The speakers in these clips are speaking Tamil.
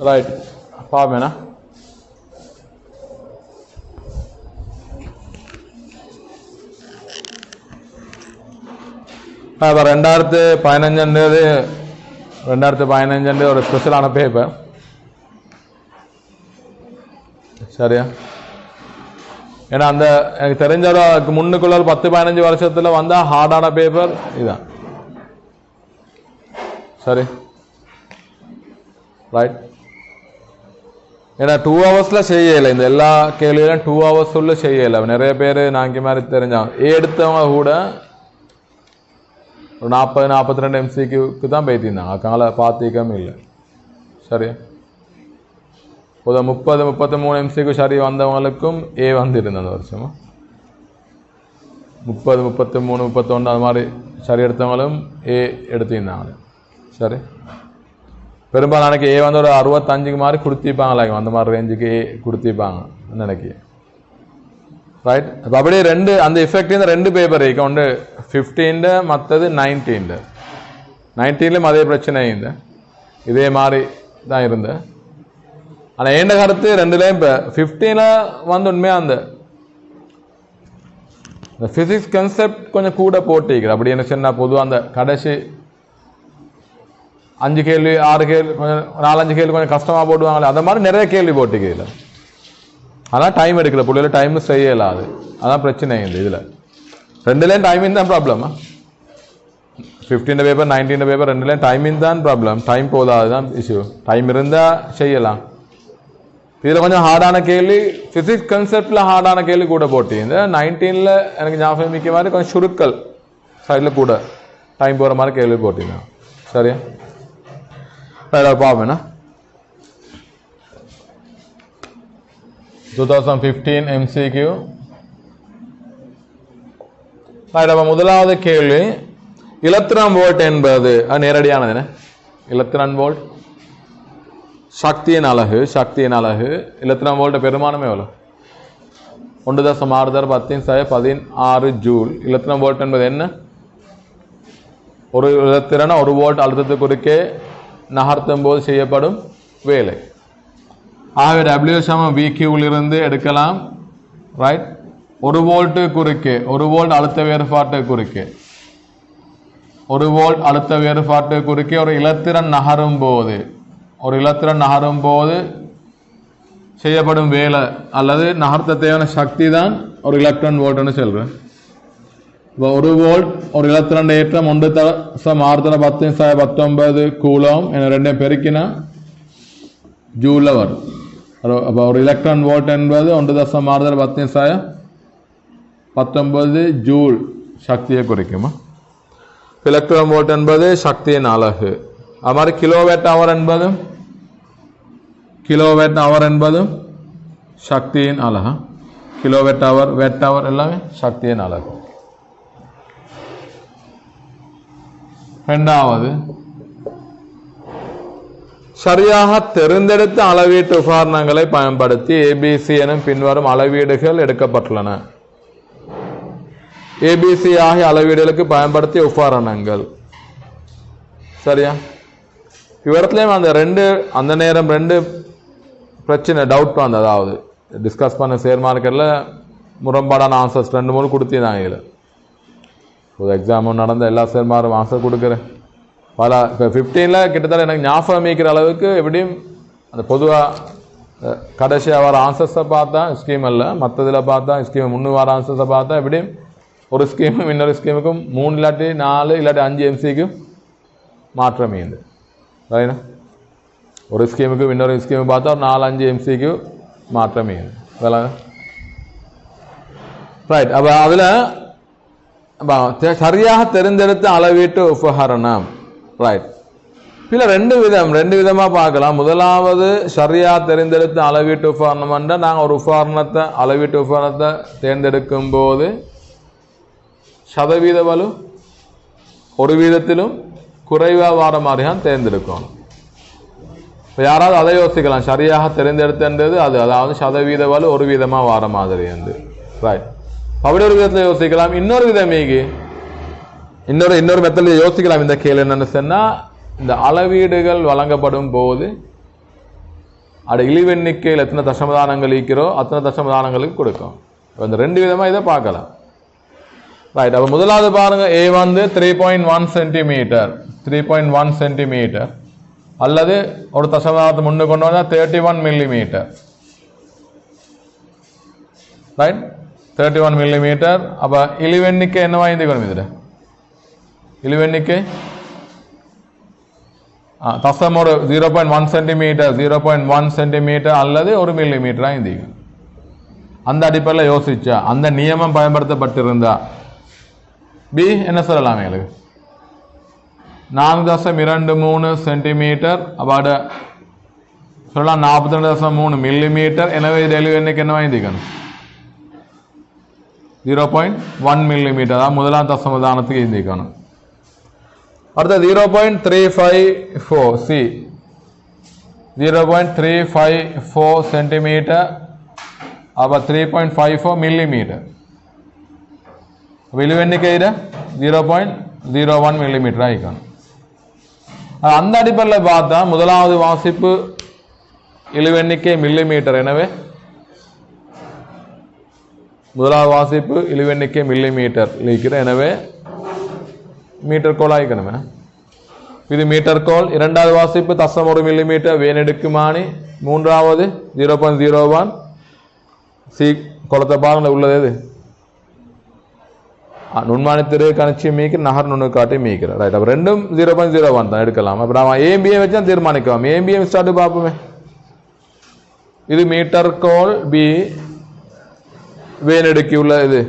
ரைட் பாப்பேனா இப்போ 2015 ஒரு ஸ்பெஷலான பேப்பர் சரியா. ஏன்னா அந்த எனக்கு தெரிஞ்ச முன்னுக்குள்ள 10-15 வருஷத்துல வந்தா ஹார்டான பேப்பர் இதுதான். சரி ரைட். ஏன்னா 2 ஹவர்ஸ்ல செய்யலை, இந்த எல்லா கேள்வியிலும் 2 ஹவர்ஸ் உள்ள செய்யலை. நிறைய பேர் நாங்க மாதிரி தெரிஞ்சவங்க எடுத்தவங்க கூட ஒரு 40-42 MCQக்கு தான் பேத்திருந்தாங்க. அக்கால பார்த்திக்கமே இல்லை. சரி ஒரு 30-33 MCQ சரி வந்தவங்களுக்கும் ஏ வந்துருந்தது அந்த வருஷமா. 30-33-31 அது மாதிரி சரி எடுத்தவங்களும் ஏ எடுத்திருந்தாங்க. சரி பெரும்பாலும் எனக்கு ஏ வந்து ஒரு 65 மாதிரி கொடுத்திருப்பாங்களா, அந்த மாதிரி ரேஞ்சுக்கு ஏ கொடுத்திருப்பாங்க நினைக்கி. ரைட். அப்போ அப்படியே ரெண்டு அந்த எஃபெக்ட் இந்த 2 பேப்பர் இருக்கு. ஒன்று 15 மற்றது 19 அதே பிரச்சனை இந்த இதே மாதிரி தான் இருந்த. ஆனால் என்ன கருத்து 2லையும் இப்போ 15 வந்து உண்மையாக அந்த ஃபிசிக்ஸ் கான்செப்ட் கொஞ்சம் கூட போட்டிருக்கிறேன். அப்படி என்ன சொன்னால் பொதுவாக அந்த கடைசி 5 கேள்வி 6 கேள்வி கொஞ்சம் 4-5 கேள்வி கொஞ்சம் கஷ்டமாக போடுவாங்களே, அந்த மாதிரி நிறைய கேள்வி போட்டிருக்கல. அதான் டைம் எடுக்கல, பிள்ளைல டைம் செய்யலாது. அதான் பிரச்சனை இந்த இதில் 2லையும் டைமிங் தான் ப்ராப்ளமா. 15 பேப்பர் 19 பேப்பர் 2லையும் டைமிங் தான் ப்ராப்ளம். டைம் போதாது தான் இஷ்யூ. டைம் இருந்தால் செய்யலாம். இதில் கொஞ்சம் ஹார்டான கேள்வி ஃபிசிக்ஸ் கான்செப்டில் ஹார்டான கேள்வி கூட போட்டி. இந்த 19ல் எனக்கு ஞாபகம் மிக்க மாதிரி கொஞ்சம் சுருக்கல் சைடில் கூட டைம் போகிற மாதிரி கேள்வி போட்டிங்க. சரியா பார்ப்பேண்ணா. 2015 MCQ. முதலாவது கேள்வி எலக்ட்ரான் வோல்ட் என்பது நேரடியானது என்ன? எலக்ட்ரான் வோல்ட் சக்தியின் அலகு. எலக்ட்ரான் வோல்ட் பெருமானமே எவ்வளோ? 1.6 ஜூல். எலக்ட்ரான் வோல்ட் என்பது என்ன? ஒரு எலக்ட்ரான் 1 வோல்ட் அழுத்தத்துக்கு குறுக்கே நகர்த்தும் போது செய்யப்படும் வேலை. ஆகவே W VQ எடுக்கலாம். ரைட். 1 வோல்ட் குறுக்கே 1 வோல்ட் அழுத்த வேறுபாட்டு குறுக்கே 1 வோல்ட் அழுத்த வேறுபாட்டு குறுக்கே ஒரு இலத்திரன் நகரும் போது செய்யப்படும் வேலை அல்லது நகர்த்த தேவையான சக்தி தான் ஒரு எலக்ட்ரான் வோல்ட்னு சொல்றேன். இப்போ 1 வோல்ட் ஒரு எலக்ட்ரான் ஏற்றம் 1.10⁻19 கூலோம் என 2 பெருக்கினா ஜூல்ல வரும். அப்போ ஒரு எலக்ட்ரான் வோல்ட் என்பது 1.10⁻19 ஜூல் சக்தியை குறிக்குமா. எலக்ட்ரான் வோல்ட் என்பது சக்தியின் அலகு. அது மாதிரி கிலோவாட் அவர் என்பதும் சக்தியின் அலகு. கிலோவாட் அவர் எல்லாமே சக்தியின் அலகு. இரண்டாவது சரியாக தெரிந்தெடுத்த அளவீட்டு உபகரணங்களை பயன்படுத்தி ABC எனும் பின்வரும் அளவீடுகள் எடுக்கப்பட்டுள்ளன. ABC ஆகிய அளவீடுகளுக்கு பயன்படுத்திய உபகரணங்கள். சரியா இவரத்துலயும் அந்த நேரம் 2 பிரச்சனை டவுட் வந்து, அதாவது டிஸ்கஸ் பண்ண ஷேர் மார்க்கெட்டில் முரண்பாடான ஆன்சர்ஸ் 2-3 கொடுத்திருந்தாங்க. ஒரு எக்ஸாம் நடந்த எல்லா ஷேர் மார்க்கும் ஆன்சர் கொடுக்குறேன். பல இப்போ 15ல் கிட்டத்தட்ட எனக்கு ஞாபகம் வைக்கிற அளவுக்கு எப்படியும் அந்த பொதுவாக கடைசியாக வர ஆன்சர்ஸை பார்த்தா ஸ்கீம் இல்லை, மற்றதில் பார்த்தா ஸ்கீம் முன்னு வர ஆன்சர்ஸை பார்த்தா எப்படியும் ஒரு ஸ்கீமும் இன்னொரு ஸ்கீமுக்கும் 3 இல்லாட்டி 4 இல்லாட்டி 5 MCக்கு மாற்றமே இது. ரைனா ஒரு ஸ்கீமுக்கு இன்னொரு ஸ்கீமு பார்த்தா ஒரு 4-5 MCக்கு மாற்றமே இது. அதெல்லாம் ரைட். அப்போ அதில் சரியாக தெரிந்தெடுத்த அளவீட்டு உபகரணம். ரைட். இதில் 2 விதமாக பார்க்கலாம். முதலாவது சரியாக தெரிந்தெடுத்த அளவீட்டு உபகரணம் என்றால் நாங்கள் ஒரு அளவீட்டு உபகரணத்தை தேர்ந்தெடுக்கும் போது சதவீத வலு 1 வீதத்திலும் குறைவாக வர மாதிரி தான் தேர்ந்தெடுக்கணும். இப்போ யாராவது அதை யோசிக்கலாம், சரியாக தெரிந்தெடுத்தது அது, அதாவது சதவீத வலு 1 வீதமாக வர மாதிரி வந்து. ரைட். அப்படி ஒரு விதத்தில் யோசிக்கலாம். இன்னொரு விதமேகி இன்னொரு மெத்தடில் யோசிக்கலாம். இந்த கேள்வி என்னன்னு சொன்னா, இந்த அளவீடுகள் வழங்கப்படும் போது அது இழிவெண்ணிக்கையில் எத்தனை தசமதானங்கள் ஈக்கிறோ அத்தனை தசமதானங்களுக்கு கொடுக்கும். இந்த ரெண்டு விதமாக இதை பார்க்கலாம். ரைட். அப்போ முதலாவது பாருங்க, ஏ வந்து 3.1 சென்டிமீட்டர் 3.1 சென்டிமீட்டர் அல்லது ஒரு தசமதானத்தை முன்னு கொண்டு வந்தால் 31 மில்லிமீட்டர். Right, 31 millimetre. அப்போ இழிவெண்ணிக்கை என்னவா இந்திக்கணும்? இதில் இழிவெண்ணிக்கை தசம் ஒரு 0.1 சென்டிமீட்டர் 0.1 சென்டிமீட்டர் அல்லது 1 மில்லிமீட்டராக இந்திக்கும். அந்த அடிப்படையில் யோசிச்சா, அந்த நியமம் பயன்படுத்தப்பட்டிருந்தா பி என்ன சொல்லலாம்? எங்களுக்கு 4.23 சென்டிமீட்டர் அப்பாட சொல்லலாம் 42.3 மில்லிமீட்டர். எனவே இது இழிவெண்ணிக்கை என்னவா இந்திக்கணும்? 0.1 மில்லிமீட்டர் தான் முதலாம் தசமதானத்துக்கு இந்திக்கணும். அடுத்த 0.354 சி 0.354 சென்டிமீட்டர் அப்போ 3.54 மில்லிமீட்டர். இழிவெண்ணிக்கையில் 0.01 மில்லிமீட்டர் ஆகிக்கணும். அந்த அடிப்படையில் பார்த்தா முதலாவது வாசிப்பு இழிவெண்ணிக்கை மில்லிமீட்டர். எனவே முதலாவது வாசிப்பு இழிவெண்ணிக்கை மில்லிமீட்டர் இருக்கிற. எனவே மீட்டர் கோல் ஆகிக்கணுமே. இது மீட்டர் கோல். இரண்டாவது வாசிப்பு தசம் 1 மில்லிமீட்டர் வேனெடுக்குமானி. மூன்றாவது 0.01 சி குளத்தை பாருங்கள் உள்ளது. எது நுண்மானித்திரு கணிச்சி மீக்கிற நகர் நுண்ணு காட்டி மீக்கிற. ரைட். அப்போ ரெண்டும் 0.01 தான் எடுக்கலாம். அப்போ நம்ம ஏபிஏ வச்சா தீர்மானிக்கலாம். ஏபிஏ ஸ்டார்ட் பார்ப்போமே. இது மீட்டர் கோல். பி வேனெடுக்கி உள்ள இது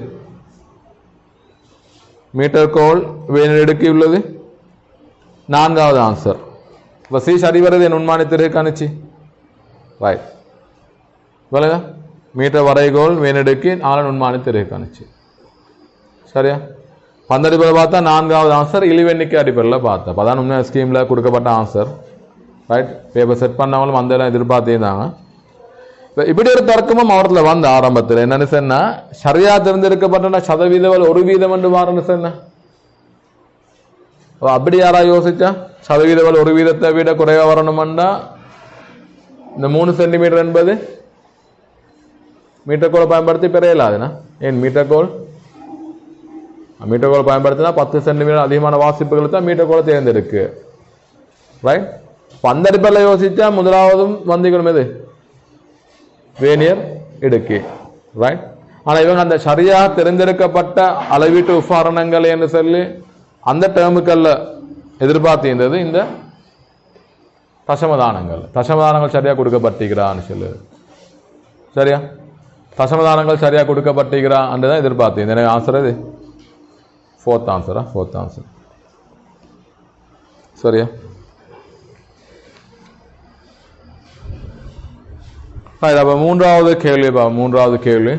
மீட்டர் கோல் வேனெடுக்கி உள்ளது. நான்காவது ஆன்சர். இப்போ சி சரி வருது நுண்மானித்திரு கணிச்சி. ரைட். சொல்லுங்க. மீட்டர் வரைகோல் வேனெடுக்கி 4 நுண்மானித்திரு கணிச்சி. சரியா? பந்தடிப்படையில் பார்த்தா நான்காவது ஆன்சர் இழிவெண்ணிக்கை அடிப்படையில் பார்த்தா. அப்போ தான் உண்மையாக ஸ்கீமில் கொடுக்கப்பட்ட ஆன்சர். ரைட். பேப்பர் செட் பண்ணவங்களும் அந்த எல்லாம் எதிர்பார்த்திருந்தாங்க. இப்படி ஒரு தர்க்கமும் அவரத்தில் வந்து ஆரம்பத்தில் என்னன்னு சொன்னா, சரியா தெரிஞ்சிருக்கப்பட்ட சதவீதம் 1% என்று மாறன்னு சொன்ன. அப்படி யாரா யோசிச்சா சதவீதம் 1% விட குறைவா வரணும்னா இந்த 3 சென்டிமீட்டர் என்பது மீட்டர் கோலை பயன்படுத்தி பெறையலாதுன்னா. ஏன் மீட்டர் கோல் பயன்படுத்தினா 10 சென்டிமீட்டர் அதிகமான வாசிப்புகள் தான் மீட்டர் கோலை தேர்ந்தெடுக்கு. ரைட். அந்த அடிப்படையில் யோசிச்சா முதலாவதும் வந்திக்கணும். எது வேனியர் இடுக்கி. ரைட். ஆனால் இவங்க அந்த சரியாக தெரிந்தெடுக்கப்பட்ட அளவீட்டு உபகரணங்கள் என்று சொல்லி அந்த டேர்முக்கல்ல எதிர்பார்த்திருந்தது இந்த தசமதானங்கள் சரியாக கொடுக்கப்பட்டிருக்கிறான்னு சொல்லு. சரியா? தசமதானங்கள் சரியாக கொடுக்கப்பட்டிருக்கிறான் தான் எதிர்பார்த்திருந்தேன். எனக்கு ஆன்சர் இது ஃபோர்த் ஆன்சர். சரியா? அப்போ மூன்றாவது கேள்வி.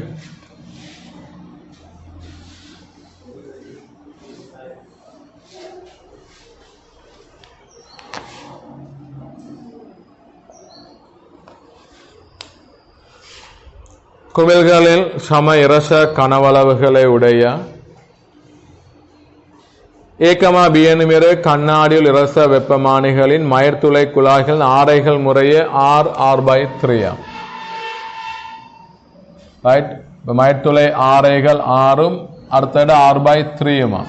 குமிழ்களில் சம இரச கனவளவுகளை உடைய ஏகமா பிஎனுமிரு கண்ணாடியில் இரச வெப்பமானிகளின் மயர்துளை குழாய்கள் ஆரைகள் முறையே R/3. ரைட். மயர்துளை ஆரைகள் 6 அடுத்தது R/3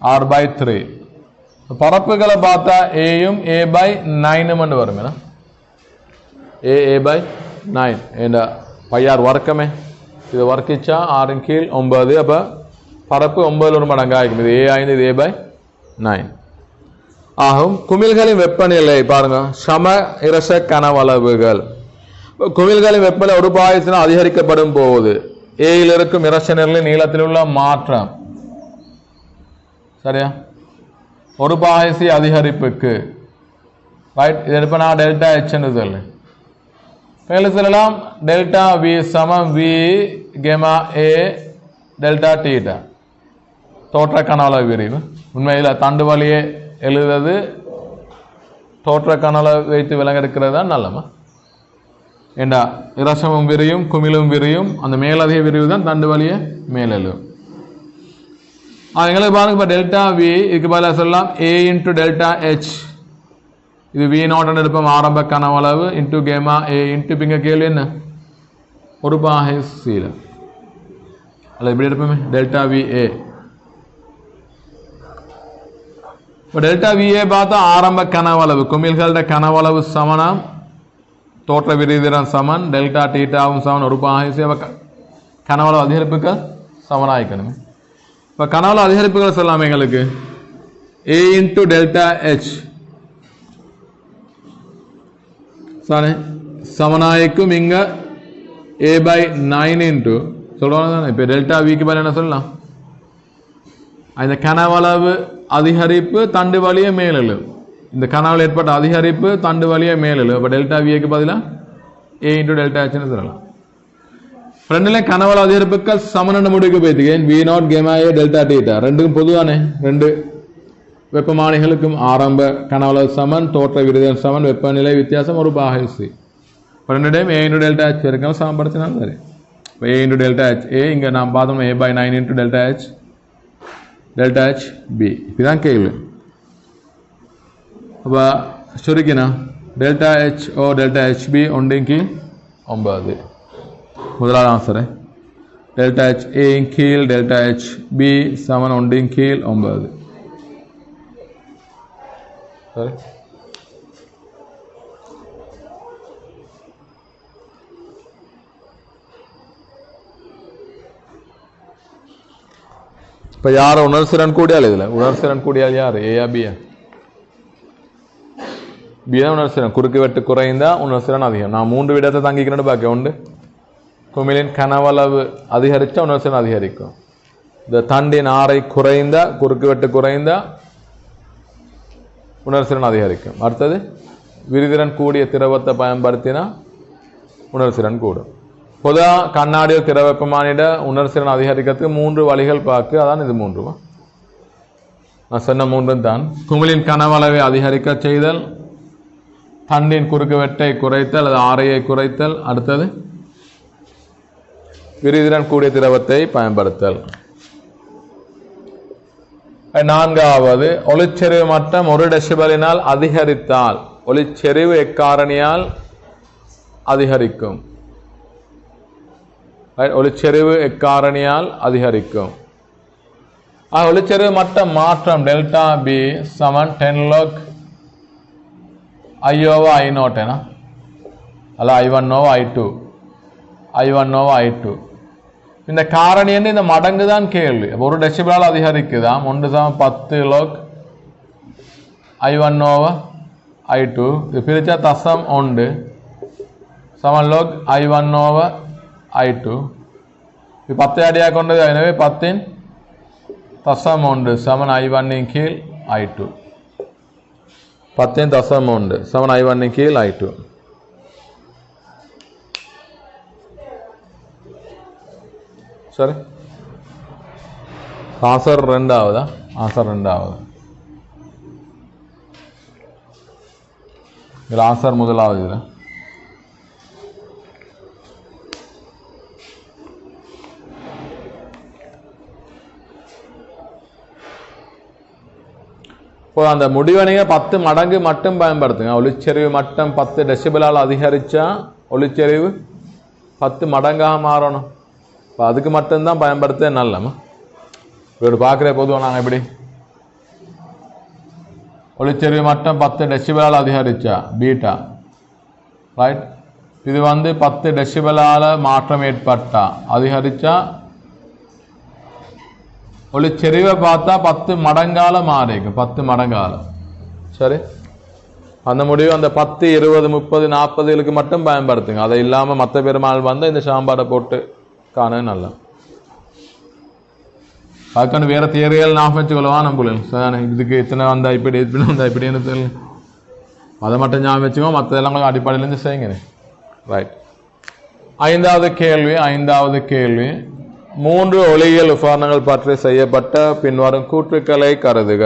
R/3. பரப்புகளை பார்த்தா ஏயும் A/9 வரும். A/9 என்ற பையார் வர்க்கமே. இது வர்க்கிச்சா 6 கீழ் 9. அப்போ பரப்பு 9 ஒரு மடங்காக இருக்கும். இது A5 இது A/9 ஆகும். குமிழ்களின் வெப்பநிலை பாருங்க. சம இரச கனவளவுகள். குமிழ்களின் வெப்பநிலை ஒரு பாயத்தினால் அதிகரிக்கப்படும் போது ஏயில் இருக்கும் இரச நிலை நீளத்தில் உள்ள மாற்றம். சரியா? ஒரு பாயசி அதிகரிப்புக்கு. ரைட். இது இப்போ நான் டெல்டா H என்று சொல்லு. மேலும் சொல்லலாம் டெல்டா V சமம் V கேமா A டெல்டா தீட்டா. தோற்ற கனவளவு விரிவு. உண்மையில் தண்டு வழியே எழுதுறது தோற்ற கனவளவு வைத்து விலங்கெடுக்கிறது தான் நல்லமா. ஏண்டா இரசமும் விரியும் குமிழும் விரியும். அந்த மேலதிக விரிவு தான் தண்டு வழியே மேலெழும். எங்களுக்கு பாருங்க இப்போ டெல்டா V இதுக்கு பதிலாக சொல்லலாம் A இன்ட்டு டெல்டா H. இது V0 எடுப்போம் ஆரம்ப கனவளவு இன்டூ கேமா A இன்டூ பிங்க கேள்வி என்ன ஒரு பாகை C அல்ல இப்படி எடுப்போமே டெல்டா VA. இப்போ டெல்டா VA பார்த்தா ஆரம்ப கனவளவு குமிழ்களோட கனவளவு சமனம் தோற்ற விரிதிறன் சமன் டெல்டா டீட்டாவும் சமன் ஒரு பாகை C. கனவளவு அதிகரிப்புகள் சமனாயிக்கணுமே. இப்போ கனவளவு அதிகரிப்புகள் சொல்லலாமே எங்களுக்கு A இன்டூ டெல்டா H சானே சமனாயிக்கும் இங்க A/9 இன்டூ சொல்லுவாங்க தானே. இப்போ டெல்டா விக்கு பதில் என்ன சொல்லலாம் இந்த கனவளவு அதிகரிப்பு தண்டு வழியே மேலெழு இந்த கனவில் ஏற்பட்ட அதிகரிப்பு தண்டு வழியே மேலெழு. அப்போ டெல்டா விக்கு பதிலாக A இன்டூ டெல்டா Hன்னு சொல்லலாம். ரெண்டுல கனவளவு அதிகரிப்புகள் சமன முடிவுக்கு போயிட்டு V0 கேமா A டெல்டா டீட்டா ரெண்டுக்கும் பொதுவானே ரெண்டு வெப்பமானிகளுக்கும் ஆரம்ப கனவளவு சமன் தோற்ற விரிதிறன் சமன் வெப்பநிலை வித்தியாசம் ஒரு பாகை C. ரெண்டு time A into delta H வரைக்கும் சமப்படுத்தினாலும் சரி. இப்போ A into delta H A இங்கே நான் பார்த்தோம் A/9 into delta H B இதுதான் கேள்வி. அப்போ சுருக்கினா delta H O delta HB ஒன்றின் கீழ் 9 முதலாவது ஆன்சரு. டெல்டா H A இன் கீழ் டெல்டா HB சமன் ஒன்றின் கீழ் 9 சரி. இப்போ யார் உணர்சிறன் கூடியால் இதில் உணர்சிறன் கூடியால் யார் ஏயா பியா பி தான் உணர்சிறன். குறுக்கு வெட்டு குறைந்தா உணர்சிறன் அதிகம். நான் 3 விடத்தை தங்கிக்கிறேன்னு பார்க்க உண்டு. குமிழின் கனவளவு அதிகரித்தா உணர்சிறன் அதிகரிக்கும். இந்த தண்டின் ஆரை குறைந்தா குறுக்கு வெட்டு குறைந்தா உணர்சிறன் அதிகரிக்கும். அடுத்தது விரிதிறன் கூடிய திரவத்தை பயன்படுத்தினா உணர்சிறன் கூடும். பொதுவாக கண்ணாடியில் திர வெப்பமானிட உணர்சிறன் அதிகரிக்கிறதுக்கு 3 வழிகள் பார்க்க அதான் இது 3 நான் சொன்ன 3 தான். குமிழின் கனவளவை அதிகரிக்க செய்தல் தண்டின் குறுக்கு வெட்டை குறைத்தல் அது ஆரையை குறைத்தல் அடுத்தது விரிதிறன் கூடிய திரவத்தை பயன்படுத்தல். நான்காவது ஒளிச்செறிவு மட்டம் 1 டெசிபலினால் அதிகரித்தால் ஒளிச்செறிவு எக்காரணியால் அதிகரிக்கும். ஒளிச்செறிவு எக்காரணியால் அதிகரிக்கும். ஒளிச்செறிவு மட்டம் மாற்றம் டெல்டா B சமன் 10 log I/I0 அல்ல I1/I2 I1/I2. இந்த காரணி என்ன இந்த மடங்கு தான் கேள்வி. 1 டெசிபலால் அதிகரிக்குதாம் 1 சமம் 10 log I1/I2 இது பிரிச்சா தசம் 1 சமன் log I1/I2 இது 10 அடியாக கொண்டது. எனவே 10 தசம் 1 சமன் I1 இன் கீழ் I2 10 தசம் 1 சமன் I1 இன் கீழ் I2. சரி ஆன்சர் 2ஆவதா ஆன்சர் 2ஆவது இதில் ஆன்சர் முதலாவது இதில் அந்த முடிவனையை 10 மடங்கு மட்டும் பயன்படுத்துங்க. ஒளிச்செறிவு மட்டம் 10 டெசிபலால் அதிகரிச்சா ஒளிச்செறிவு 10 மடங்காக மாறணும். இப்போ அதுக்கு மட்டும்தான் பயன்படுத்த நல்லமா இப்படி பார்க்குற பொதுவாக நாங்கள் எப்படி ஒளிச்செறிவு மட்டம் 10 டெசிபலால் அதிகரிச்சா பீட்டா ரைட். இது 10 டெசிபலால் மாற்றம் ஏற்பட்டா அதிகரிச்சா ஒளிச்செறிவை பார்த்தா 10 மடங்கால மாறிக்கும் 10 மடங்கால. சரி அந்த முடிவு அந்த 10 20 30 40களுக்கு மட்டும் பயன்படுத்துங்க. அதை இல்லாமல் மற்ற பெருமாள் இந்த சாம்பாடை போட்டு காண நல்லா அதுக்கான வேற தியரிகள் ஞாபகம் வச்சுக்கொள்ளவா நம்மள இதுக்கு இத்தனை வந்தா இப்படி இப்படி வந்தா இப்படின்னு தெரியல அதை மட்டும் ஞாபகம் வச்சுக்கோ. மற்றதெல்லாம் அடிப்படையிலேருந்து செய்யுங்க ரைட். ஐந்தாவது கேள்வி 3 ஒளியியல் உபகரணங்கள் பற்றி செய்யப்பட்ட பின்வரும் கூற்றுக்களை கருதுக.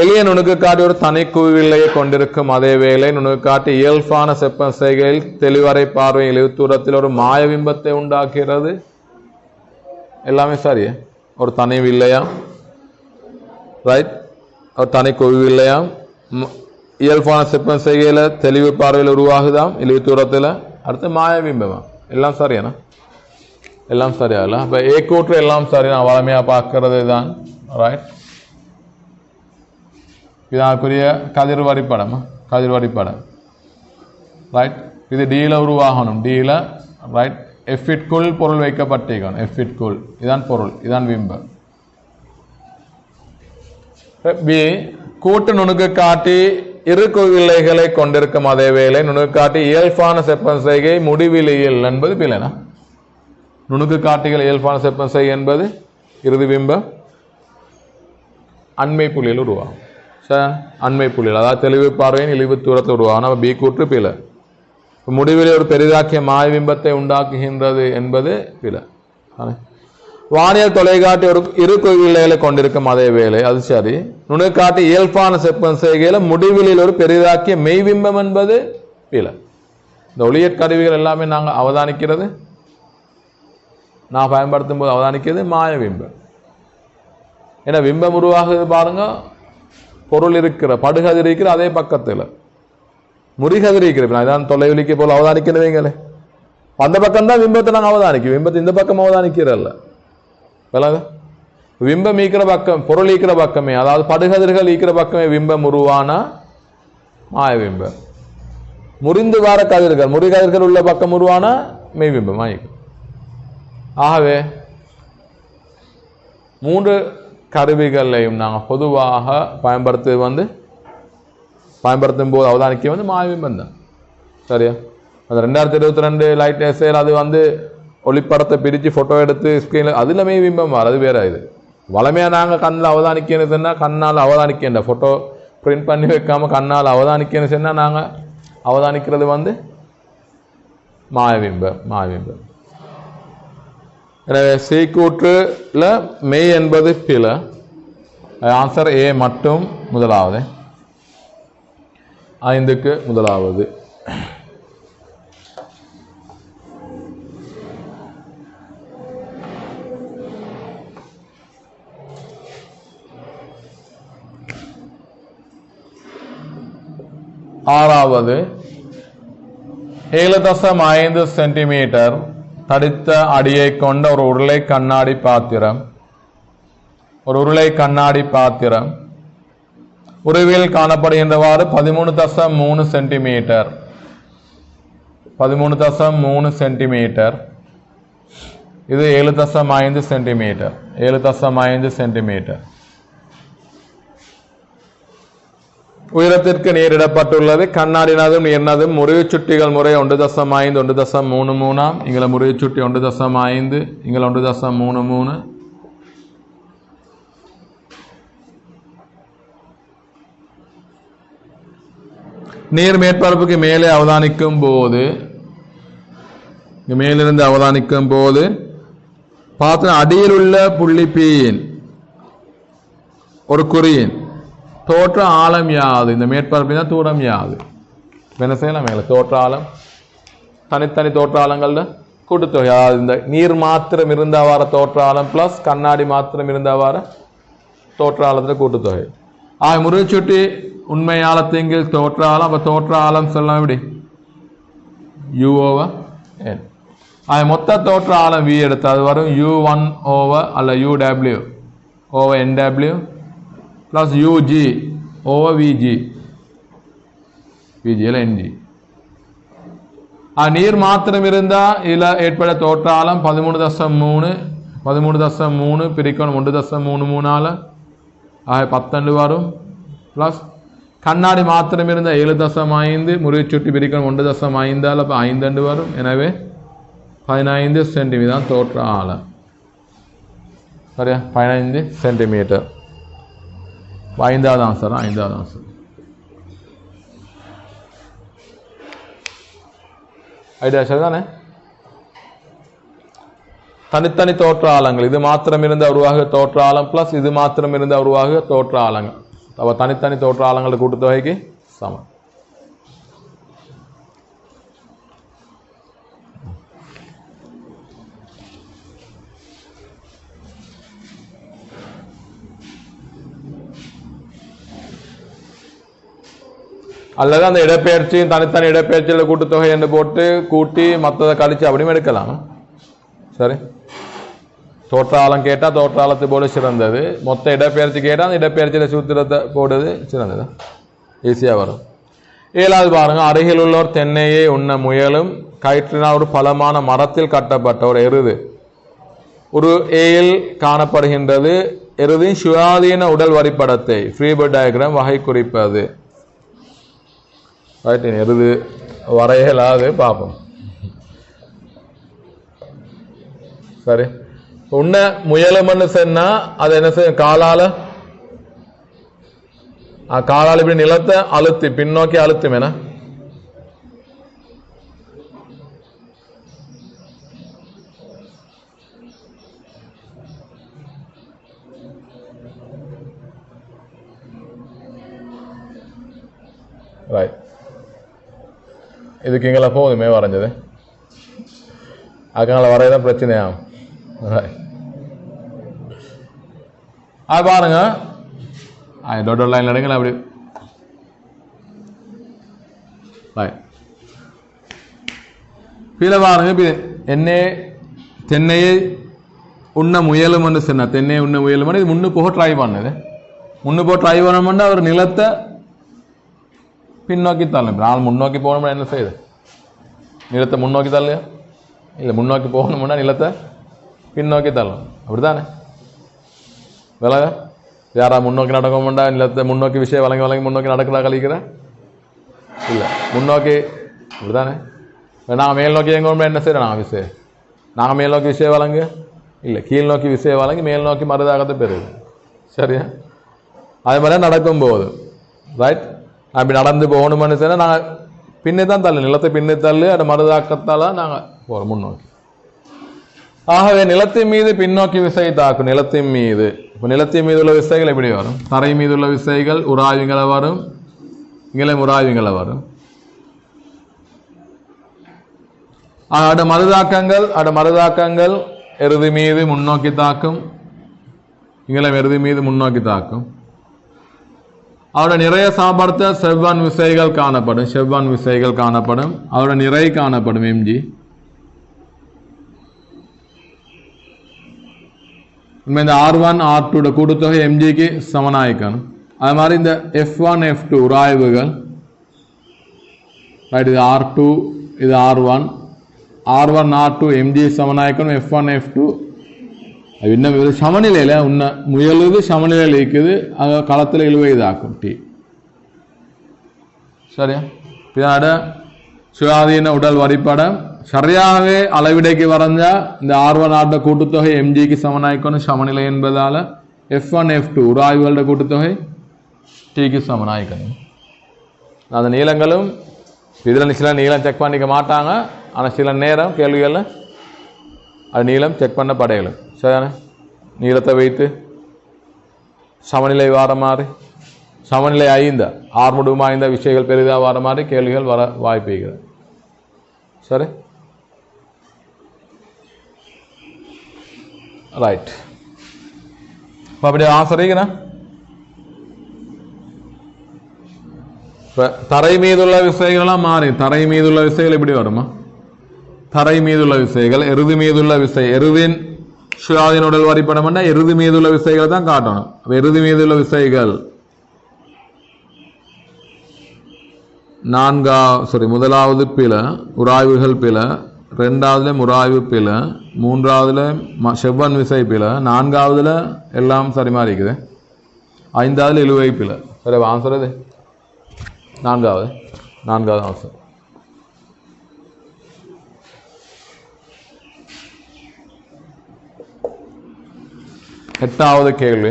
எளிய நுணுக்குக்காட்டி ஒரு தனி குவிவில்லையை கொண்டிருக்கும் அதே வேளை நுணுக்குக்காட்டி இயல்பான செப்ப செய்கையில் தெளிவரை பார்வை இழிவு தூரத்தில் ஒரு மாய பிம்பத்தை உண்டாக்குகிறது. எல்லாமே சரியா ஒரு தனி வில்லையா ரைட் ஒரு தனி குவிவில்லையா இயல்பான செப்பம் செய்கையில் தெளிவு பார்வையில் உருவாகுதாம் இழிவு தூரத்தில். அடுத்து மாய பிம்பமா, எல்லாம் சரியானா? எல்லாம் சரியாகல. அப்போ ஏ கூற்று எல்லாம் சரி, நான் வளமையாக பார்க்கறது தான். ரைட், இதற்குரிய கதிர் வரைபடம், கதிர் வரைபடம். ரைட், இது டியில் உருவாகணும். டியில் ரைட், எஃபிட்குள் பொருள் வைக்கப்பட்டிருக்கணும். எஃபிட்குள் இதான் பொருள், இதான் பிம்பம். பி, கூட்டு நுணுக்கு காட்டி இரு குவிலைகளை கொண்டிருக்கும் அதே வேளை நுணுக்கு காட்டி இயல்பான செப்பம் செய்கை முடிவிலியில் என்பது பிழைனா? நுணுக்கு காட்டிகள் இயல்பான செப்பம் செய்கை என்பது இறுதி பிம்பம் அண்மை புள்ளியில் உருவாகும். சார், அண்மை புள்ளியில், அதாவது தெளிவு பார்வையின் இழிவு தூரத்தில் உருவாகும். நம்ம பி கூற்று பிழை. முடிவில் ஒரு பெரிதாக்கிய மாய பிம்பத்தை உண்டாக்குகின்றது என்பது பிழை. வானியல் தொலைக்காட்டி ஒரு இரு குவிலைகளை கொண்டிருக்கும் அதே வேளை, அது சரி. நுணுக்காட்டி இயல்பான செப்பம் செய்கையில முடிவிலில் ஒரு பெரிதாக்கிய மெய்பிம்பம் என்பது பிழை. இந்த ஒளியற் கருவிகள் எல்லாமே நாங்கள் அவதானிக்கிறது, நான் பயன்படுத்தும் போது அவதானிக்கிறது மாய பிம்பம். ஏன்னா பிம்பம் உருவாகுது பாருங்க, பொருள் இருக்கிற படுகதிர் இருக்கிற அதே பக்கத்தில் முறிகதிர் இருக்கிற இதான் தொலைவலிக்கு போல் அவதானிக்கிறவங்களே, அந்த பக்கம் தான் பிம்பத்தை நாங்கள் அவதானிக்கும். பிம்பத்தை இந்த பக்கம் அவதானிக்கிறல்ல. பிம்பம் ஈக்கிற பக்கம், பொருள் ஈக்கிற பக்கமே, அதாவது படுகதிர்கள் ஈக்கிற பக்கமே பிம்பம் உருவானா மாய பிம்பம். முறிந்து வார கதிர்கள், முறிகதிர்கள் உள்ள பக்கம் உருவானா மெய்பிம்பம் ஆயிக்கும். ஆகவே மூன்று கருவிகளையும் நாங்கள் பொதுவாக பயன்படுத்தும் போது அவதானிக்க மாய பிம்பம் தான். சரியா? அது 2022 லைட் எஸ்ஏல் அது ஒளிப்படத்தை பிரித்து ஃபோட்டோ எடுத்து ஸ்க்ரீனில் அதில் மெய்பிம்பம் வர, அது வேற. இது வளமையாக நாங்கள் கண்ணில் அவதானிக்கன்னு சொன்னால் கண்ணால் அவதானிக்கின்ற ஃபோட்டோ பிரிண்ட் பண்ணி வைக்காமல் கண்ணால் அவதானிக்கன்னு சொன்னால் நாங்கள் அவதானிக்கிறது மாயபிம்பம். மாயபிம்பம். எனவே சி கூற்றுல மெய் என்பது பிழை. ஆன்சர் ஏ மட்டும் முதலாவது, 5க்கு முதலாவது. ஆறாவது, 7.5 சென்டிமீட்டர் தடித்த அடியை கொண்ட ஒரு உருளை கண்ணாடி பாத்திரம் உருவில் காணப்படுகின்றவாறு 13.3 சென்டிமீட்டர் 13.3 சென்டிமீட்டர் இது 7.5 சென்டிமீட்டர் 7.5 சென்டிமீட்டர் உயரத்திற்கு நேரிடப்பட்டுள்ளது. கண்ணாடினதும் நீர்னதும் முறிவு சுட்டிகள் முறை 1.5 1.33 இங்கே முறிவு சுட்டி 1.5 இங்கே 1.33. நீர் மேற்பரப்புக்கு மேலே அவதானிக்கும் போது மேலிருந்து அவதானிக்கும் போது பார்த்து அடியில் உள்ள புள்ளி பியின் ஒரு குறியின் தோற்ற ஆழம் யாது, இந்த மேற்பரப்பின் தான் தூரம் யாது. என்ன செய்யலாம்? மேலே தோற்ற ஆழம் தனித்தனி தோற்ற ஆழங்கள்ல கூட்டுத்தொகை, அதாவது இந்த நீர் மாத்திரம் இருந்த வார தோற்ற ஆழம் பிளஸ் கண்ணாடி மாத்திரம் இருந்த வார தோற்ற ஆழத்துல கூட்டுத்தொகை. முருகச்சுட்டி உண்மை ஆழத்தின் தோற்ற ஆழம். அப்ப தோற்ற ஆழம் சொல்லலாம் எப்படி? U/N. மொத்த தோற்ற ஆழம் V எடுத்து அது வரும் U1 ஓவர் அல்ல UW over NW plus UG over VG VGல NG. நீர் மாத்திரம் இருந்தா இதுல ஏற்பட தோற்ற ஆழம் 13.3 பிரிக்கணும் 1.33 12 வரும். பிளஸ் கண்ணாடி மாத்திரம் இருந்தா 7.5 முறிவு சுட்டி பிரிக்கணும் 1.5 அப்ப 5 வரும். எனவே 15 சென்டிமீட்டர் தோற்ற ஆழம். சரியா? 15 சென்டிமீட்டர். 5வது ஆன்சர். 5வது ஆன்சர். ஐடியா சரிதானே? தனித்தனி தோற்ற ஆழங்கள் இது மாத்திரம் இருந்த உருவாக தோற்ற ஆழம் பிளஸ் இது மாத்திரம் இருந்த உருவாக தோற்ற ஆழங்கள். அப்ப தனித்தனி தோற்ற ஆழங்கள் கூட்டுத்தொகைக்கு சமம். அல்லது அந்த இடப்பெயர்ச்சியும் தனித்தனி இடப்பெயர்ச்சியில் கூட்டுத்தொகை என்று போட்டு கூட்டி மற்றதை கழிச்சு அப்படியும் எடுக்கலாம். சரி, தோற்றாலம் கேட்டால் தோற்றாலத்து போடு சிறந்தது, மொத்த இடப்பெயர்ச்சி கேட்டால் அந்த இடப்பெயர்ச்சியில் சூத்திரத்தை போடுறது சிறந்தது, ஈஸியாக வரும். 7வது பாருங்க, அருகில் உள்ளோர் தென்னையே உண்ண முயலும் கயிற்றினால் ஒரு பலமான மரத்தில் கட்டப்பட்ட ஒரு எருது ஒரு ஏயில் காணப்படுகின்றது. எருதின் சுயாதீன உடல் வரைபடத்தை ஃப்ரீபர்ட் டயக்ராம் வகை குறிப்பது. எருது வரையலாது பார்ப்போம். சரி, உன்ன முயலும்னு சொன்னா அது என்ன செய்யும்? காலால இப்படி நிலத்தை அழுத்தி பின்னோக்கி அழுத்தும். என்ன ரைட், இதுக்கு எங்களை போதுமே வரைஞ்சது, அதுக்கான வரையதான் பிரச்சனையாகும். அது பாருங்க, டோட்டல் லைன்ல எடுங்களா அப்படி. கீழே பாருங்க, என்னே தென்னையை உண்ண முயலும்னு சொன்ன, தென்னையை உண்ண முயலும் இது முன்னு போக ட்ரை பண்ணுது. முன்னு போக ட்ரை பண்ணோம்னா அவர் நிலத்தை பின்னோக்கி தள்ளும். நான் முன்னோக்கி போகணும்னா என்ன செய்யுது? நிலத்தை முன்னோக்கி தள்ளையா? இல்லை, முன்னோக்கி போகணும்னா நிலத்தை பின்னோக்கி தள்ளும். அப்படித்தானே விலக? யாரா முன்னோக்கி நடக்கணும்டா நிலத்தை முன்னோக்கி விஷயம் வழங்கி முன்னோக்கி நடக்கிறா கழிக்கிற? இல்லை, முன்னோக்கி. அப்படித்தானே? நாங்கள் மேல் நோக்கி எங்கோம்னா என்ன செய்யறோம்? நாங்கள் விஷயம் நாங்கள் மேல் நோக்கி விஷயம் வழங்கு இல்லை, கீழ் நோக்கி விஷயம் வழங்கி மேல் நோக்கி மருதாகத்தை பெறுது. சரியா? அது மாதிரி நடக்கும் போது ரைட், அப்படி நடந்து போகணும்னு சொன்னால் நாங்கள் பின்னே தான் தள்ளு, நிலத்தை பின்னே தள்ளு, அது மருதாக்கத்தால் நாங்கள் போகிறோம் முன்னோக்கி. ஆகவே நிலத்தின் மீது பின்னோக்கி விசை தாக்கும். நிலத்தின் மீது, இப்போ நிலத்தின் மீது உள்ள விசைகள் எப்படி வரும்? தரை மீது உள்ள விசைகள் உராய்வுகளை வரும், இங்கே உராய்வுகளை வரும். மருதாக்கங்கள் எருது மீது முன்னோக்கி தாக்கும், இங்கே எருது மீது முன்னோக்கி தாக்கும். அவரோட நிறைய சாமர்த்திய செவ்வான் விசைகள் காணப்படும், செவ்வான் விசைகள் காணப்படும். அவரோட நிறை காணப்படும் எம்ஜி. இந்த R1 R2 கூட்டுத்தொகை எம்ஜிக்கு சமனாயிக்கணும். அது மாதிரி இந்த F1 F2 உராய்வுகள், ரைட், இது R2 இது R1 R2 MG சமனாயிக்கணும். F1 F2 இன்னும் சமநிலையில் உன்ன முயலுது சமநிலையில் இருக்குது, அங்கே களத்தில் இழுவை இதாக்கும் டி. சரியா? பின்னாடி சுயாதீன உடல் வரைபடம் சரியாகவே அளவிடைக்கு வரைஞ்சா இந்த R1 R2 கூட்டுத்தொகை எம்ஜிக்கு சமனாயிக்கணும் சமநிலை என்பதால் F1 F2 உராய்வுகளோட கூட்டுத்தொகை டிக்கு சமனாயிக்கணும். அந்த நீளங்களும் இதில் சில நீளம் செக் பண்ணிக்க மாட்டாங்க, ஆனால் சில நேரம் கேள்விகளில் அது நீளம் செக் பண்ண படையலும். சரிதானே? நீளத்தை வைத்து சமநிலை வார மாதிரி, சமநிலை ஐந்த ஆர்முடுமா இந்த விஷயங்கள் பெரிதாக வர மாதிரி கேள்விகள் வர வாய்ப்பு இருக்கிறது. சரி, ரைட். இப்போ அப்படி ஆசரிக்கிறேன். இப்போ தரை மீதுள்ள விசைகள்லாம் மாறி, தரை மீதுள்ள விசைகள் எப்படி வருமா? தரை மீதுள்ள விசைகள், எருது மீதுள்ள விசை, எருதின் சுயாதீன உடல் வரைபடம் எருது மீதுள்ள விசைகளை தான் காட்டணும். எருது மீதுள்ள விசைகள் முதலாவது பில உராய்வுகள் பில, ரெண்டாவதுல உராய்வு பில, மூன்றாவதுல செவ்வன் விசை பில, நான்காவதுல எல்லாம் சரி மாதிரி இருக்குது, ஐந்தாவதுல இழுவை பில. சரி, ஆன்சர் இது நான்காவது ஆன்சர். எட்டாவது கேள்வி.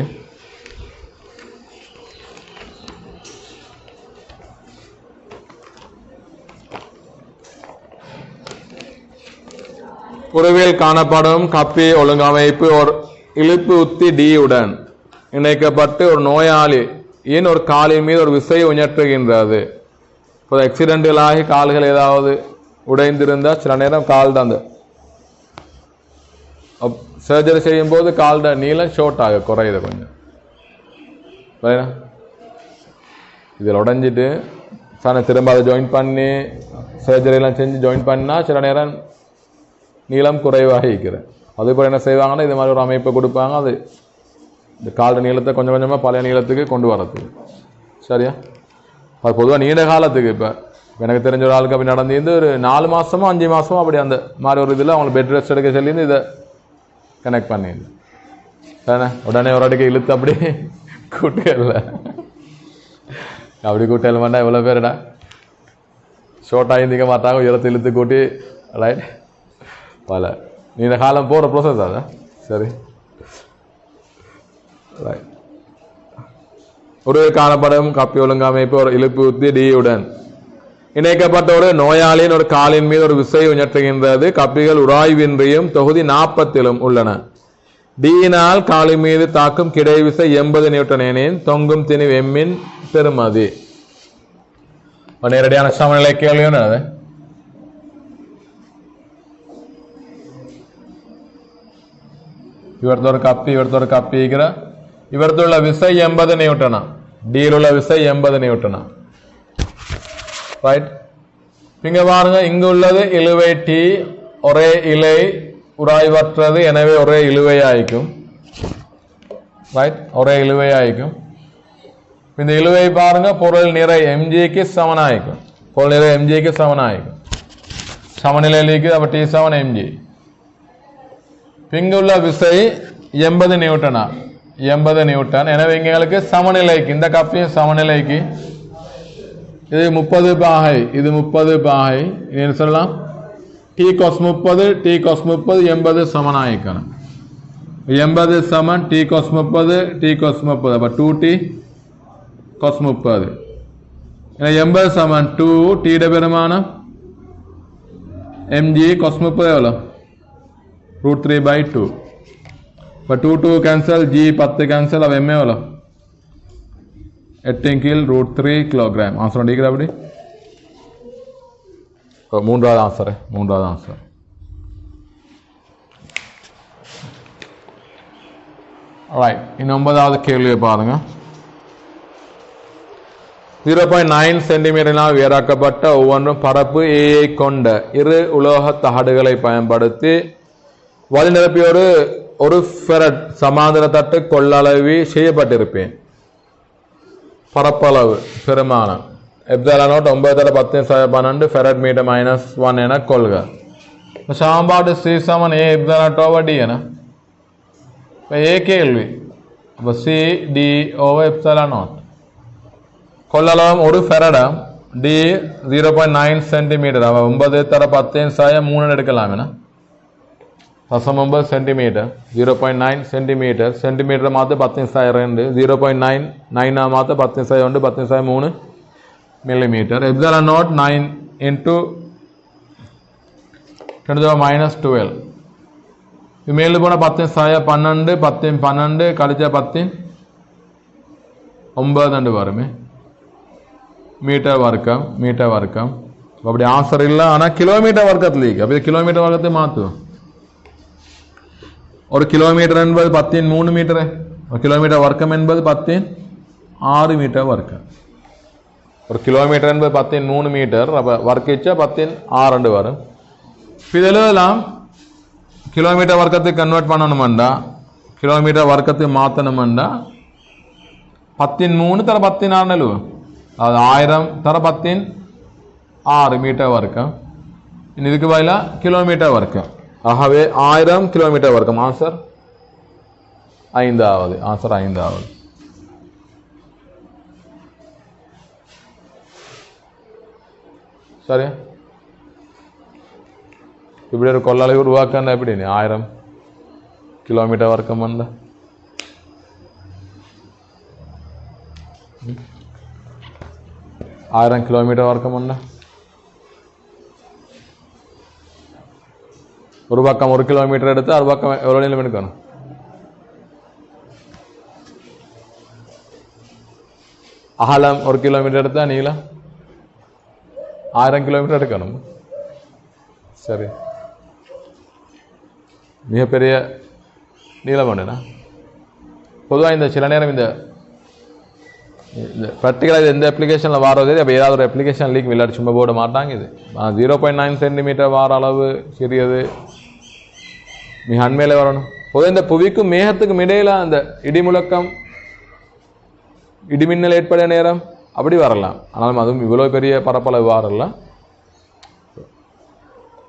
உறவில் காணப்படும் கப்பி ஒழுங்கமைப்பு ஒரு இழுப்பு உத்தி டி உடன் இணைக்கப்பட்டு ஒரு நோயாளி ஏன் ஒரு காலின் மீது ஒரு விசையை உயர்த்துகின்றது. இப்போ ஆக்சிடென்ட்களாகி கால்கள் ஏதாவது உடைந்திருந்தால் சில நேரம் கால் தான் சர்ஜரி செய்யும் போது கால்ட நீளம் ஷார்ட் ஆக குறையுது கொஞ்சம். இதில் உடைஞ்சிட்டு திரும்ப அதை ஜாயின் பண்ணி சர்ஜரிலாம் செஞ்சு ஜாயின் பண்ணால் சில நேரம் நீளம் குறைவாக இருக்கிறேன். அதுபோல் என்ன செய்வாங்கன்னா இது மாதிரி ஒரு அமைப்பை கொடுப்பாங்க, அது இந்த கால் நீளத்தை கொஞ்சம் கொஞ்சமாக பழைய நீளத்துக்கு கொண்டு வரதுக்கு. சரியா? அது பொதுவாக நீண்ட காலத்துக்கு இப்போ எனக்கு தெரிஞ்ச ஒரு ஆளுக்கு அப்படி நடந்து ஒரு 4 மாதமோ 5 மாதமோ அப்படி அந்த மாதிரி ஒரு இதில் அவங்களுக்கு பெட் ரெஸ்ட் எடுக்க சொல்லியிருந்து இதை கனெக்ட் பண்ணிடு தானே. உடனே ஒரு அடிக்க இழுத்து அப்படி கூட்டையில் அப்படி கூட்டையில் பண்ணால் எவ்வளோ பேருடா ஷோர்ட்டாக இருந்திக்க மாட்டாங்க, உயரத்தை இழுத்து கூட்டி ரைட் பல நீண்ட காலம் போகிற ப்ரோசஸ் அதை. சரி ரைட். ஒரு காணப்படும் கப்பி ஒழுங்கமைப்பு ஒரு இழுப்பு உத்தி டியுடன் இணைக்கப்பட்ட ஒரு நோயாளியின் ஒரு காலின் மீது ஒரு விசை உயர்த்துகின்றது. கப்பிகள் உராய்வின்றியும் தொகுதி 40 உள்ளன. டியினால் காலின் மீது தாக்கும் கிடை விசை 80 நியூட்டன் எனின் தொங்கும் திணிவு எம்மின் பெறுமதி. நேரடியான சமநிலை கேள்வியும் அது. இவரத்தொரு கப்பி இவரத்துள்ள விசை 80 நியூட்டனா, டியில் உள்ள விசை 80 நியூட்டனா. ரைட். இங்க பாருங்க, இங்கு உள்ளது இழுவை டி, ஒரே இலை உராய்வற்றது, எனவே ஒரே இழுவையாய்க்கும். ரைட், ஒரே இழுவையாய்க்கும். இந்த இழுவை பாருங்க பொருள் நிறை எம்ஜிக்கு சமனாய்க்கும். பொருள் நிறை எம்ஜிக்கு சமனாய்க்கும். சமநிலைக்கு அப்ப T7 mg. இங்குள்ள விசை 80 நியூட்டனா, 80 நியூட்டன். எனவே எங்களுக்கு சமநிலைக்கு இந்த கப்பையும் சமநிலைக்கு இது 30 பாகை, இது 30 பாகை. என்ன சொல்லலாம்? T cos 30 T cos 30 80 சமனாய்க்கணும். 80 சமன் T cos 30 T cos 30 அப்ப 2T cos 30. 80 சமன் 2 T பெருமானம் mg cos 30 எவ்வளோ? √3/2. இப்போ 2 கேன்சல், G 10 கேன்சல், அவ m எவ்வளோ? 8 கீழ் √3 கிலோகிராம். ஆன்சர் அடிக்கிற அப்படி மூன்றாவது ஆன்சர். ரைட். இன்னும் 9வது கேள்வியை பாருங்க. 0.9 சென்டிமீட்டரினால் உயராக்கப்பட்ட ஒவ்வொன்றும் பரப்பு ஏஐ கொண்ட இரு உலோக தகடுகளை பயன்படுத்தி வழிநிரப்பிய ஒரு ஃபெரட் சமாந்தர தட்டு கொள்ளளவி செய்யப்பட்டிருப்பேன். பரப்பளவு பெருமானம் எப்சிலான் 9/10^12 ஃபெரட் மீட்டர் -1 என கொள்க. சமன்பாடு C = A எப்சிலான் D என. ஏ கேள்வி. அப்போ C D/ε0. கொள்ளளவு ஒரு ஃபெரடம், D 0.9 சென்டிமீட்டர். அவ 9/10^3 எடுக்கலாம் என. 9 சென்டிமீட்டர், 0.9 சென்டிமீட்டர். சென்டிமீட்டர் மாற்ற 10^2, 0.9 மாற்ற 10^1, 10^3 மில்லிமீட்டர். Epsilon 9 into 10⁻12. இது மேலே போனால் 10^12, 10 கழிச்சா 10⁻9 வருமே. மீட்டர் வர்க்கம். அப்படி ஆன்சர் இல்லை, ஆனால் கிலோமீட்டர் வர்க்கத்தில் இருக்கு. அப்போ கிலோமீட்டர் வர்க்கத்தை மாற்றுவோம். ஒரு கிலோமீட்டர் என்பது 10⁻3 மீட்டர். ஒரு கிலோமீட்டர் வர்க்கம் என்பது 10⁻6 மீட்டர் வர்க்கம். ஒரு கிலோமீட்டர் என்பது 10⁻3 மீட்டர். அப்போ வர்க்கிச்சா 10⁻6 வரும். இதெல்லாம் கிலோமீட்டர் வர்க்கத்துக்கு கன்வெர்ட் பண்ணணுமெண்டா, கிலோமீட்டர் வர்க்கத்துக்கு மாற்றணுமெண்டா 10⁻3 தர 10⁻6 அது 1000 தர 10⁻6 மீட்டர் வர்க்கம். இதுக்கு பதிலாக கிலோமீட்டர் வர்க்கம். ஆகவே 1000 கிலோமீட்டர் வர்க்கம். ஆன்சர் 5வது. சரி, இப்படி ஒரு கொள்ளளவு உருவாக்க எப்படி 1000 கிலோமீட்டர் வர்க்கம் வந்த 1000 கிலோமீட்டர் வர்க்கம் வந்த ஒரு பக்கம் 1 கிலோமீட்டர் எடுத்து ஒரு பக்கம் எவ்வளோ நீளம் எடுக்கணும்? அகலம் 1 கிலோமீட்டர் எடுத்தா நீளம் 1000 கிலோமீட்டர் எடுக்கணும். சரி, மிகப்பெரிய நீளம் வேணுனா பொதுவாக இந்த சில நேரம் இந்த ப்ராக்டிக்கலாக எந்த அப்ளிகேஷனில் வாரது அப்போ ஏதாவது ஒரு அப்ளிகேஷன் லீக் விளையாடி சும்மா போட மாட்டாங்க. இது 0.9 சென்டிமீட்டர் வார அளவு சிறியது, மிக அண்மையில் வரணும். பொதுவாக இந்த புவிக்கும் மேகத்துக்கும் இடையில அந்த இடிமுழக்கம் இடிமின்னல் ஏற்பட நேரம் அப்படி வரலாம். ஆனாலும் அதுவும் இவ்வளோ பெரிய பரப்பளவு வரல.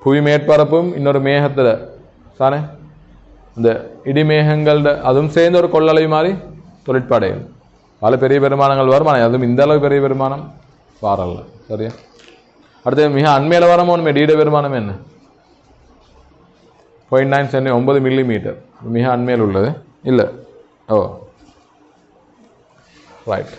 புவி மேற்பரப்பும் இன்னொரு மேகத்தில் தானே இந்த இடிமேகங்கள் அதுவும் சேர்ந்து ஒரு கொள்ளளவு மாதிரி தொழிற்பாடைகள் பல பெரிய பெருமானங்கள் வருமானம், அதுவும் இந்த அளவு பெரிய பெருமானம் வரல. சரியா? அடுத்து மிக அண்மையில் வரமோ நம்ம டீட பெருமானம் என்ன 0.9 சென்டி 9 மில்லிமீட்டர் மிக அண்மையில் உள்ளது இல்லை. ஓ ரைட்.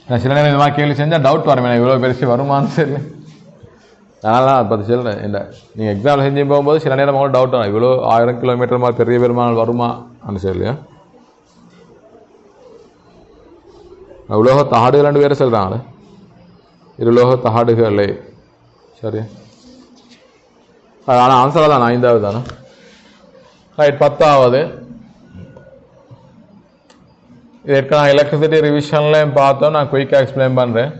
நான் சில நேரம் இந்த மாதிரி கேள்வி செஞ்சால் டவுட் வரும், இவ்வளோ பெருசு வருமானு சரி. அதனால நான் பற்றி சொல்கிறேன். இல்லை நீங்கள் எக்ஸாம்பிள் செஞ்சு போகும்போது சில நேரம் உங்களுக்கு டவுட் வரும், இவ்வளோ 1000 கிலோமீட்டர் மாதிரி பெரிய பெருமாள் வருமா அப்படின்னு சொல்லியா. உலோக தகாடுகள் 2 பேரை சொல்கிறாங்களே, இருலோக தகாடுகளே. சரி, ஆனால் ஆன்சராக தான் 5வது தானே. ரைட். 10வது இது நான் எலக்ட்ரிசிட்டி ரிவிஷன்லேயும் பார்த்தோம். நான் குயிக்காக எக்ஸ்பிளைன் பண்ணுறேன்.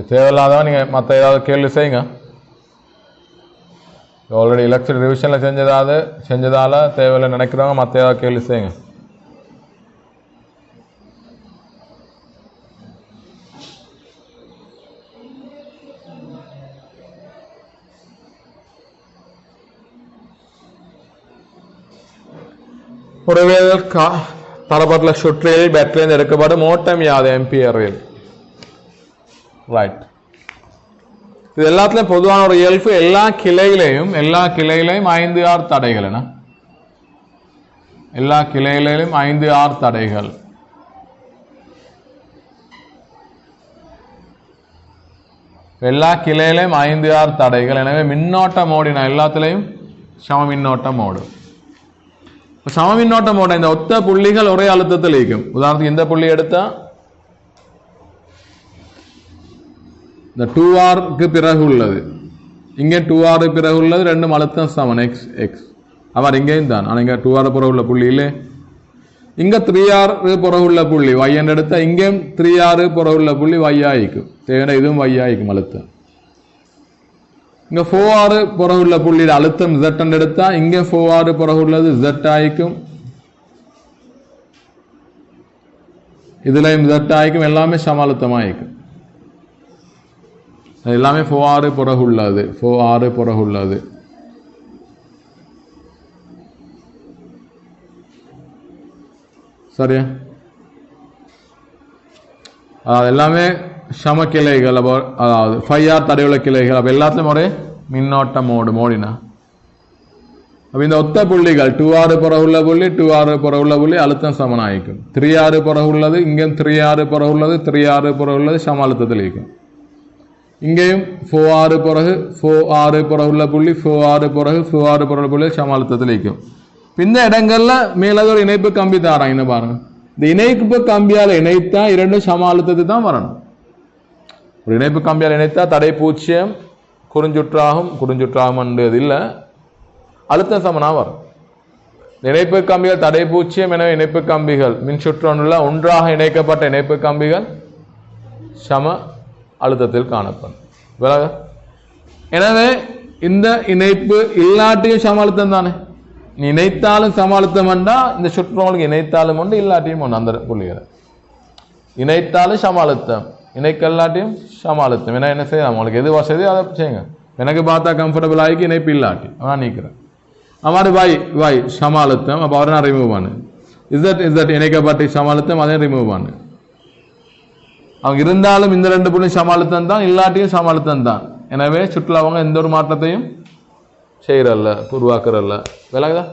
தேவையில்லாதான் நீங்கள் மற்ற ஏதாவது கேள்வி செய்யுங்க. ஆல்ரெடி எலக்ட்ரிசிட்டி ரிவிஷனில் செஞ்சதால் தேவையில்லை நினைக்கிறவங்க மற்ற ஏதாவது கேள்வி செய்யுங்க. ஒருவேளை தரப்பட்டுள்ள சுற்றில் பேட்டரியில் எடுக்கப்படும் ஓட்டம் யாது ஆம்பியரில். ரைட். இது எல்லாத்துலயும் பொதுவான ஒரு இயல்பு, எல்லா கிளையிலையும் 5R தடைகள். என்ன எல்லா கிளையிலையும் 5R தடைகள். எல்லா கிளையிலையும் 5R தடைகள். எனவே மின்னோட்ட மோடினா எல்லாத்துலேயும் சம மின்னோட்ட மோடு. சம மின்னோட்ட மோட இந்த ஒத்த புள்ளிகள் ஒரே அழுத்தத்தில் இருக்கும். உதாரணத்துக்கு இந்த புள்ளி எடுத்தா இந்த 2R பிறகு உள்ளது, இங்கே 2R பிறகு உள்ளது, ரெண்டும் அழுத்தம் சமன் எக்ஸ் எக்ஸ். அவர் இங்கேயும் தான், ஆனால் இங்கே 2R பிறகு உள்ள புள்ளி இல்லை. இங்கே 3R பிறகு உள்ள புள்ளி y என்று எடுத்தால் இங்கேயும் 3R பிறகு உள்ள புள்ளி y ஆகிக்கும். தேவையான இதுவும் y ஆகிக்கும் அழுத்தம். இங்கே 4R பிறகு உள்ள புள்ளியில் அழுத்தம் Z என்று எடுத்தால் இங்கே 4R பிறகு உள்ளது Z ஆகிக்கும், இதுலையும் Z ஆகிக்கும். எல்லாமே சம அழுத்தமாகிக்கும். எல்லாமே 4R பிறகு உள்ளது, 4R பிறகு உள்ளது. சரியா? அதாவது எல்லாமே சம கிளைகள். அதாவது 5R தடையுள்ள கிளைகள். அப்போ எல்லாத்துலையும் ஒரே மின்னோட்ட மோடினா அப்போ இந்த ஒத்த புள்ளிகள் 2R பிறகு உள்ள புள்ளி 2R பிறகு உள்ள புள்ளி அழுத்தம் சமனாயிக்கும். 3R பிறகு உள்ளது, இங்கேயும் 3R பிறகு உள்ளது, 3R பிறகு உள்ளது சம அழுத்தத்தில் இருக்கும். இங்கேயும் 4R பிறகு 4R பிறகு உள்ள புள்ளி 4R பிறகு 4R பிறகு உள்ள புள்ளி சம அழுத்தத்தில் இருக்கும். இந்த இடங்கள்ல மேலது ஒரு இணைப்பு கம்பி தாராங்க பாருங்க. இந்த இணைப்பு கம்பியால் இணைத்தா இரண்டும் சம அழுத்தத்தை தான் வரணும். ஒரு இணைப்பு கம்பியால் இணைத்தா தடை பூச்சியம் குறிஞ்சுற்றாகும் இல்லை, அழுத்தம் சமனா வரும். இணைப்பு கம்பிகள் தடை பூச்சியம். எனவே இணைப்பு கம்பிகள் மின் சுற்றொன்றுல ஒன்றாக இணைக்கப்பட்ட இணைப்பு கம்பிகள் சம அழுத்தத்தில் காணப்படும். விலக. எனவே இந்த இணைப்பு இல்லாட்டியும் சம அழுத்தம் தானே. நீ இணைத்தாலும் சம அழுத்தம் வேண்டா, இந்த சுற்றோங்களுக்கு இணைத்தாலும் உண்டு, இல்லாட்டியும் ஒன்று. அந்த புள்ளிகளை இணைத்தாலும் சம அழுத்தம், இணைக்கல்லாட்டியும் சம அழுத்தம். ஏன்னா என்ன செய்யலாம், உங்களுக்கு எது வசதி அதை செய்யுங்க. எனக்கு பார்த்தா கம்ஃபர்டபுள் ஆகி இணைப்பு இல்லாட்டி நான் நீக்கிறேன். அவ்வாறு வாய் சம அழுத்தம். அப்போ அவரை நான் ரிமூவ் பண்ணு. இசட் இணைக்கப்பட்ட சம அழுத்தம், அதையும் ரிமூவ் பண்ணு. அவங்க இருந்தாலும் இந்த 2 புள்ளி சம அழுத்தம் தான், இல்லாட்டியும் சம அழுத்தம் தான். எனவே சுற்றுலா அவங்க எந்த ஒரு மாற்றத்தையும் செய்யறல்ல, உருவாக்குறல்ல. விலகுதா?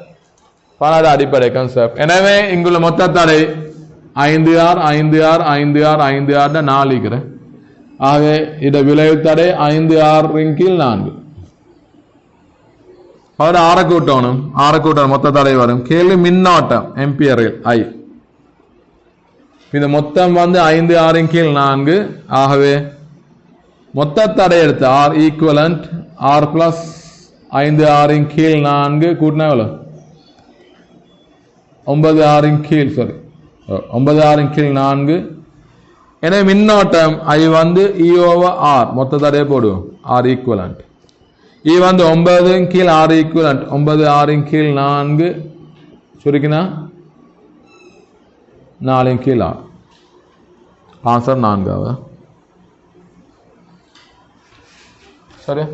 பாராட அடிப்படை கான்செப்ட். எனவே இங்குள்ள மொத்த தடை 5R 5R 5R 5R 4. ஆகவே இத விளைவு தடை 5R கீழ் 4. அவர் 6 கூட்டணும். 6 கூட்டணும், மொத்த தடை வரும். கேள்வி மின்னோட்டம் ஆம்பியரில் I. இந்த மொத்தம் 5R கீழ் 4. ஆகவே மொத்த தடை எடுத்து ஆர் ஈக்குவலண்ட் ஆர் பிளஸ் 5 6 கீழ் 4 கூட்டினா எவ்வளோ 9 6 கீழ் 9 6 கீழ் 4. எனவே மின்னோட்டம் ஐ வந்து இ ஓவர் ஆர் மொத்த தடையை போடுவோம் ஆர் ஈக்குவலண்ட் இ வந்து 9 கீழ் 6 ஈக்குவலண்ட் 9 6 கீழ் 4 சுருக்கினா 4 கீழ் 6 ஆன்சர் 4. சரி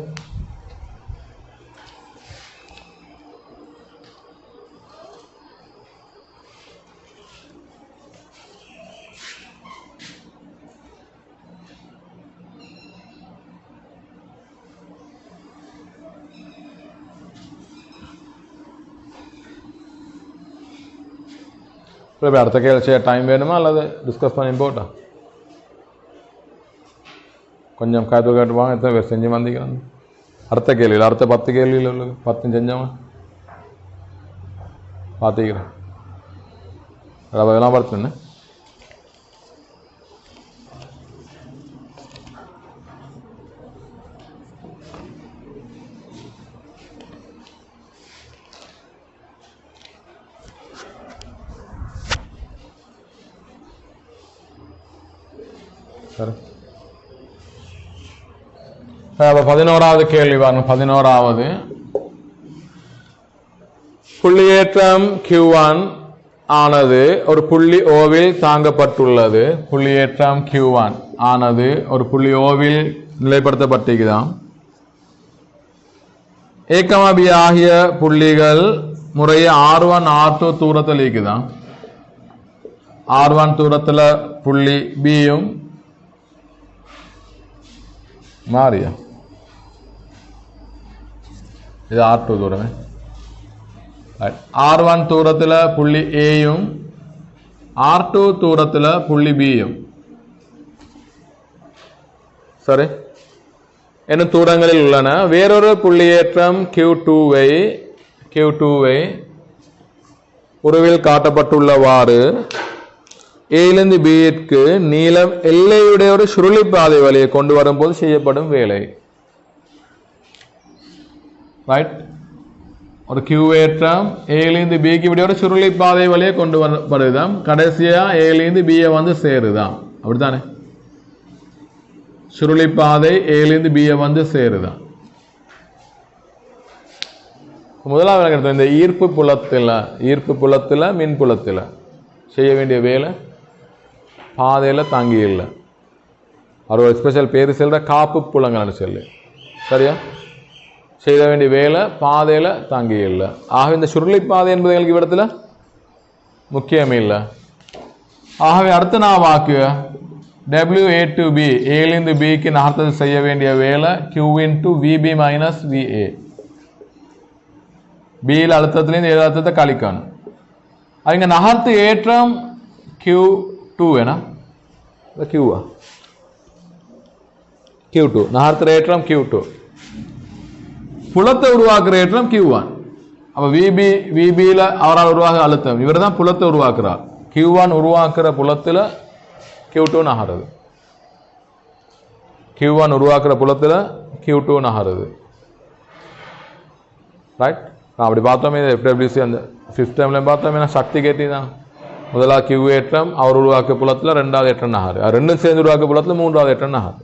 அடுத்த கேள்வி டைம் வேணுமா அல்லது டிஸ்கஸ் பண்ணி போட்டா கொஞ்சம் காய்த்து கேட்டுவாங்க. எத்தனை பேர் செஞ்சு வந்தீங்க? அடுத்த கேள்வியில் அடுத்த 10 கேள்வியில் உள்ள 10 செஞ்சவங்க பார்த்துக்கிறேன். அதெல்லாம் பார்த்துன்னு சரி. 11வது கேள்வி பாருங்க. 11வது புள்ளியேற்றம் Q1 ஆனது ஒரு புள்ளி ஓவில் தாங்கப்பட்டுள்ளது. புள்ளியேற்றம் Q1 ஆனது ஒரு புள்ளி ஓவில் நிலைப்படுத்தப்பட்டிருக்குதாம். A, B ஆகிய புள்ளிகள் முறையே R1 R2 தூரத்தில் இருக்குதாம். R1 தூரத்தில் புள்ளி பியும் மாறியா இது R2 தூரமே. R1 தூரத்தில் புள்ளி ஏயும் R2 தூரத்தில் புள்ளி பியும் சரி என்ன தூரங்களில் உள்ளன. வேறொரு புள்ளியேற்றம் Q2வை உருவில் காட்டப்பட்டுள்ளவாறு ஏலிருந்து பிக்கு நீளம் எல்லையுடைய ஒரு சுருளிப்பாதை வழியை கொண்டு வரும்போது செய்யப்படும் வேலை. ரைட். ஒரு கியூவேற்றம் ஏலிருந்து பிக்கு இப்படி ஒரு சுருளிப்பாதை வழியை கொண்டு வரப்படுதான். கடைசியா ஏலிருந்து பியை வந்து சேருதான். அப்படித்தானே சுருளிப்பாதை ஏலிருந்து பியை வந்து சேருதான். முதலாவது இந்த ஈர்ப்பு புலத்தில் மின் புலத்தில் செய்ய வேண்டிய வேலை பாதையில் தாங்கி இல்லை. அவர் ஒரு ஸ்பெஷல் பேர் செல்ற காப்பு புலங்கள்னு சொல்லி சரியா செய்ய வேண்டிய வேலை பாதையில் தாங்கி இல்லை. ஆக இந்த சுருளி பாதை என்பது எங்களுக்கு இடத்துல முக்கியமே இல்லை. ஆகவே அடுத்த நான் வாக்கு WA to B ஏலிருந்து பிக்கு நகர்த்தது செய்ய வேண்டிய வேலை Q into VB minus VA. பியில் அழுத்தத்திலேருந்து ஏழு அழுத்தத்தை கழிக்கணும். அவங்க நகர்த்து ஏற்றம் Q2 ஏன்னா Qவா Q2 நகர்த்துற ஏற்றம் Q2 புலத்தை உருவாக்குற ஏற்றம் Q1. அப்ப VBல அவரால் உருவாக அழுத்தம் இவர் தான் புலத்தை உருவாக்குறார். Q1 உருவாக்குற புலத்துல Q2 நகருது. Q1 உருவாக்குற புலத்துல Q2 நகருது. ரைட். அப்படி பார்த்தோமே FWC அந்த 5th டைம்ல பார்த்தோமே சக்தி கேட்டி தான். முதலாவது Q ஏற்றம் அவர் உருவாக்க புலத்தில் ரெண்டாவது ஏற்றம் நகரு. ரெண்டும் சேர்ந்து உருவாக்க புலத்தில் மூன்றாவது ஏற்றம் நகரு.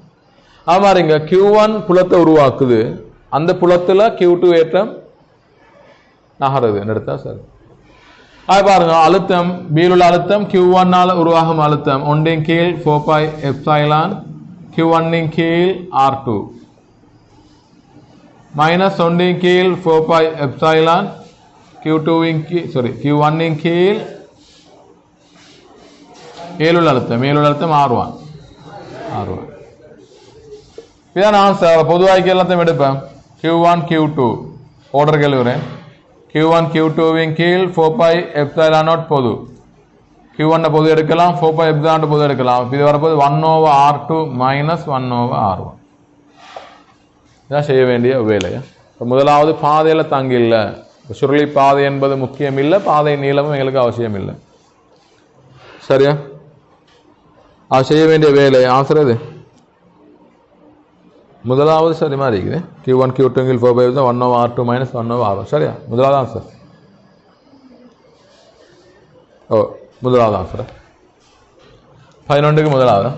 ஆமாம் இங்க Q1 புலத்தை உருவாக்குது. அந்த புலத்தில் Q2 ஏற்றம் நகருது எடுத்தா சார். அது பாருங்க அழுத்தம் பியில் உள்ள அழுத்தம் Q1 உருவாகும் அழுத்தம் 1 கீழ் 4πε Q1 கீழ் R2 மைனஸ் 1 கீழ் 4πε Q1 கீழ் ஏழுள்ள அழுத்தம் R1 இதான் ஆன்சர். பொதுவாக எல்லாத்தையும் எடுப்பேன். Q1 Q2 order கேள்விறேன். Q1 Q2 கீழ் 4πε0 பொது Q1 பொது எடுக்கலாம் 4πε0 பொது எடுக்கலாம். இது வரப்போது 1/R2 மைனஸ் 1/R1 இதான் செய்ய வேண்டிய வேலை. முதலாவது பாதையில் தாங்கி இல்லை. சுருளி பாதை என்பது முக்கியம் இல்லை. பாதை நீளமும் எங்களுக்கு அவசியம் இல்லை. சரியா அது செய்ய வேண்டிய வேலை ஆசிரியது முதலாவது சரி மாதிரி இருக்குது. Q1 Q2 4/5 தான் 1/R2 - 1/R1. சரியா? முதலாவது ஆன்சர். ஓ முதலாவது ஆன்சர் 11க்கு முதலாவது.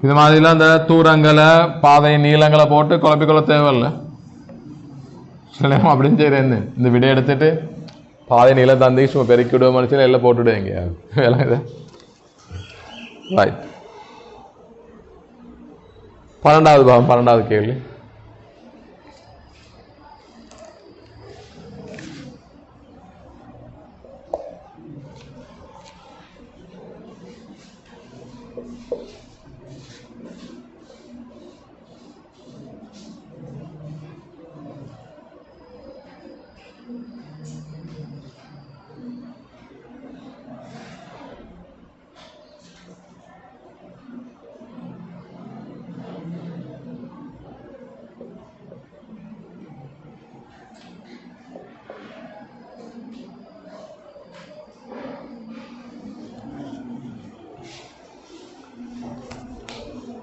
இது மாதிரிலாம் இந்த தூரங்களை பாதை நீளங்களை போட்டு குழப்பிக்கொள்ள தேவையில்லை. அப்படின்னு செய்யறேன்னு இந்த விடை எடுத்துட்டு பாதை நீளம் தந்தி சும்மா பெருக்கி விடுவோம் மனுஷன் எல்லாம் போட்டுவிடுவீங்க. விளங்குது? ரைட். 12வது பாவம் 12வது கேள்வி.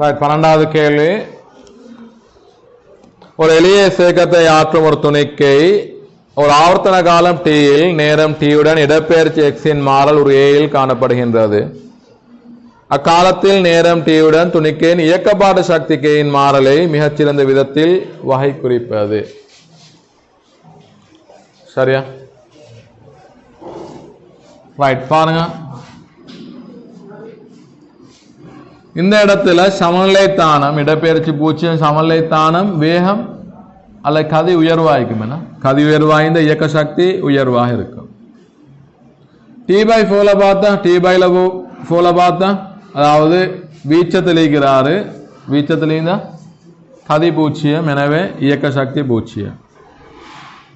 ரைட். 12வது கேள்வி. ஒரு எளிய இயக்கத்தை ஆற்றும் ஒரு துணிக்கை ஒரு ஆவர்த்தன காலம் Tயில் நேரம் Tயுடன் இடப்பெயர்ச்சி Xன் மாறல் ஒரு Aயில் காணப்படுகின்றது. அக்காலத்தில் நேரம் Tயுடன் துணிக்கையின் இயக்கப்பாடு சக்தி Kயின் மாறலை மிகச்சிறந்த விதத்தில் வகை குறிப்பது. சரியா? ரைட். பாருங்க, இந்த இடத்துல சமநிலை தானம் இடப்பெயர்ச்சி பூச்சியம் சமநிலை தானம் வேகம் அல்ல கதி உயர்வாய்க்கும். என்ன கதி உயர்வாய்ந்த இயக்க சக்தி உயர்வாக இருக்கும். T/4 பார்த்தா T/4 பார்த்தா அதாவது வீச்சத்தில் இருக்கிறாரு. வீச்சத்தில் கதி பூச்சியம், எனவே இயக்க சக்தி பூச்சியம்.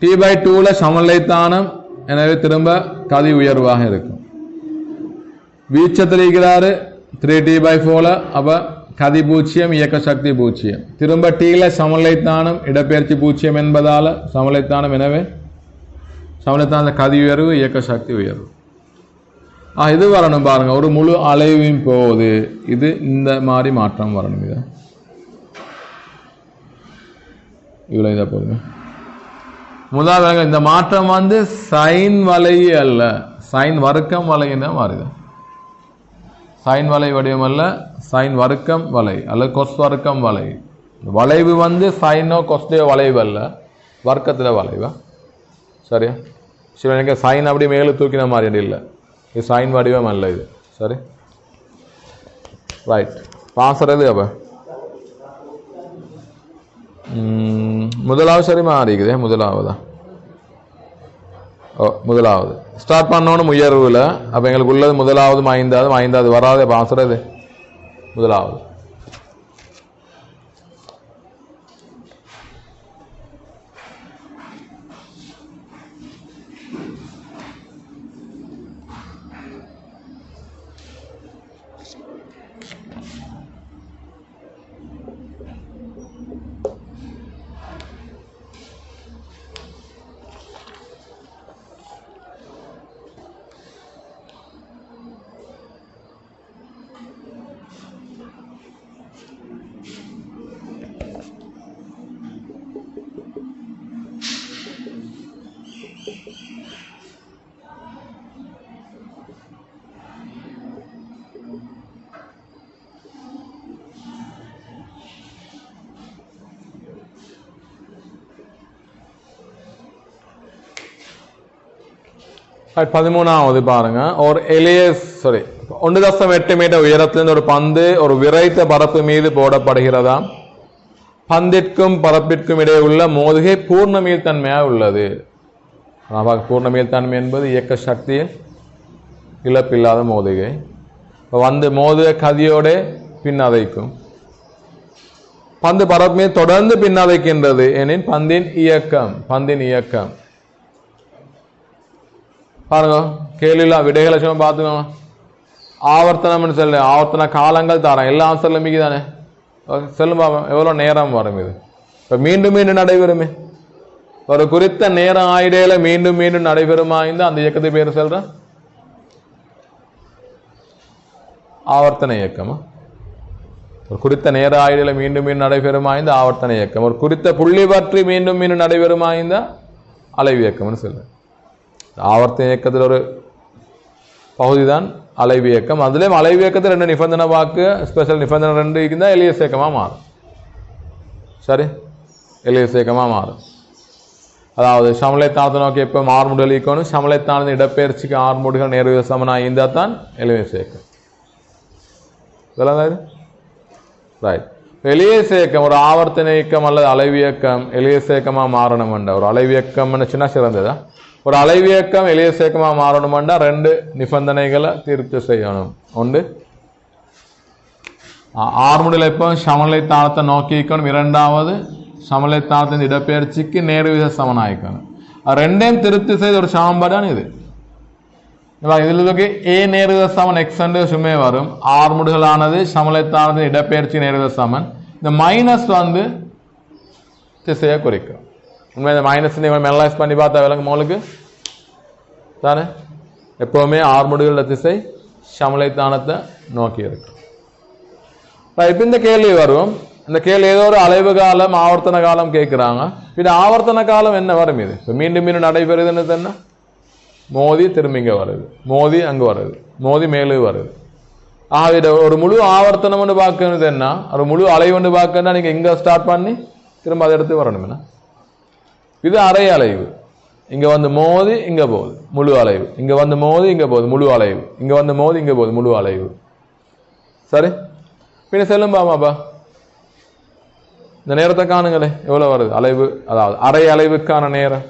T/2 சமநிலை தானம், எனவே திரும்ப கதி உயர்வாக இருக்கும். வீச்சத்தில் இருக்கிறாரு 3T/4 அப்ப கதி பூச்சியம் இயக்க சக்தி பூச்சியம். திரும்ப Tல சமநிலைத்தானம் இடப்பெயர்ச்சி பூச்சியம் என்பதால சமநிலைத்தானம், எனவே சமநிலைத்தான கதி உயர்வு இயக்க சக்தி உயர்வு. இது வரணும் பாருங்க. ஒரு முழு அலைவின் போது இது இந்த மாதிரி மாற்றம் வரணும். இது இவ்வளவு இதை போதுங்க. முதலாவது இந்த மாற்றம் சைன் வலை அல்ல, சைன் வர்க்கம் வலைன்னு மாறுது. சைன் வலை வடிவம் அல்ல, சைன் வர்க்கம் வலை அல்லது கொஸ் வர்க்கம் வலை. வளைவு சைனோ கொஸ்டோ வளைவு அல்ல, வர்க்கத்தில் வளைவா. சரியா? சரி, எனக்கு சைன் அப்படி மேலே தூக்கின மாதிரி இல்லை, இது சைன் வடிவம் அல்ல இது. சரி, ரைட். பாசுறது அப்போ முதலாவது சரி மாறிக்குது. முதலாவதா? முதலாவது ஸ்டார்ட் பண்ணணும் உயர்வுல. அப்போ எங்களுக்கு உள்ளது முதலாவது ஐந்தாவது வராது பாசுறது முதலாவது. பதிமூணாவது பாருங்க. ஒரு எளிய 1.8 மீட்டர் உயரத்திலிருந்து ஒரு பந்து ஒரு விரைத்த பரப்பு மீது போடப்படுகிறதா. பந்திற்கும் பரப்பிற்கும் இடையே உள்ள மோதுகை பூர்ண மீள்தன்மையாக உள்ளது. பூர்ண மீள்தன்மை என்பது இயக்க சக்தியில் இழப்பில்லாத மோதுகை. மோதுக கதியோட பின்னதைக்கும். பந்து பரப்பு மீது தொடர்ந்து பின்னதைக்கின்றது எனின் பந்தின் இயக்கம். பாருங்க, கேள்வியில விடைகளை சும்மா பார்த்துக்கோங்க. ஆவர்த்தனம்னு சொல்லு, ஆவர்த்தன காலங்கள் தரேன். எல்லா ஆன்சர்ல மிகி தானே சொல்லும் பாப்பா. எவ்வளோ நேரம் வரும் இது? இப்போ மீண்டும் நடைபெறுமே. ஒரு குறித்த நேரம் ஆயிடையில மீண்டும் நடைபெறுமா இந்த அந்த இயக்கத்தை பேர் சொல்றேன். ஆவர்த்தன இயக்கம். ஒரு குறித்த நேர ஆயுளில் மீண்டும் மீண்டும் நடைபெறுமாய்ந்த ஆவர்த்தன இயக்கம். ஒரு குறித்த புள்ளி பற்றி மீண்டும் மீண்டும் நடைபெறுமாய்ந்த அலைவு இயக்கம்னு சொல்லுவேன். ஆவர்த்தன இயக்கத்தில் ஒரு பகுதி தான் அலைவு இயக்கம். அதுலேயும் அலைவு இயக்கத்தில் 2 நிபந்தனை வாக்கு ஸ்பெஷல் நிபந்தனை 2 இருந்தால் எலியஸ் இயக்கமாக மாறும். சரி, எலியஸ் இயக்கமாக மாறும். அதாவது சமலைத்தானத்தை நோக்கி எப்போ ஆர்முடுகள் ஈக்கணும், சமலைத்தானது இடப்பெயர்ச்சிக்கு ஆர்முடுகள் நேர்வித சமனாக இருந்தால் தான் எலியஸ் இயக்கம். இதெல்லாம் ரைட். எலியஸ் இயக்கம் ஒரு ஆவர்த்தன இயக்கம் அல்லது அலைவு இயக்கம் எலியஸ் இயக்கமாக மாறணும்ன்ற ஒரு அலைவு இயக்கம்னு சின்ன சிறந்ததா. ஒரு அலைவு இயக்கம் எலியஸ் இயக்கமாக மாறணும்னா 2 நிபந்தனைகளை தீர்த்து செய்யணும். ஒன்று, ஆர்முடில் எப்போ சமநிலைத்தானத்தை நோக்கி இருக்கணும். 2வது, சமநிலைத்தானத்தின் இடப்பெயர்ச்சிக்கு நேர்வித சமனாயிக்கணும். 2ஐயும் திருப்தி செய்த ஒரு சமன்பாடான இது. இதுக்கு ஏ நேர்வித சமன் எக்ஸ் என்று சும்மே வரும். ஆர்முடுகளானது சமநிலைத்தானத்தின் இடப்பெயர்ச்சி நேர்வித சமன். இந்த மைனஸ் வந்து திசையை குறிக்கும். உண்மை இந்த மைனஸ் நீங்கள் மெனலைஸ் பண்ணி பார்த்தா விளங்கும் உங்களுக்கு தானே. எப்போவுமே ஆர்முடுகள திசை சமநிலைத்தானத்தை நோக்கி இருக்கும். இப்போ இந்த கேள்வி வரும். இந்த கேள்வி ஏதோ ஒரு அலைவு காலம் ஆவர்த்தன காலம் கேட்குறாங்க. இது ஆவர்த்தன காலம் என்ன வரும்? இது இப்போ மீண்டும் மீண்டும் நடைபெறுதுன்னு என்ன? மோதி திரும்ப இங்கே வருது, மோதி அங்கே வருது, மோதி மேலே வருது. இதை ஒரு முழு ஆவர்த்தனம் ஒன்று பார்க்கறது என்ன, ஒரு முழு அலைவு ஒன்று பார்க்கணும்னா நீங்கள் இங்கே ஸ்டார்ட் பண்ணி திரும்ப அதை எடுத்து வரணும். என்ன இது? அரை அலைவு. இங்கே வந்து மோதி இங்கே போகுது முழு அலைவு, இங்கே வந்து மோதி இங்கே போகுது முழு அலைவு, இங்கே வந்து மோதி இங்கே போகுது முழு அலைவு. சரி, பின்ன செல்லும் பாமாப்பா இந்த நேரத்தை காணுங்களே எவ்வளோ வருது அலைவு. அதாவது அரை அலைவுக்கான நேரம்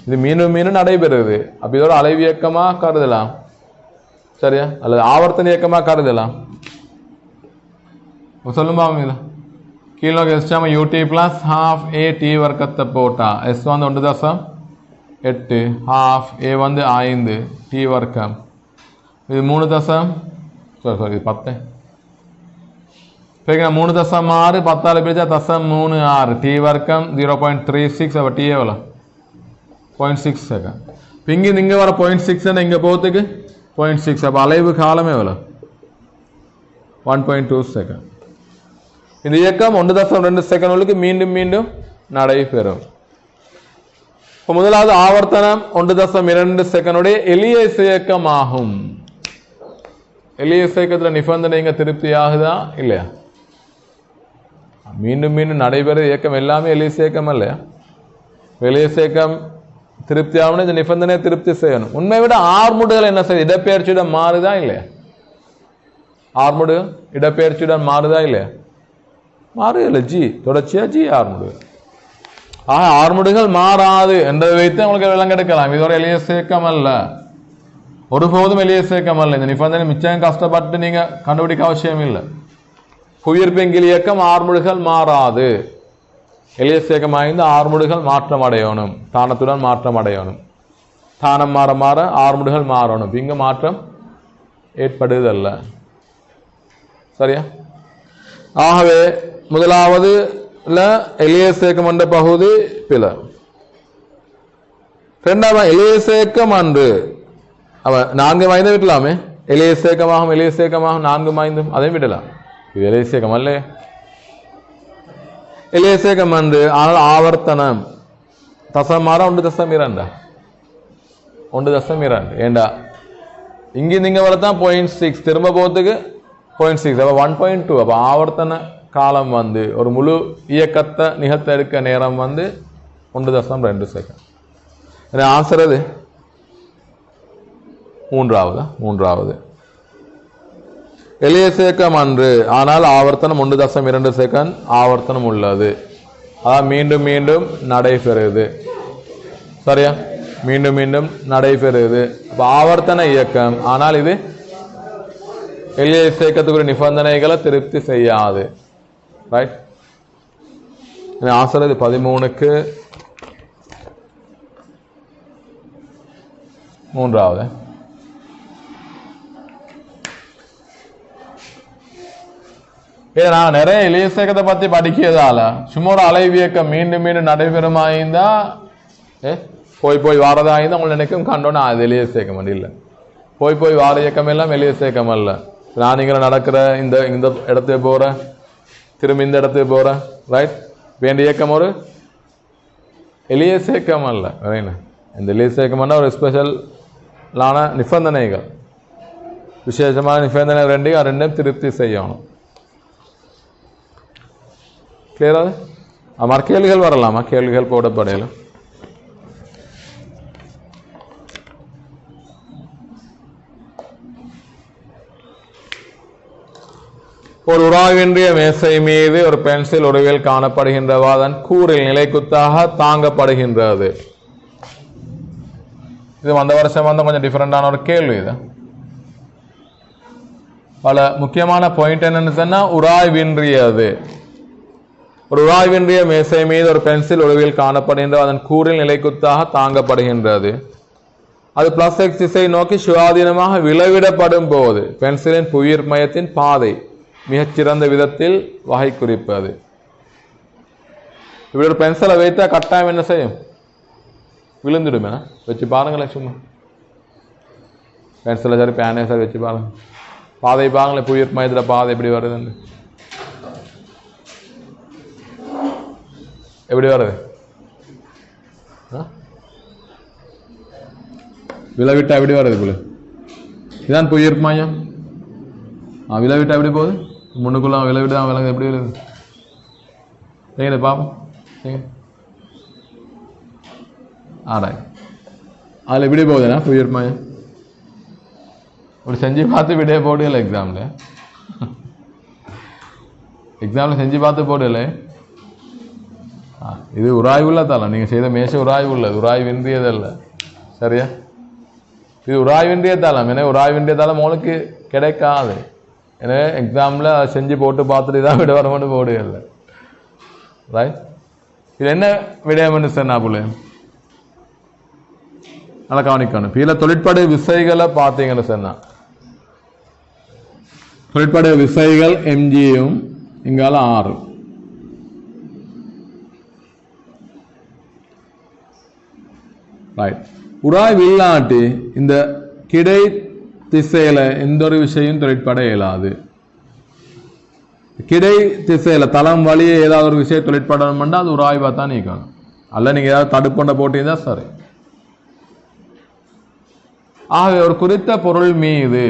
இது மீண்டும் மீண்டும் நடைபெறுது. அப்போ இதோட அலைவு இயக்கமாக கருதலாம். சரியா? அல்லது ஆவர்த்தன இயக்கமாக கருதலாம். சொல்லும் பாவீங்களா? கீழே எஸ்டாம யூடி பிளஸ் ஹாஃப் ஏ டி வர்க்கத்தை போட்டா எஸ் வந்து 1.8, ஹாஃப் ஏ வந்து 5 டி வர்க்கம். இது 3 சாரி 10. சரிங்களா? 3.6 10ஆல் பிரிச்சா 0.36 டி வர்க்கம் 0.36. அப்போ டி எவ்வளோ? 0.6 செகண்ட். இப்போ இங்கே இங்கே வர 0.6 இங்கே போகிறதுக்கு 0.6. அப்போ அலைவு காலமே எவ்வளோ? 1.2 செகண்ட். இந்த இயக்கம் 1.2 செகண்டுகளுக்கு மீண்டும் மீண்டும் நடைபெறும். இப்போ முதலாவது ஆவர்த்தனம் 1.2 செகண்டுடைய எலியஸ் இயக்கம் ஆகும். எலியஸ் இயக்கத்தில் நிபந்தனை இங்கே திருப்தி ஆகுதா இல்லையா? மீண்டும் மீண்டும் நடைபெற இயக்கம் எல்லாமே எலியஸ் இயக்கம் இல்லையா? எலியஸ் இயக்கம் திருப்தி ஆகணும், இந்த நிபந்தனையை திருப்தி செய்யணும். உண்மை விட ஆர்முடுகள் என்ன செய்யுது? இடப்பெயர்ச்சியுடன் மாறுதா இல்லையா? ஆர்முடுகள் இடப்பெயர்ச்சியுடன் மாறுதா இல்லையா? மாறுதல் ஜி தொடர்ச்சியா ஜி ஆர்முடுகள். ஆர்முடுகள் மாறாது என்றதை வைத்து உங்களுக்கு விளங்கெடுக்கலாம். இதோட எலியஸ் இயக்கம் அல்ல, ஒருபோதும் எலியஸ் இயக்கம் அல்ல. இந்த நிபந்தனை மிச்சம் கஷ்டப்பட்டு நீங்க கண்டுபிடிக்க அவசியம் இல்லை. புவியீர்ப்பெங்கில் இயக்கம் ஆர்முடுகள் மாறாது. எலியஸ் இயக்கமாய்ந்து ஆர்முடுகள் மாற்றம் அடையணும், தானத்துடன் மாற்றம் அடையணும். தானம் மாற மாற ஆர்முடுகள் மாறணும். இங்க மாற்றம் ஏற்படுதல்ல. சரியா? ஆகவே முதலாவது எலியஸ் இயக்கம் என்ற பகுதி பில. இரண்டாவது எலியஸ் இயக்கம் அன்று அவ 4 மைந்து விடலாமே. எலியஸ் இயக்கமாகும் எலியஸ் இயக்கமாகும் 4 மைந்தும் அதையும் விடலாம். இது எலியஸ் இயக்கம் அல்ல. எலியஸ் இயக்கம் அன்று ஆனால் ஆவர்த்தனம் தசம் மாற 1.2 1.2 ஏண்டா இங்கே நீங்க வரத்தான் 0.6 திரும்ப போகிறதுக்கு 0.6 அப்போ 1.2. அப்போ ஆவர்த்தன காலம் வந்து ஒரு முழு இயக்கத்தை நிகழ்த்த இருக்க நேரம் வந்து 1.2 செகண்ட். ஆன்சர் அது மூன்றாவது எலியஸ் இயக்கம் அன்று ஆனால் ஆவர்த்தனம் 1.2 செகண்ட் ஆவர்த்தனம் உள்ளது. அதான் மீண்டும் மீண்டும் நடைபெறுது. சரியா? மீண்டும் மீண்டும் நடைபெறுது. அப்போ ஆவர்த்தன இயக்கம் ஆனால் இது எலியஸ் இயக்கத்துக்குரிய நிபந்தனைகளை திருப்தி செய்யாது. ரைட்? ஆன்சர் இது 13க்கு 3வது. நான் நிறைய எலியஸ் இயக்கத்தை பத்தி படிக்கிறதால சும்மா ஒரு அலைவு இயக்கம் மீண்டும் மீண்டும் நடைபெறுமாயிருந்தா போய் வாரதாயிருந்தா உங்களை நினைக்கும் கண்டோன்னா அது எலியஸ் இயக்கம் இல்லை. போய் வார இயக்கம் எல்லாம் எலியஸ் இயக்கம் அல்ல. நான் இங்கே நடக்கிற இந்த இந்த இடத்துக்கு போகிறேன், திரும்ப இந்த இடத்துக்கு போகிறேன், ரைட்? வேண்டிய இயக்கம் ஒரு எளிய இயக்கம் அல்ல, ரைட்? இந்த எளிய இயக்கம்னா ஒரு ஸ்பெஷலான நிபந்தனைகள், விசேஷமான நிபந்தனை ரெண்டையும் திருப்தி செய்யணும். கிளியரா? கேள்விகள் வரலாமா? கேள்விகள் போடப்படையில ஒரு உராய்வின்றிய மேசை மீது ஒரு பென்சில் உருவில் காணப்படுகின்றவா அதன் கூறில் நிலைக்குத்தாக தாங்கப்படுகின்றது. இது வந்த வருஷம் வந்து கொஞ்சம் டிஃபரெண்டான ஒரு கேள்வி. இது பல முக்கியமான பாயிண்ட் என்னன்னு சொன்னா, உராய்வின்றியது. ஒரு உராய்வின்றிய மேசை மீது ஒரு பென்சில் உருவில் காணப்படுகின்ற அதன் கூறில் நிலைக்குத்தாக தாங்கப்படுகின்றது. அது பிளஸ் எக்ஸ் திசை நோக்கி சுயாதீனமாக விளைவிடப்படும் போது பென்சிலின் புவியீர்ப்பு மையத்தின் பாதை மிகச்சிறந்த விதத்தில் வகை குறிப்பது. இப்படி ஒரு பென்சிலை வைத்தா கட்டாயம் என்ன செய்யும்? விழுந்துடுமே. வச்சு பாருங்களேன், சும்மா பென்சிலை சரி பேனே சார் வச்சு பாருங்க, பாதை பாருங்களேன், புவியீர்ப்பு மையத்தில் பாதை எப்படி வருதுன்னு. எப்படி வருது? விளைவிட்டா எப்படி வருது போல? இதுதான் புவியீர்ப்பு மையம். விளைவிட்டா எப்படி போகுது? முன்னுக்குள்ள விளைவிட்டு தான் விலங்கு எப்படி வருது? சரிங்க பார்ப்போம். ஆடாய் அதில் எப்படி போகுதுண்ணா புவியீர்ப்பு மையம்? ஒரு செஞ்சு பார்த்து விடைய போடல. எக்ஸாமில் செஞ்சு பார்த்து போடல. இது உராய்வுள்ள தலை, நீங்கள் செய்த மேசை உராய்வு உள்ளது, உராய்வின்றியதல்ல. சரியா? இது உராய்வின்றிய தளம். ஏன்னா உராய்வின்றிய தளம் உங்களுக்கு கிடைக்காது. எனவே எக்ஸாமில் அதை செஞ்சு போட்டு பார்த்துட்டு தான் விட வரமாட்டு போடுகல. ரைட்? இது என்ன விடயம்னு சொன்னா போல நல்லா கவனிக்கணும். கீழே தொழிற்படு விசைகளை பார்த்தீங்கன்னு சொன்னா, தொழிற்படு விசைகள் எம்ஜியும் இங்கால 6. ரைட். உராய்வு இல்லாட்டி இந்த கிடை திசையில எந்த ஒரு விஷயம் தொழிற்பட இயலாது. கிடை திசையில தளம் வழியே ஏதாவது ஒரு விஷயம் தொழிற்படணும்னா அது உராய்வா தான் நீக்கணும். அல்ல நீங்க ஏதாவது தடுப்பொண்ட போட்டீங்கன்னா சரி. ஆகவே ஒரு குறித்த பொருள் மீது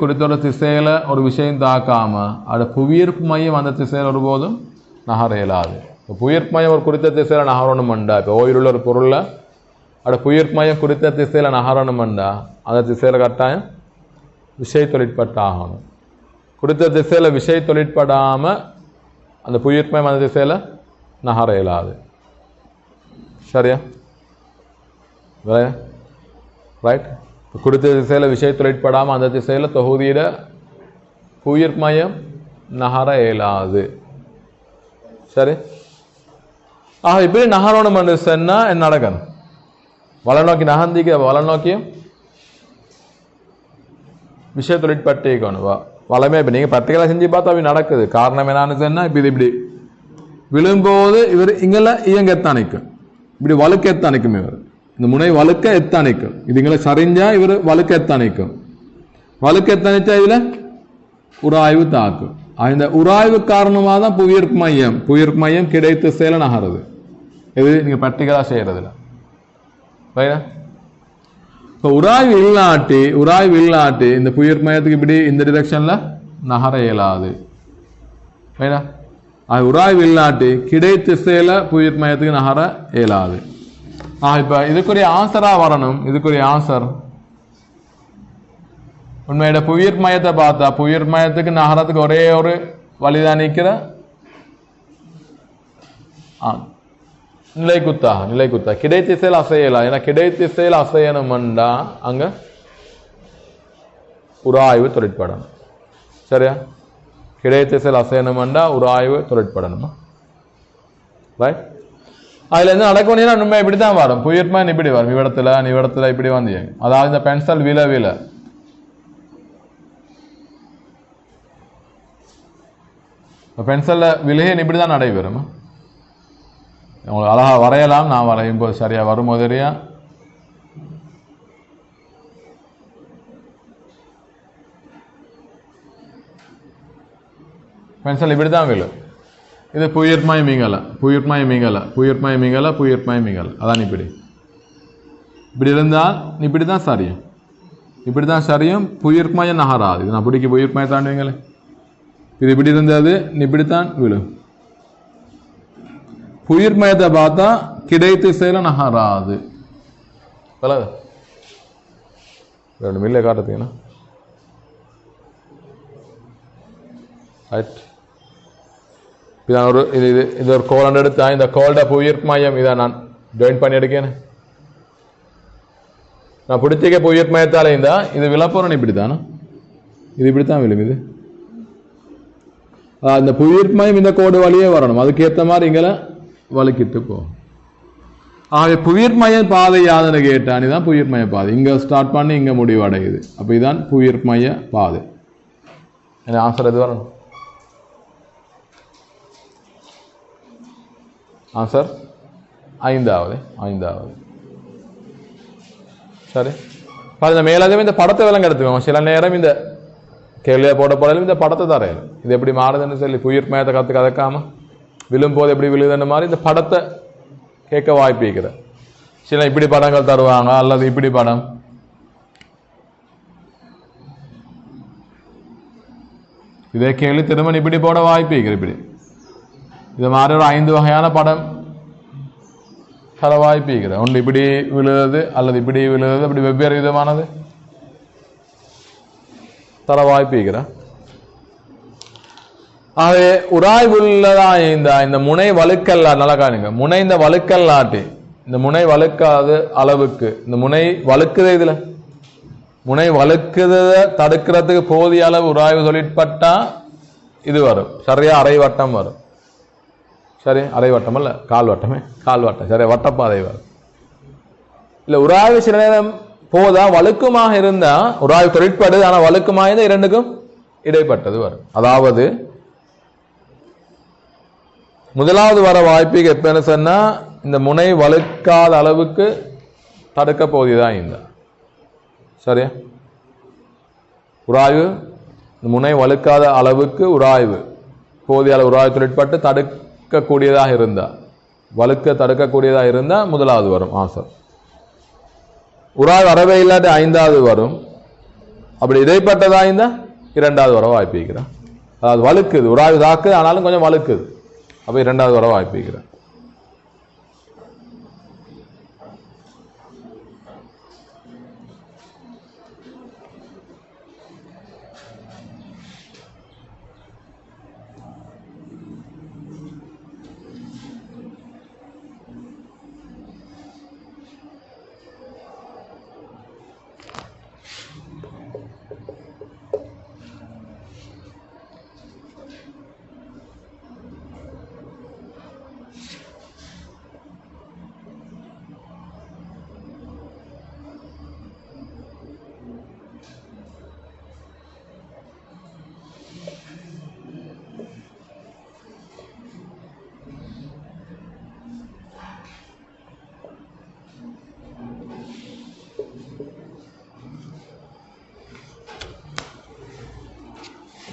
குறித்த ஒரு திசையில ஒரு விஷயம் தாக்காம அது புவியீர்ப்பு மையம் அந்த திசையில ஒருபோதும் நகர இயலாது. புவியீர்ப்பு மையம் ஒரு குறித்த திசையில நகரணும்ண்டா, இப்போ ஓயிலுள்ள ஒரு பொருள்ல அட புவியீர்ப்பு மையம் குறித்த திசையில நகரணும்ண்டா அந்த திசையில கட்டாயம் விஷய தொழிற்பட்டு ஆகணும். குறித்த திசையில விஷய தொழிற்படாம அந்த புவியீர்ப்பு மையம் அந்த திசையில நகர இயலாது. சரியா? ரைட். குறித்த திசையில விஷய தொழிற்படாம அந்த திசையில தொகுதியிட புவியீர்ப்பு மையம் நகர இயலாது. சரி. இப்படி நகரணும் என்று சொன்னா என்ன நடக்கணும்? வள நோக்கி நகர்ந்திக்க வள நோக்கியும் விஷய தொழிற்பட்டேக்கணும். வளமே இப்போ நீங்கள் பர்டிகுலராக செஞ்சு பார்த்தா அப்படி நடக்குது. காரணம் என்னன்னு சொன்னா, இப்போ இது இப்படி விழும்போது இவர் இங்கெல்லாம் இயங்க எத்தானிக்கும், இப்படி வழுக்க எத்தானிக்கும். இவர் இந்த முனை வழுக்க எத்தானிக்கும். இது இங்கே சரிஞ்சா இவர் வழுக்க எத்தானிக்கும். வழுக்க எத்தானிச்சா இதுல உராய்வு தாக்கும். இந்த உராய்வு காரணமாக தான் புவியீர்ப்பு மையம் கிடைத்த செயல நகருது. இது நீங்க பர்டிகுலரா செய்யறதுல. இப்போ உராய்வு இல்லாட்டி இந்த புவியீர்ப்பு மையத்துக்கு இப்படி இந்த டிரெக்ஷன்ல நகர இயலாது. உராய்வு இல்லாட்டி கிடைத்த செயல புவியீர்ப்பு மையத்துக்கு நகர இயலாது. இப்ப இதுக்குரிய ஆன்சரா வரணும். இதுக்குரிய ஆன்சர் உண்மையிட புவியீர்ப்பு மையத்தை பார்த்தா புவியீர்ப்பு மையத்துக்கு நகரத்துக்கு ஒரே ஒரு வழிதான் நிற்கிற நிலைக்குத்தா கிடைத்திசையில் அசையலாம். ஏன்னா கிடைத்திசையில் அசையணும்டா அங்க உராய்வு தொழிற்படணும். சரியா? கிடைத்திசையில் அசையணும்டா உராய்வு தொழிற்படணுமா? ரைட். அதுல இருந்து நடக்கணும். உண்மை இப்படித்தான் வரும். புவியீர்ப்பு மையம் இப்படி வரும். இவ்விடத்துல இப்படி வந்து, அதாவது இந்த பென்சில் வில பென்சில்ல விலகி இப்படிதான் நடைபெறும். உங்களுக்கு அழகா வரையலாம். நான் வரையும் போது சரியா வரும் மாதிரியா. பென்சில் இப்படி தான் விழும். இது புயிர்மாய் மிங்கலை புயிர்மாய் மிங்கலை புயிர்மாய் மிங்கலை புயிர்மாய் மிங்கலை. அதான் இப்படி இப்படி இருந்தால் இப்படி தான் சரியும், இப்படி தான் சரியும். புயிர்மாய நகராது. இது நான் பிடிக்க புயிர்மாய தாண்டுவீங்களே. இது இப்படி இருந்தது இப்படித்தான் விழும். புயிர்மயத்தை பார்த்தா கிடைத்து செயல நகராது. ரெண்டு மில்லை காட்டுறீங்கன்னா ஒரு இது இது இது ஒரு கோல் எடுத்தா இந்த கோல்ட புயிர்மயம் இதை நான் ஜாயின் பண்ணி எடுக்கேன். நான் பிடிச்சிக்க புயிர்மயத்தாலே இருந்தா இது விழப்போறேன் இப்படி தானே, இது இப்படித்தான் விழும். இது இந்த புயிர்மயம் இந்த கோடு வழியே வரணும். அதுக்கேற்ற மாதிரி இங்கே வலிக்கிட்டு போகும். ஆகவே புயிர்மய பாதை யாதுன்னு கேட்டான். இதுதான் புயிர்மய பாதை. இங்கே ஸ்டார்ட் பண்ணி இங்கே முடிவடையுது. அப்போ இதுதான் புயிர்மய பாதை. எனக்கு ஆன்சர் எது வரணும்? ஆன்சர் ஐந்தாவது. சரி, பாருங்க மேலாகவே இந்த படத்தை விலங்கு எடுத்துக்கோங்க. சில நேரம் இந்த கேள்வியை போடப்படாலும் இந்த படத்தை தரையில் இது எப்படி மாறுதுன்னு சொல்லி புயிர்மயத்தை கதைக்காம விழும்போது எப்படி விழுதுன்னு மாதிரி இந்த படத்தை கேட்க வாய்ப்பு இருக்கிற. சில இப்படி படங்கள் தருவாங்க, அல்லது இப்படி படம். இதே கேள்வி திரும்ப இப்படி போட வாய்ப்பு இருக்கிற. இப்படி இது மாதிரி ஒரு 5 வகையான படம் தர வாய்ப்பு இருக்கிற. ஒன்று இப்படி விழுது, அல்லது இப்படி விழுது, அப்படி வெவ்வேறு விதமானது தர வாய்ப்பு இருக்கிற. ஆகவே உராய்வுள்ளதா இந்த முனை வழுக்கல்லாட்டு நல்லா காணுங்க. முனை இந்த வழுக்கல்லாட்டி இந்த முனை வழுக்காத அளவுக்கு இந்த முனை வழுக்குது. இதுல முனை வழுக்குத தடுக்கிறதுக்கு போதிய அளவு உராய்வு தொழிற்பட்டா இது வரும். சரியா அரை வட்டம் வரும். சரி, அரை வட்டம் அல்ல, கால்வட்டமே, கால்வட்டம். சரி, வட்டப்பாதை வரும். இல்ல உராய்வு சில நேரம் போதா வழுக்குமாக இருந்தா உராய்வு தொழிற்படுது, ஆனா வழுக்குமாக இருந்தா இரண்டுக்கும் இடைப்பட்டது வரும். அதாவது முதலாவது வர வாய்ப்புக்கு எப்பன்னு சொன்னா இந்த முனை வழுக்காத அளவுக்கு தடுக்க போகுதுதான் இந்த. சரியா, உராய்வு முனை வழுக்காத அளவுக்கு உராய்வு போதிய அளவு உராய்வு தொழிற்பட்டு தடுக்கக்கூடியதாக இருந்தா, வழுக்க தடுக்கக்கூடியதாக இருந்தா முதலாவது வரும் ஆன்சர். உராய்வு அறவே இல்லாட்டி ஐந்தாவது வரும். அப்படி இடைப்பட்டதா இருந்தா இரண்டாவது வர வாய்ப்பு இருக்கிறான். அதாவது வழுக்குது, உராய்வு தாக்குது, ஆனாலும் கொஞ்சம் வழுக்குது. அப்போ இரண்டாவது வர வாய்ப்பு இருக்கிறேன்.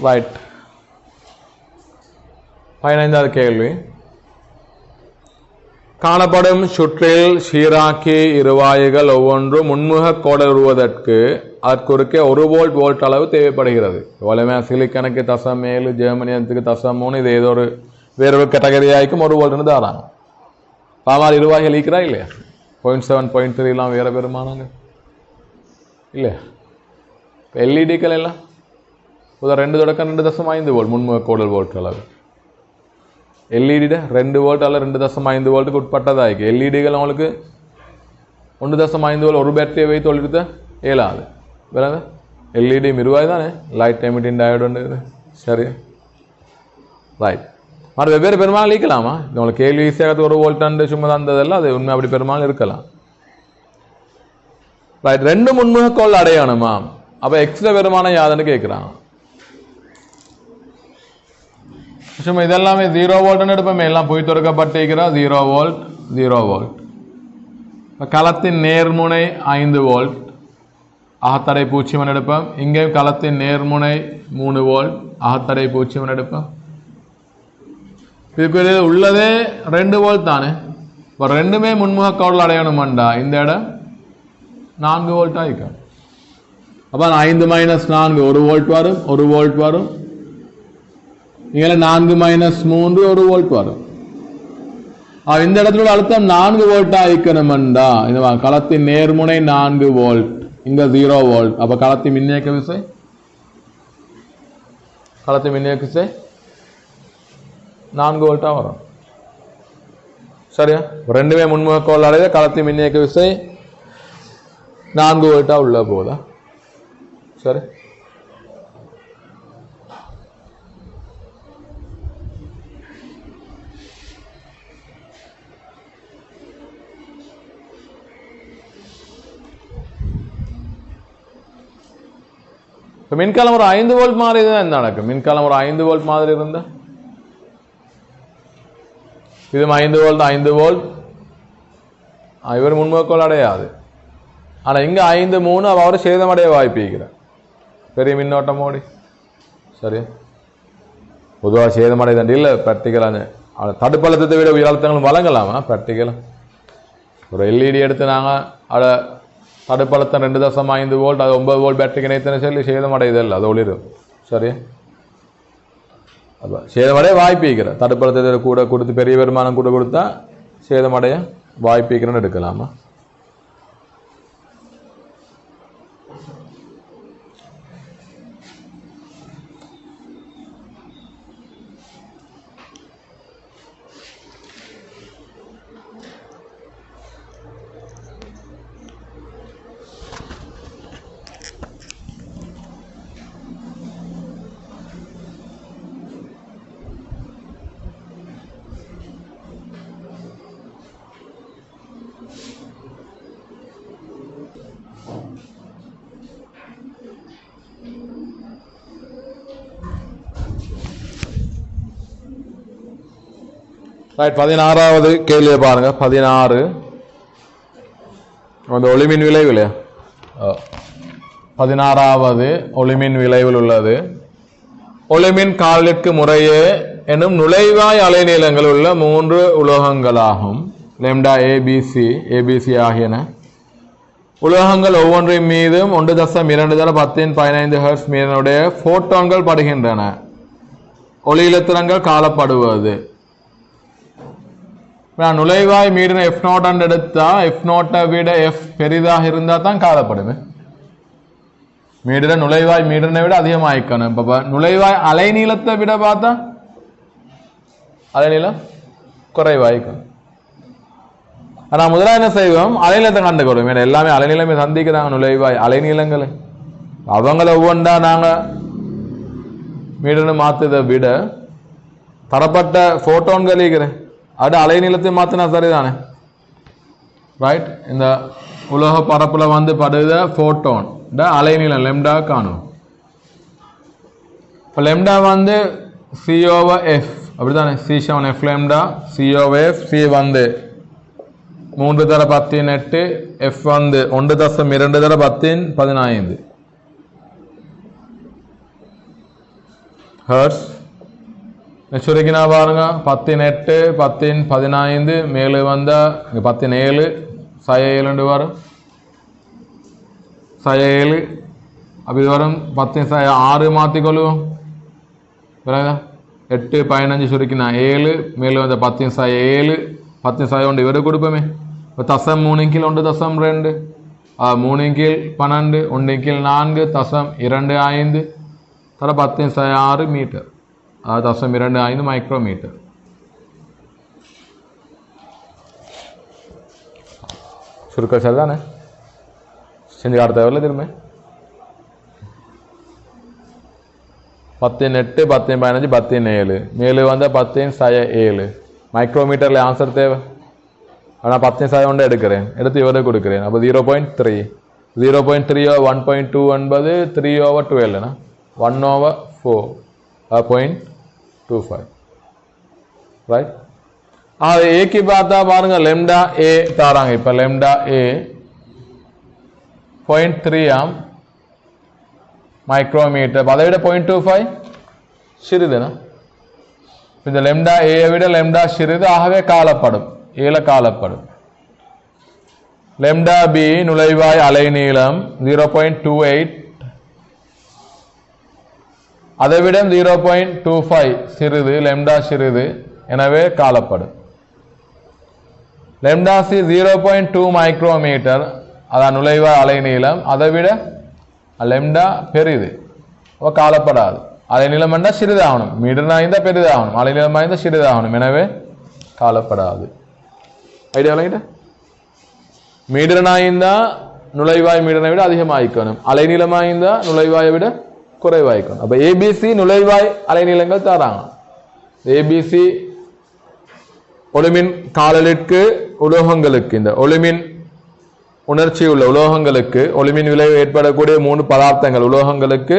ரைட். 15வது கேள்வி. காணப்படும் சுற்றில் சீராக்கி இருவாயுகள் ஒவ்வொன்றும் முன்முக கோடருவதற்கு அதற்குறுக்கே 1 வோல்ட் அளவு தேவைப்படுகிறது. வலிமை சிலிக்கனுக்கு 0.7, ஜெர்மனியத்துக்கு 0.3, இது ஏதோ ஒரு வேறொரு கேட்டகரியாய்க்கும் 1 வோல்ட்னு தாராங்க. பாமாரி இருவாய்கள் ஈக்கிறா இல்லையா? 0.7, 0.3 எல்லாம் வேற பெருமானாங்க இல்லையா? எல்இடிக்கள் எல்லாம் 2.5 வோல்ட் முன்முக கோடல் வோல்ட் அளவு. எல்இடிட 2 வோல்ட் அல்ல 2.5 வோல்ட்டுக்கு உட்பட்டதாயிருக்கு. எல்இடிகள் உங்களுக்கு 1.5 வோல்ட் ஒரு பேட்டரியை வைத்து ஒளிர்த்த இயலாது. வேற எல்இடி மிருவாய் தானே, லைட் எமிட்டிங் டயோடு உண்டு. சரி, ரைட். மறு வெவ்வேறு பெருமாள் ஈக்கலாமா? உங்களுக்கு கேள்வி ஈஸியாக 1 வோல்ட் சும்மா தந்ததெல்லாம் அது உண்மை அப்படி பெருமாள் இருக்கலாம். ரைட். 2 முன்முக கோல் அடையணுமா? அப்போ எக்ஸ்ட்ரா பெருமானம் யாதுன்னு கேட்குறாங்க. சும்மா இதெல்லாமே 0 வோல்ட்னு எடுப்போமே, எல்லாம் போய் தொடக்கப்பட்டிருக்கிறா 0 வோல்ட் 0 வோல்ட். களத்தின் நேர்முனை 5 வோல்ட், அகத்தடை 0 எடுப்போம். இங்கேயும் களத்தின் நேர்முனை 3 வோல்ட், அகத்தடை 0 எடுப்போம். இதுக்கு உள்ளதே 2 வோல்ட் தானே. இப்போ ரெண்டுமே முன்முக கவுடல் அடையணுமாண்டா இந்த இடம் 4 வோல்ட் ஆகிக்கும். அப்போ 5 - 4 1 வோல்ட் வரும், 1 வோல்ட் வரும். இங்கே 4 - 3 1 வோல்ட் வரும். இந்த இடத்துல அழுத்தம் 4 வோல்ட் ஆகிக்கணும்டா. இந்த களத்தின் நேர்முனை 4 வோல்ட், இங்க 0 வோல்ட். அப்ப களத்தின் மின்னியக்க விசை 4 வோல்ட்டா வரும். சரியா? ரெண்டுமே முன்முக கோள் அடைய களத்தின் மின்னியக்க விசை 4 வோல்ட்டா உள்ள போதா? சரி. மின்காலம் ஒரு 5 வோல்ட் மாதிரி தான் என்ன நடக்கும்? மின்காலம் ஒரு 5 வோல்ட் மாதிரி இருந்தா இது 5 வோல்ட் இவர் முன்முகக்கோள் அடையாது. ஆனா இங்க 5 3 அவர் சேதமடைய வாய்ப்பு இருக்கிறார். பெரிய மின்னோட்டம் ஓடி. சரி, பொதுவாக சேதமடையது இல்லை. பிராக்டிக்கலான தடுப்பழுத்தத்தை விட உயர் அழுத்தங்களும் வழங்கலாமா? பிராக்டிக்கலா ஒரு எல்இடி எடுத்து நாங்கள் அதை தடுப்பழுத்தம் 2.5 வோல்ட், அது 9 வோல்ட் பேட்டரிக்கு இணைத்தன சொல்லி சேதமடையுது இல்லை, அது ஒளிரும். சரி, அப்போ சேதமடைய வாய்ப்பு இருக்கிற தடுப்பழுத்தத்தை கூட கொடுத்து பெரிய வருமானம் கூட கொடுத்தா சேதமடைய வாய்ப்பு இருக்கிறன்னு எடுக்கலாமா? ரைட், 16வது கேள்வியை பாருங்க. 16 அந்த ஒளிமின் விளைவு இல்லையா? 16வது ஒளிமின் விளைவில் உள்ளது. ஒளிமின் காலிற்கு முறையே என்னும் நுழைவாய் அலைநீளங்கள் உள்ள 3 உலோகங்களாகும். லேம்டா ஏபிசி ஆகியன உலோகங்கள் ஒவ்வொன்றின் மீதும் 1.2 ஹெர்ட்ஸ் மீதனுடைய போட்டான்கள் படுகின்றன. ஒளி இலத்திரங்கள் காலப்படுவது. நுழைவாய் மீறின F0 எடுத்தா F0 விட F பெரிதாக இருந்தா தான் காலப்படுமே. மீடின நுழைவாய் மீடினை விட அதிகமாயிக்கணும். இப்ப நுழைவாய் அலைநீளத்தை விட பார்த்தா அலைநீளம் குறைவாய்க்கணும். ஆனா முதல்ல என்ன செய்வோம்? அலைநீளத்தை கண்டுக்கிறோம். எல்லாமே அலைநீளமே சந்திக்கிறாங்க. நுழைவாய் அலைநீளங்களை அவங்கள ஒவ்வொன்றா நாங்க மீடினை மாத்ததை விட தரப்பட்ட போட்டோன்கள் இருக்கிறேன் அது அலைநீளத்தை மாத்தினா சரிதானே? ரைட். இந்த உலோக பரப்புல வந்து படுத போட்டோன் அலைநீளம் லெம்டா காணும். இப்போ லெம்டா வந்து C/F அப்படித்தானே? C/F lambda C/F. C வந்து 3 × 10⁸, F வந்து 1.2 × 10⁻15 ஹெர்ட்ஸ். சுருக்கினா பாருங்க 18 10⁻15 மேலே வந்தா 17 7 வரும் 7 அப்படி வரும் 10 மாற்றிக்கொள்ளுவோம். 8 15 சுருக்கினா 7 மேலே வந்த 10 10 இவரு கொடுப்போமே. இப்போ தசம் 3 1.2 3 12 1 4.25 தர 10 மீட்டர் 0.25 மைக்ரோமீட்டர். சுருக்க சரிதானே? செஞ்சு காட்ட தேவையில்ல. திரும்ப 18 10 15 17 மேலே வந்த 10 மைக்ரோமீட்டர்ல ஆன்சர் தேவை. ஆனால் 10 எடுக்கிறேன், எடுத்து இவரை கொடுக்கிறேன். அப்போ 0.3 0.3 1.2 என்பது 3/12 1/4 0.25 ரைட். ஏக்கு பார்த்தா பாருங்க லெம்டா ஏ தாராங்க. இப்போ லெம்டா ஏ 0.3 மைக்ரோமீட்டர். அதை விட 0.25 சிறிதுனா இந்த லெம்டா ஏயை விட லெம்டா சிறிது, ஆகவே காலப்படும், ஏல காலப்படும். லெம்டா பி நுழைவாய் அலைநீளம் 0.28, அதைவிட 0.25 சிறிது, லெம்டா சிறிது, எனவே காலப்படும். லெம்டா சி 0.2 மைக்ரோமீட்டர், அதான் நுழைவாய் அலைநீளம், அதைவிட லெம்டா பெரிது, காலப்படாது. அலைநீளம் என்றால் சிறிதாகணும், மீட்டர் ஆய்ந்தால் பெரிதாகணும், அலைநீளம் ஆய்ந்தால் சிறிதாகணும், எனவே காலப்படாது. ஐடியா விளங்கிட்ட? மீட்டர்னாய்ந்தா நுழைவாய் மீட்டரை விட அதிகமாகிக்கணும், அலைநீளமாய்ந்தா நுழைவாயை விட குறைவாய்க்கணும். அப்ப ஏபிசி நுழைவாய் அலைநீளங்கள் தராங்க. ஏபிசி ஒளிமின் காலலிற்கு உலோகங்களுக்கு, இந்த ஒளிமின் உணர்ச்சி உள்ள உலோகங்களுக்கு, ஒளிமின் விளைவு ஏற்படக்கூடிய 3 பதார்த்தங்கள் உலோகங்களுக்கு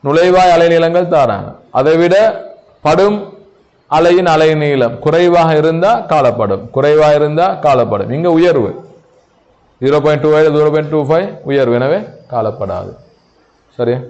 நுழைவாய் அலைநீளங்கள் தராங்க. அதைவிட படும் அலையின் அலைநீளம் குறைவாக இருந்தா காலப்படும், குறைவாக இருந்தா காலப்படும். இங்க உயர்வு 0.25 0.25 உயர்வு, எனவே காலப்படாது. சரியா?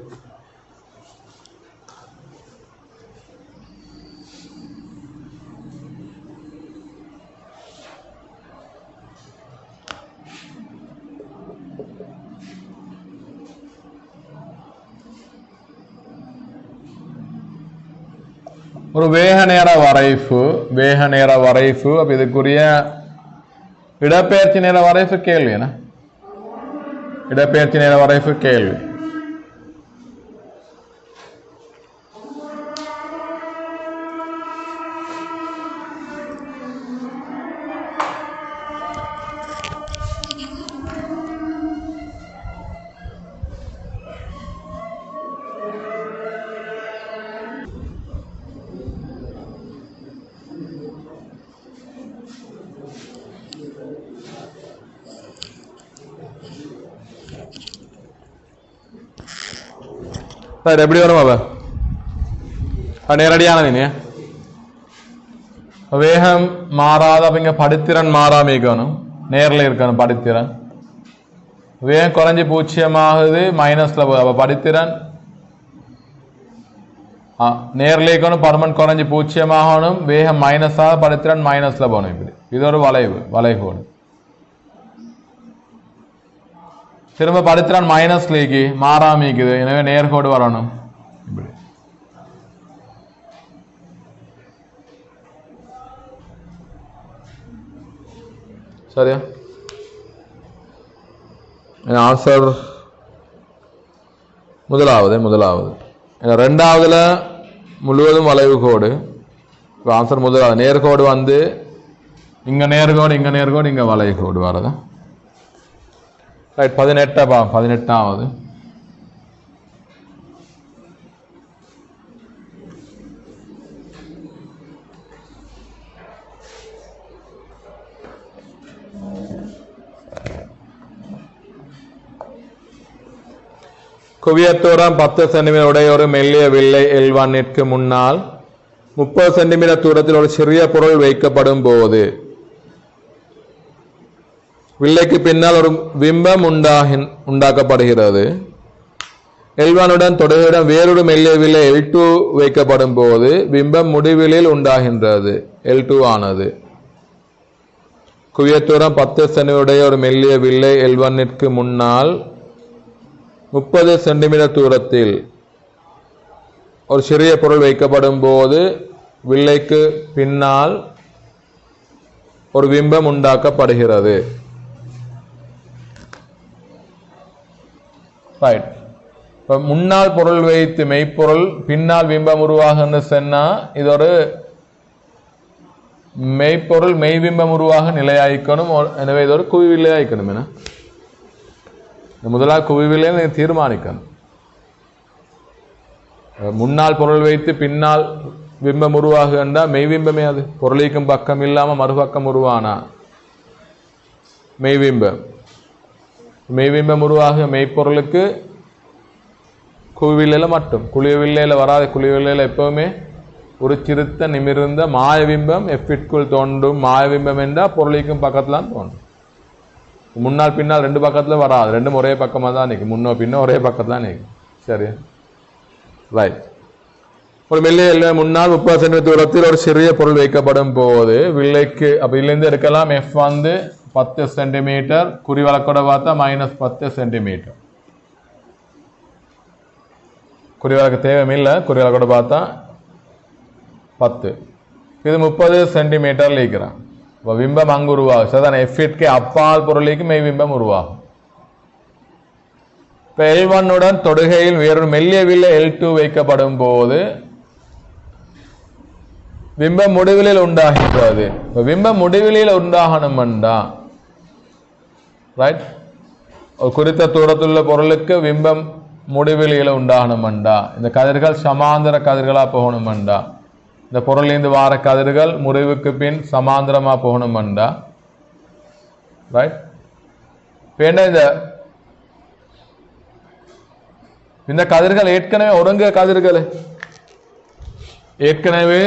ஒரு வேக நேர வரைவு, வேக நேர வரைவு. அப்ப இதுக்குரிய இடப்பெயர்ச்சி நேர வரைவு கேள்வி என்ன? இடப்பெயர்ச்சி நேர வரைவு கேள்வி. எப்படி வரும்? அவ நேரடியான வேகம் மாறாத, இங்க படித்திறன் மாறாம இருக்கணும், நேரில் இருக்கணும் படித்திறன். வேகம் குறைஞ்சி 0 மைனஸ்ல போகுது, அப்ப படித்திறன் நேரில் இருக்கணும், பர்மன் குறைஞ்சி 0 ஆகணும், வேகம் மைனஸாக படித்திறன் மைனஸ்ல போகணும். இப்படி இது ஒரு வளைவு, வளைகோடு. திரும்ப படித்திறன் மைனஸ்லேக்கு மாறாமிக்குது, எனவே நேர்கோடு வரணும். இப்படி சரியா? ஆன்சர் முதலாவது. ரெண்டாவதுல முழுவதும் வளைவு கோடு. ஆன்சர் முதலாவது. நேர்கோடு வந்து இங்க நேர்கோடு, இங்க நேர்கோடு, இங்க வளைவு கோடு வரதா? ரைட். 18வது. குவியத்தூரம் 10 சென்டிமீட்டர் உடைய ஒரு மெல்லிய வில்லை L1ற்கு முன்னால் 30 சென்டிமீட்டர் தூரத்தில் ஒரு சிறிய பொருள் வைக்கப்படும் போது வில்லைக்கு பின்னால் ஒரு பிம்பம் உண்டாக்கப்படுகிறது. L1உடன் தொடர்புடன் வேறொரு மெல்லிய வில்லை L2 வைக்கப்படும் போது பிம்பம் முடிவிலில் உண்டாகின்றது. L2 ஆனது. குவியத்தூரம் 10 சென்டிமீட்டர் உடைய ஒரு மெல்லிய வில்லை L1ற்கு முன்னால் 30 சென்டிமீட்டர் தூரத்தில் ஒரு சிறிய பொருள் வைக்கப்படும் போது வில்லைக்கு பின்னால் ஒரு பிம்பம் உண்டாக்கப்படுகிறது. ரைட். இப்ப முன்னால் பொருள் வைத்து மெய்ப்பொருள், பின்னால் பிம்பம் உருவாகுன்னு சொன்னா இது ஒரு மெய்ப்பொருள் மெய்பிம்பம் உருவாக நிலையாய்க்கணும். எனவே இது ஒரு குவிவில்லையாய்க்கணும். என முதலாக குவிவில்லை தீர்மானிக்கணும். முன்னால் பொருள் வைத்து பின்னால் பிம்பம் உருவாகுண்டா மெய்பிம்பமே. அது பொருளீக்கும் பக்கம் இல்லாம மறுபக்கம் உருவானா மெய்பிம்பம். மெய்பிம்பம் உருவாக மெய்ப்பொருளுக்கு குவிவில்லையில மட்டும், குளியவில்லையில வராத. குளியவில்லையில எப்பவுமே ஒரு சிறுத்த நிமிர்ந்த மாயபிம்பம் எஃபிற்குள் தோன்றும். மாயபிம்பம் என்றால் பொருளீக்கும் பக்கத்துல தோன்றும். முன்னால் பின்னால் ரெண்டு பக்கத்துல வராது, ரெண்டும் ஒரே பக்கமா தான் நிற்கும். முன்னோ பின்னோ ஒரே பக்கத்துல நிற்கும். சரி, ரைட். ஒரு மெல்லிய முன்னால் 30 சென்டிமீட்டர் தூரத்தில் ஒரு சிறிய பொருள் வைக்கப்படும் போது வில்லைக்கு அப்ப இதிலிருந்து எடுக்கலாம் எஃப் வந்து 10 சென்டிமீட்டர், குறி வழக்கோட பார்த்தா -10 சென்டிமீட்டர். குறி வழக்கு தேவையில்லை, குறி வழக்கோட பார்த்தா 10. இது 30 சென்டிமீட்டர் இருக்கிறான். பிம்பம் அங்கு உருவாகும். சாதாரண எஃப்இட்கே அப்பால் பொருளுக்கு மெய்பிம்பம் உருவாகும். இப்போ L1 உடன் தொடுகையில் வேறொரு மெல்லிய வில்லை L2 வைக்கப்படும் போது பிம்பம் முடிவிலில் உண்டாகிறது. இப்போ பிம்பம் முடிவிலில் உண்டாகணும்டா ரைட், ஒரு குறித்த தூரத்துள்ள பொருளுக்கு பிம்பம் முடிவிலியில் உண்டாகணும்டா இந்த கதிர்கள் சமாந்தர கதிர்களா போகணும்டா, இந்த பொருளிலிருந்து வார கதிர்கள் முறிவுக்கு பின் சமாந்தரமா போகணும்டா ரைட். இந்த இந்த கதிர்கள் ஏற்கனவே ஒருங்க கதிர்கள் ஏற்கனவே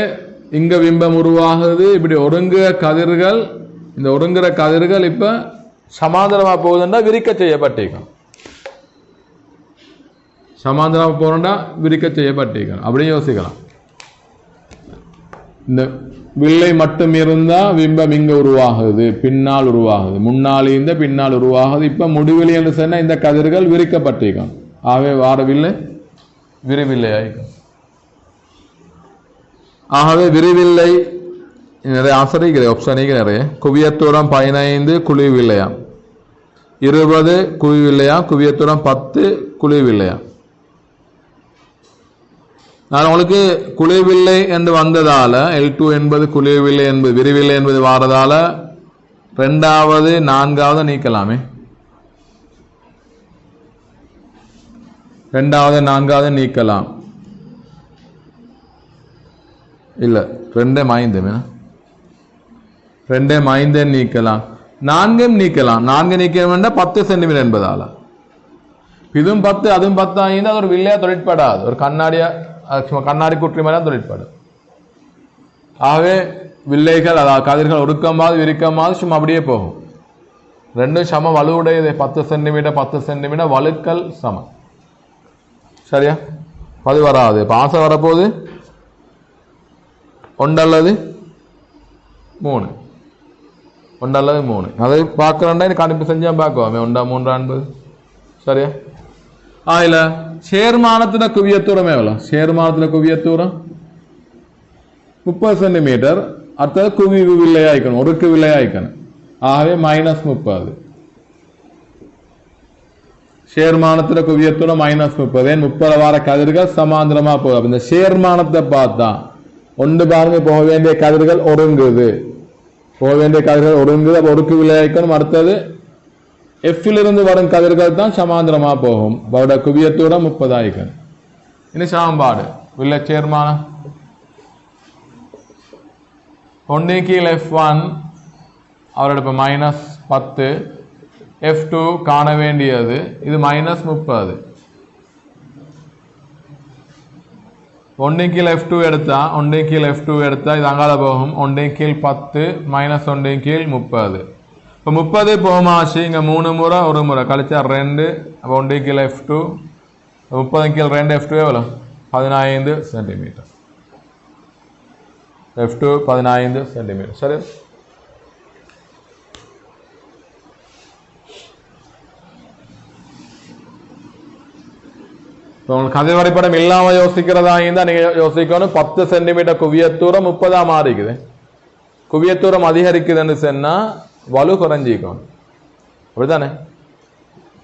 இங்க பிம்பம் உருவாகுது. இப்படி ஒருங்குற கதிர்கள், இந்த ஒருங்குற கதிர்கள் இப்ப சமாந்தரமா போகுதுன்னா விரிக்க செய்யப்பட்டிருக்கும். சமாந்தரமா போறா விரிக்க செய்யப்பட்டிருக்கும். அப்படியும் யோசிக்கலாம். இந்த வில்லை மட்டும் இருந்தா பிம்பம் இங்க உருவாகுது, பின்னால் உருவாகுது, முன்னால் இந்த பின்னால் உருவாகுது. இப்ப முடிவிலி என்று சொன்னா இந்த கதிர்கள் விரிக்கப்பட்டிருக்கும். ஆகவே வாரவில்லை விரிவில்லை ஆயிக்கும். ஆகவே விரிவில்லை நிறைய ஆசிரியர் ஆப்ஷனுக்கு நிறைய குவியத்தூரம் 15 குழிவில்லையா, 20 குவிவில்லையா, குவியத்தூரம் 10 குழிவில்லையா. நான் உங்களுக்கு குழிவில்லை என்று வந்ததால L2 என்பது குழிவில்லை என்பது விரிவில்லை என்பது வாரதால 2வது 4வது நீக்கலாமே. 2வது 4வது நீக்கலாம். இல்ல 2 5 நீக்கலாம். 4 நீக்கலாம். 4 நீக்க வேண்டாம் 10 சென்டிமீட்டர் என்பதால இதுவும் 10 அதுவும் 10 ஆகினா ஒரு வில்லையா தொழிற்படாது, ஒரு கண்ணாடி குற்றி மேல தொழிற்படு. ஆகவே வில்லைகள் அதாவது கதிர்கள் ஒடுக்கமாவது விரிக்கமாவது சும்மா அப்படியே போகும். ரெண்டும் சம வலுவுடையது. 10 சென்டிமீட்டர் 10 சென்டிமீட்டர் வலுக்கள் சமம். சரியா? அது வராது. பாச வரப்போகுது 1 அல்லது 3, 1 அல்லது 3. அதை பார்க்கறேன்டா இது கணிப்பு செஞ்சா பார்க்குவோமே 1 3 என்பது. சரியா? இல்ல சேர்மானத்துல குவியத்தூரம் எவ்வளோ? சேர்மானத்துல குவியத்தூரம் 30 சென்டிமீட்டர். அடுத்தது குவி வில்லையாய்க்கணும், ஒருக்கு வில்லையாய்க்கணும். ஆகவே -30. சேர்மானத்துல குவியத்தூரம் -30. 30 வார கதிர்கள் சமாந்திரமா போகும். இந்த சேர்மானத்தை பார்த்தா ஒன்று பாருங்க, போக வேண்டிய கதிர்கள் ஒருங்குது, போக வேண்டிய கதிர்கள் ஒருங்குது. அப்போ ஒருக்கு விளையாக்கணும். அடுத்தது எஃப்லிருந்து வரும் கதிர்கள் தான் சமாந்திரமா போகும். அவரோட குவியத்தூரம் 30 ஆயிக்கணும். இனி சாம்பாடு வில்லை சேர்மானம் 1 கீழ் F1 அவரோட இப்போ -10, F2 காண வேண்டியது இது -30. 1 கீழ் F2 எடுத்தா 1 கீழ் F2 எடுத்தா இது அங்கால போகும். 1 கீழ் 10 -1 கீழ் 30. இப்போ 30 போமாச்சு. இங்கே 3 முறை 1 முறை கழிச்சா 2. அப்போ 1 கீழ் F2 30 கீழ் 2 F2 எவ்வளோ? 15 சென்டிமீட்டர். F2 15 centimetre. சரி, உங்களுக்கு கதிர் வரைபடம் இல்லாம யோசிக்கிறதா இருந்தா நீங்க யோசிக்கணும். 10 சென்டிமீட்டர் குவியத்தூரம் 30 மாறிக்குது. குவியத்தூரம் அதிகரிக்குதுன்னு சொன்னா வலு குறைஞ்சிக்கணும். அப்படித்தானே?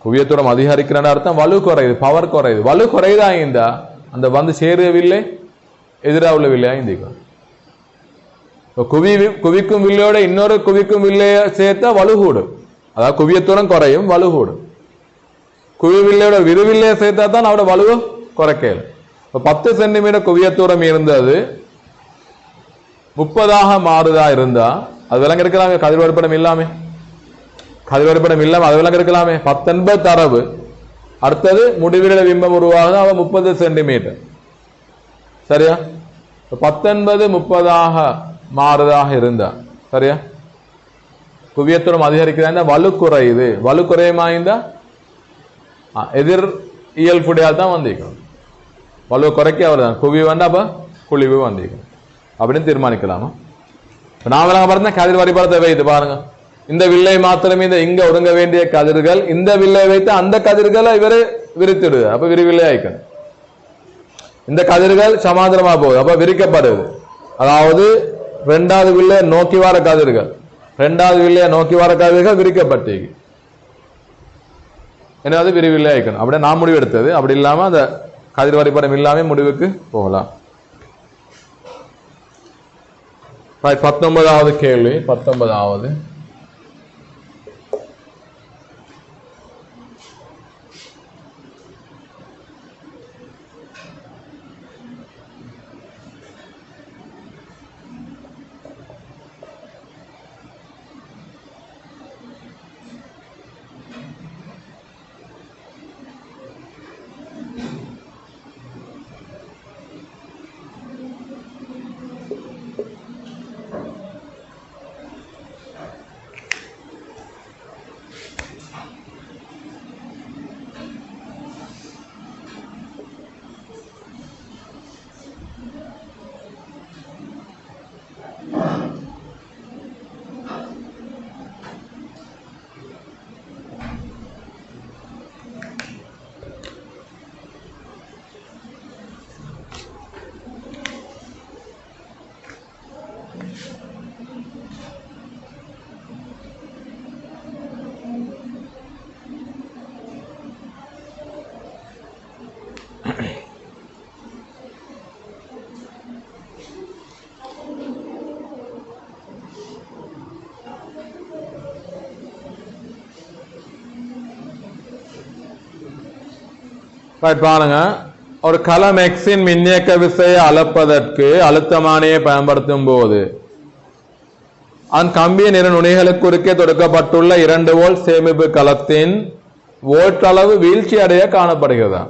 குவியத்தூரம் அதிகரிக்கிறன்னு அர்த்தம் வலு குறையுது, பவர் குறையுது. வலு குறையுதா இருந்தா அந்த வந்து சேரவில்லை எதிராக உள்ள வில்லையா இருந்திக்கும். குவிக்கும் வில்லையோட இன்னொரு குவிக்கும் வில்லைய சேர்த்தா வலு கூடும். அதாவது குவியத்தூரம் குறையும், வலு கூடும். குவிவில்லையோட விரிவில்லையை சேர்த்தா தான் அவரோட வலுவை குறைக்கல. 10 சென்டிமீட்டர் குவியத்தூரம் இருந்தது 30ஆக மாறுதா இருந்தா அது விலங்கு இருக்கலாமே. கதிர் வரைபடம் இல்லாமே, கதிர் வரைபடம் இல்லாம அது விலங்கு இருக்கலாமே. 19 தரவு. அடுத்தது முடிவில பிம்பம் உருவாகுது. அவ 30 சென்டிமீட்டர். சரியா? 19 30ஆக மாறுதாக இருந்தா சரியா? குவியத்தூரம் அதிகரிக்கிறதா வலு குறையுது. வலு குறையுமா இருந்தா எதிர் இயல்புடையால் தான் வந்திருக்கணும். வலுவை குறைக்க அவர் தான் குவி வந்து அப்ப குழிவு வந்திருக்கும் அப்படின்னு தீர்மானிக்கலாமா? நாமளாக பார்த்தா கதிர் வரைபடத்தை வைத்து பாருங்க. இந்த வில்லை மாத்திரமே இங்க ஒடுங்க வேண்டிய கதிர்கள் இந்த வில்லை வைத்து அந்த கதிர்களை இவரு விரித்துடுது. அப்ப விரிவில்லை ஆயிக்கணும். இந்த கதிர்கள் சமாந்திரமா போகுது, அப்ப விரிக்கப்படுது. அதாவது ரெண்டாவது வில்லைய நோக்கி வர கதிர்கள் விரிக்கப்பட்டு என்னது விரிவில்லை ஆயிக்கணும். அப்படியே நான் முடிவு எடுத்தது. அப்படி இல்லாம அந்த கதிர் வரைபடம் இல்லாம முடிவுக்கு போகலாம். 19வது கேள்வி. 19வது பாருங்க. ஒரு கலம் எக்ஸின் மின்னியக்க விசையை அளப்பதற்கு அழுத்தமானியை பயன்படுத்தும் போது அந்த கம்பியின் இரு நுனிகளுக்கு குறுக்கே தொடுக்கப்பட்டுள்ள 2 வோல்ட் சேமிப்பு கலத்தின் வோல்ட் அளவு வீழ்ச்சி அடைய காணப்படுகிறதா?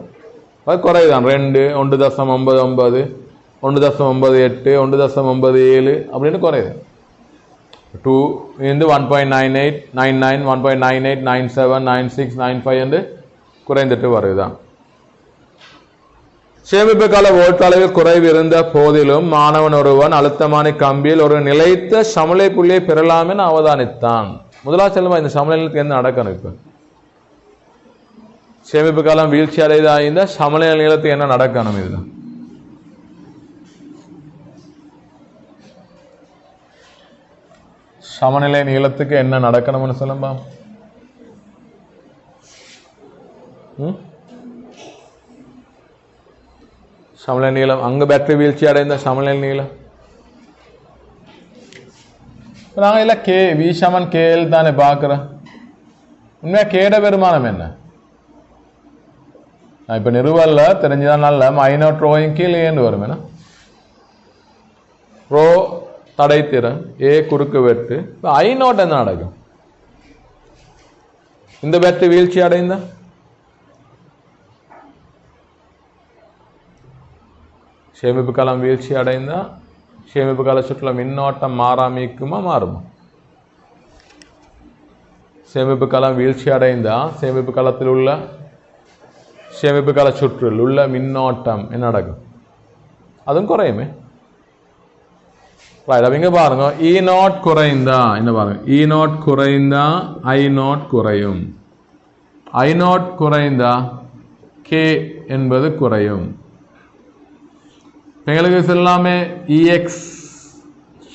அது குறைதான். 2, 1.99, 1.98, 1.97 அப்படின்னு குறையுது. 2 1.98, 99, 1.98, 97, 96, 95 என்று குறைந்துட்டு வருதுதான். சேமிப்பு கால வோல்ட் அளவில் குறைவு இருந்த போதிலும் மாணவன் ஒருவன் அழுத்தமான கம்பியில் ஒரு நிலைத்த சமநிலை புள்ளியை பெறலாம் என அவதானித்தான். முதலாவது செல்வம் இந்த சமநிலை நிலையத்துக்கு என்ன நடக்கணும்? இப்ப சேமிப்பு காலம் வீழ்ச்சி அடைதா இந்த சமநிலை நிலையத்துக்கு என்ன நடக்கணும்? இதுல சமநிலை நீளத்துக்கு என்ன நடக்கணும்னு சொல்லும்பா. சமநிலை நீளம் அங்க பேட்டரி வீழ்ச்சி அடைந்த சமநிலை நீளம் நாங்க இல்ல கே வி சமன் கேஎல் தானே பாக்குறோம். உண்மையா கேட பெருமானம் என்ன? நான் இப்ப நிறுவல்ல தெரிஞ்சுதான் நல்ல மைனோட் ரோயின் கீழே ஏண்டு வரும். என்ன ரோ தடைத்திறன், ஏ குறுக்கு வெட்டு, ஐ நோட் என்ன நடக்கும்? இந்த பேட்டரி வீழ்ச்சி அடைந்த சேமிப்பு காலம் வீழ்ச்சி அடைந்தா சேமிப்பு கால சுற்றுலா மின்னோட்டம் மாறாமிக்குமா மாறுமா? சேமிப்பு காலம் வீழ்ச்சி அடைந்தா சேமிப்பு காலத்தில் உள்ள சேமிப்பு கால சுற்றில் உள்ள மின்னோட்டம் என்ன நடக்கும்? அதுவும் குறையுமே. இங்க பாருங்க, இ நாட் குறைந்தா என்ன பாருங்க, இ நாட் குறைந்தா ஐ நாட் குறையும், ஐ நாட் குறைந்தா கே என்பது குறையும். எங்களுக்கு சொல்லாமே இஎக்ஸ்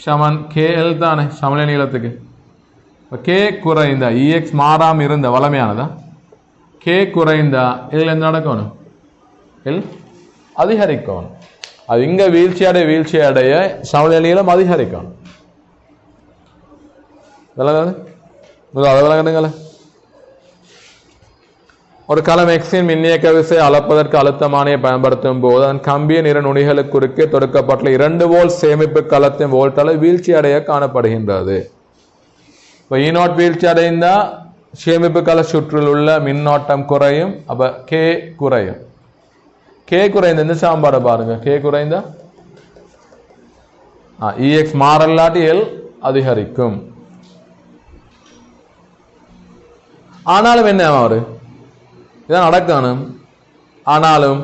சமன் கேஎல் தானே சமநிலை நீளத்துக்கு. கே குறைந்தா இஎக்ஸ் மாறாம இருந்த வளமையானதா, கே குறைந்தா இதில் என்ன நடக்கணும்? இல் அதிகரிக்கணும். அது இங்க வீழ்ச்சி அடைய சமநிலை நீளம் அதிகரிக்கணும். அதை விளங்குங்களே. ஒரு கலம் எக்ஸின் மின்னியக்க விசை அளப்பதற்கு அழுத்தமானியை பயன்படுத்தும் போது அதன் கம்பியின் இரு நுனிகளுக்கு குறுக்கே தொடுக்கப்பட்டுள்ள 2 வோல்ட் சேமிப்பு கலத்தின் வோல்ட் அளவு வீழ்ச்சி அடைய காணப்படுகின்றது. இப்போ இ நாட் வீழ்ச்சி அடைந்தா சேமிப்பு கல சுற்றில் உள்ள மின்னோட்டம் குறையும். அப்ப கே குறையும். கே குறைந்த இந்த சாம்பாடை பாருங்க, கே குறைந்தா இஎக்ஸ் மாறல்லாட்டி எல் அதிகரிக்கும். ஆனாலும் என்ன அவரு இதான் நடக்கணும். ஆனாலும்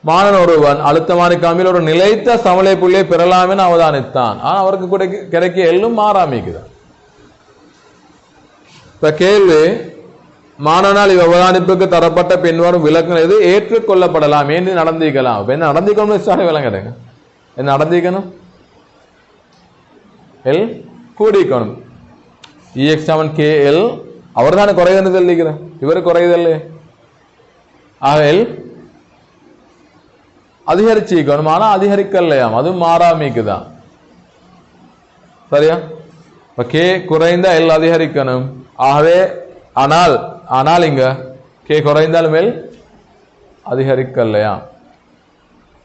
மாணவன் ஒருவன் அழுத்தமானி கம்பியில் ஒரு நிலைத்த சமநிலை புள்ளியை பெறலாம் என அவதானித்தான். ஆனா அவருக்கு கிடைக்க எல்லும் மாறாமிக்குதான். இப்ப கேள்வி, மாணவனால் இவ்வவதானிப்புக்கு தரப்பட்ட பின்வரும் விளக்கம் எது ஏற்றுக்கொள்ளப்படலாம் என்று நடந்திக்கலாம். இப்ப என்ன நடந்திக்கணும் விளங்குறேங்க. என்ன நடந்திக்கணும்? எல் கூடிக்கணும். இஎக்ஸ் சமன் கே எல். அவர் தானே குறையுதுன்னு சொல்லிக்கிறேன், இவரு குறையுதல்ல. ஆக எல் அதிகரிச்சிக்கணும், ஆனா அதிகரிக்கலையாம், அதுவும் மாறாமிக்குதான். சரியா? இப்ப கே குறைந்தா எல் அதிகரிக்கணும். ஆகவே ஆனால் இங்க கே குறைந்தாலும் எல் அதிகரிக்கலையா?